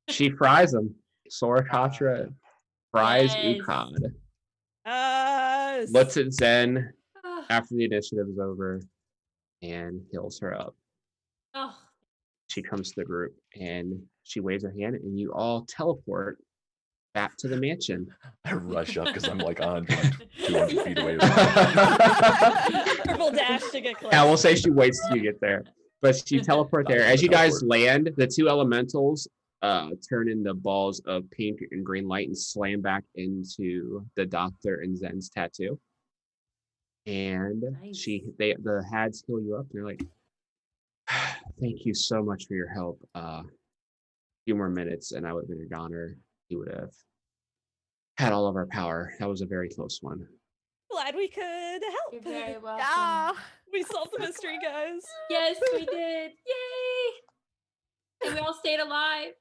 She fries him. Sora Katra fries Yes. Ukad. Looks at Zen after the initiative is over and heals her up. Oh. She comes to the group and she waves her hand, and you all teleport back to the mansion. I rush up because I'm like 200 feet away. Triple dash to get close. Yeah, we'll say she waits till you get there, but she teleport there. As you guys land, the two elementals turn into balls of pink and green light and slam back into the doctor and Zen's tattoo. And Nice. the Hads heal you up. And they're like, "Thank you so much for your help. A few more minutes, and I would have been a goner. You would have had all of our power. That was a very close one." Glad we could help. You're very welcome. Yeah. We solved the mystery, guys. Yes, we did. Yay! And we all stayed alive.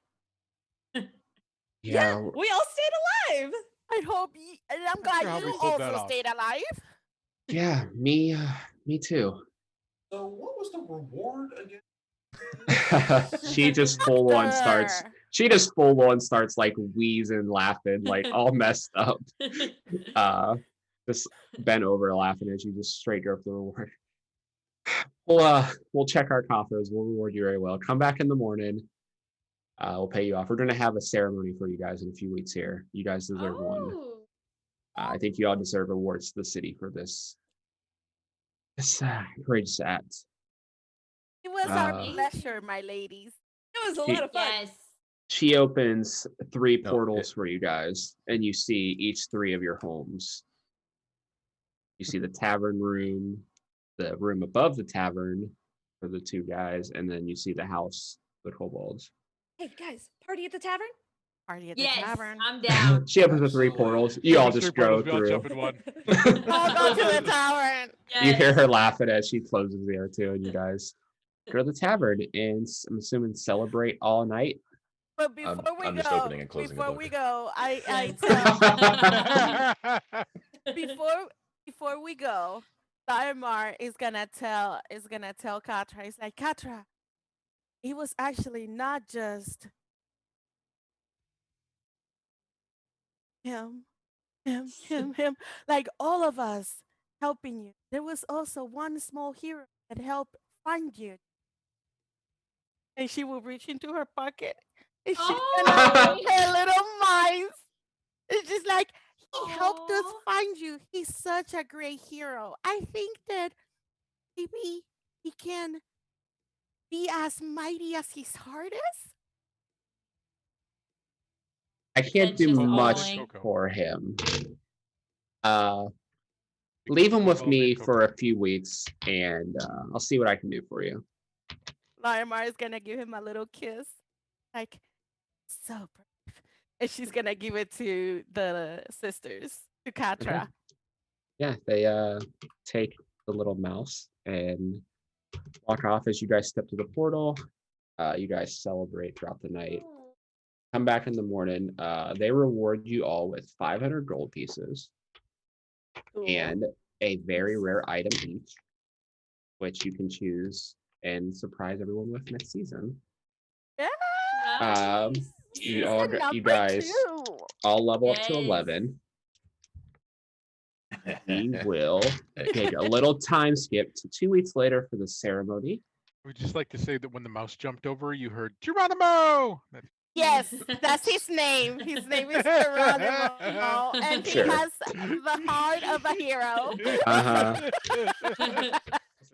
Yeah. We all stayed alive. I hope and I'm glad sure how we you pulled that also off. stayed alive. Yeah, me too. So what was the reward again? She just full on starts. She just full on starts like wheezing, laughing, like all messed up. Just bent over laughing as you just straight go for the reward. We'll check our coffers. We'll reward you very well. Come back in the morning. We'll pay you off. We're gonna have a ceremony for you guys in a few weeks here. You guys deserve one. Oh. I think you all deserve awards to the city for this courageous act. It was our pleasure, my ladies. It was a lot of fun. Yes. She opens 3 No, portals for you guys, and you see each 3 of your homes. You see the tavern room, the room above the tavern for the 2 guys, and then you see the house with kobolds. Hey guys, party at the tavern? Party at the Yes, tavern. I'm down. She opens the 3 portals. You all just go We all through. jump in one. I'll go to the tavern. You hear Yes. her laughing as she closes the other 2, and you guys go to the tavern and I'm assuming celebrate all night. But before I'm we just go, opening and closing the before book. we go, I tell before we go, Diamar is gonna tell Katra. He's like, Katra, he was actually not just him, like all of us helping you. There was also one small hero that helped find you. And she will reach into her pocket and she's gonna Oh. her little minds. It's just like he helped us Aw. find you. He's such a great hero. I think that maybe he can be as mighty as his heart is. I can't do That's just much annoying. for him. Leave him with me for a few weeks, and I'll see what I can do for you. Laimar is gonna give him a little kiss, like so brave, and she's gonna give it to the sisters, to Katra. Okay. Yeah, they take the little mouse and walk off as you guys step to the portal. You guys celebrate throughout the night. Come back in the morning. They reward you all with 500 gold pieces Cool. and a very rare item each, which you can choose and surprise everyone with next season. Yeah. Nice. You Season guys number 2. all level up to Yes. 11. We will take a little time skip to 2 weeks later for the ceremony. We'd just like to say that when the mouse jumped over, you heard Geronimo. Yes, that's his name. His name is Geronimo, and he Sure. has the heart of a hero.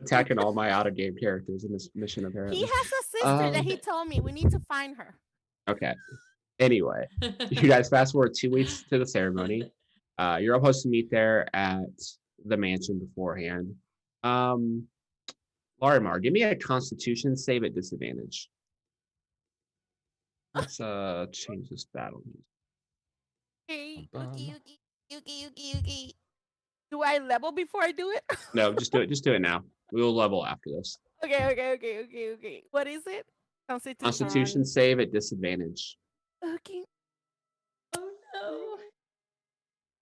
Attacking all my out of game characters in this mission, apparently. He has a sister that he told me we need to find her. Okay. Anyway, you guys fast forward 2 weeks to the ceremony. You're supposed to meet there at the mansion beforehand. Larimar, give me a Constitution save at disadvantage. Let's change this battle. Okay, Yuki. Do I level before I do it? No, just do it. Just do it now. We will level after this. Okay. What is it? Constitution save at disadvantage. Okay. Oh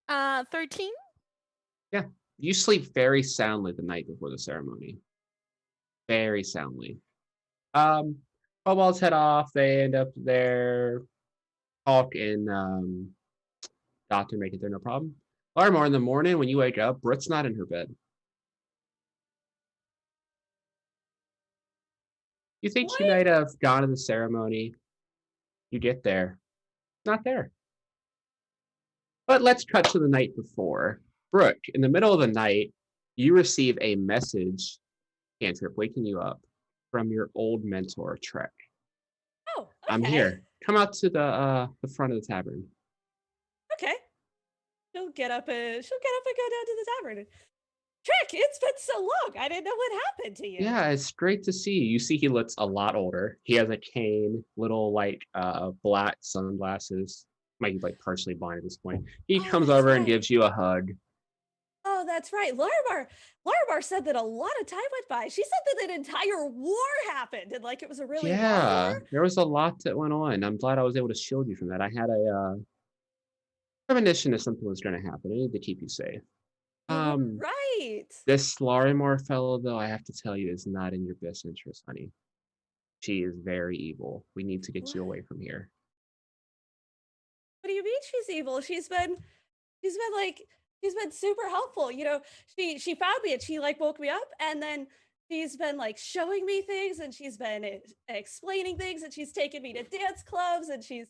no. 13. Yeah, you sleep very soundly the night before the ceremony. Very soundly. Kobolds head off. They end up there. Hawk and Doctor make it there, no problem. Larimar, in the morning when you wake up, Britt's not in her bed. You think she might have gone to the ceremony? You get there, not there. But let's cut to the night before. Brooke, in the middle of the night, you receive a message, cantrip, waking you up from your old mentor, Trek. Oh, okay. I'm here. Come out to the front of the tavern. Okay. She'll get up and go down to the tavern. Trek, it's been so long. I didn't know what happened to you. Yeah, it's great to see you. You see he looks a lot older. He has a cane, little like black sunglasses. Might be like partially blind at this point. He comes over and gives you a hug. Oh, that's right. Larimar said that a lot of time went by. She said that an entire war happened and like it was a really long war. There was a lot that went on. I'm glad I was able to shield you from that. I had a premonition that something was going to happen. I need to keep you safe. Right. This Larimar fellow, though, I have to tell you, is not in your best interest, honey. She is very evil. We need to get you away from here. What do you mean she's evil? She's been super helpful. You know, she found me and she like woke me up, and then she's been like showing me things, and she's been explaining things, and she's taken me to dance clubs, and she's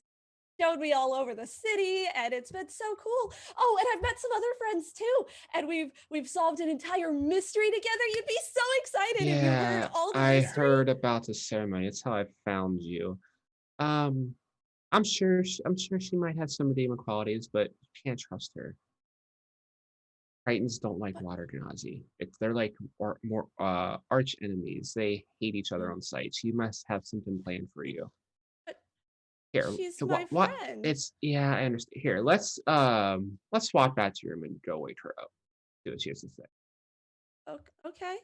showed me all over the city, and it's been so cool. Oh, and I've met some other friends too, and we've solved an entire mystery together. You'd be so excited if you heard all the mystery. I heard about the ceremony. It's how I found you. I'm sure she might have some redeeming qualities, but you can't trust her. Titans don't like water Genasi. They're like more arch enemies. They hate each other on sight. She must have something planned for you. Here, she's my friend. I understand. Here, let's walk back to your room and go wake her up. See what she has to say. Okay.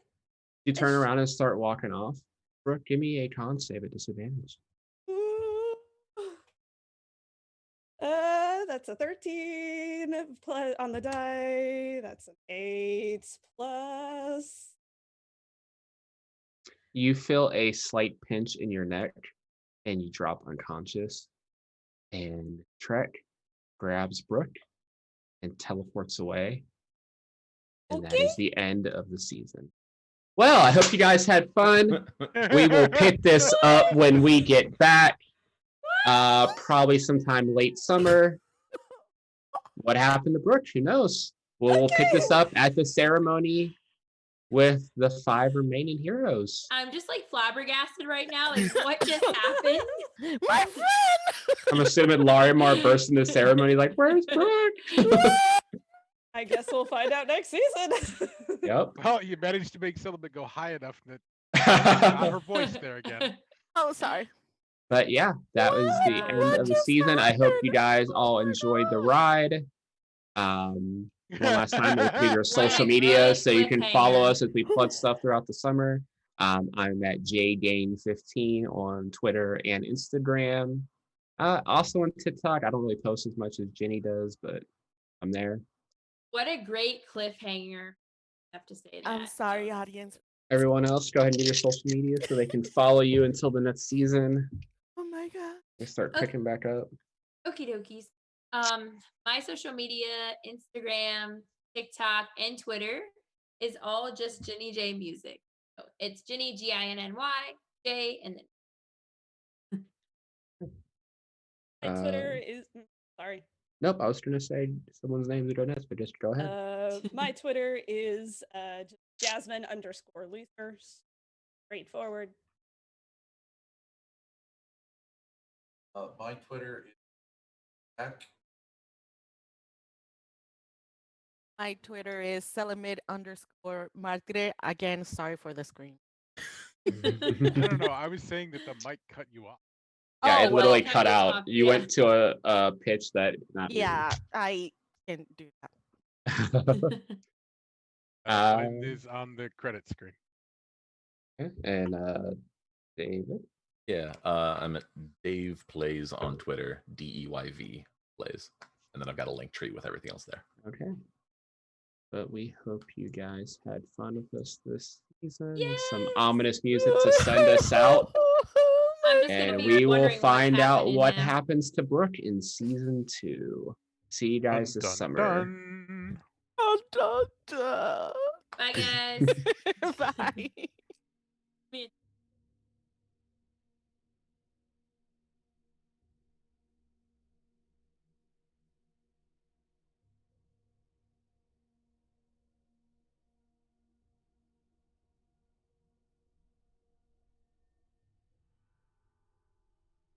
You turn around and start walking off. Brooke, give me a con save at disadvantage. That's a 13 plus on the die. That's an 8 plus. You feel a slight pinch in your neck and you drop unconscious. And Trek grabs Brooke and teleports away. And that is the end of the season. Well, I hope you guys had fun. We will pick this up when we get back. Probably sometime late summer. What happened to Brooke? Who knows? We'll pick this up at the ceremony with the 5 remaining heroes. I'm just like flabbergasted right now. Like, what just happened? My friend! I'm assuming Larimar burst into the ceremony like, where's Brooke? I guess we'll find out next season. Yep. Well, you managed to make Selomit go high enough that got her voice there again. Oh, sorry. But yeah, that was the end of the season. I hope you guys all enjoyed the ride. One last time, we'll do your social media so you can follow us as we plug stuff throughout the summer. I'm at jgain15 on Twitter and Instagram. Also on TikTok. I don't really post as much as Ginny does, but I'm there. What a great cliffhanger. have to say that. I'm sorry, audience. Everyone else, go ahead and give your social media so they can follow you until the next season. Oh my god. They start picking back up. Okie dokies. My social media, Instagram, TikTok, and Twitter is all just Ginny J Music. So it's Ginny Ginny J and then My Twitter is sorry. Nope, I was gonna say someone's name to go next, but just go ahead. My Twitter is Jasmine_Luther. Straightforward. My Twitter is Jack. My Twitter is Selomit_Martire. Again, sorry for the screen. I don't know. I was saying that the mic cut you off. Yeah, it literally well, cut out. You yeah. went to a pitch that not. Yeah, I can do that. Mine is on the credit screen. And David. Yeah, I'm at Dave Plays on Twitter, DEYV Plays, and then I've got a link tree with everything else there. Okay. But we hope you guys had fun with us this season. Yay! Some ominous music to send us out. I'm just gonna And be we will wondering find out what now. happens to Brooke in season 2. See you guys Dun, this dun, summer. dun. Oh, dun, dun. Bye guys. Bye.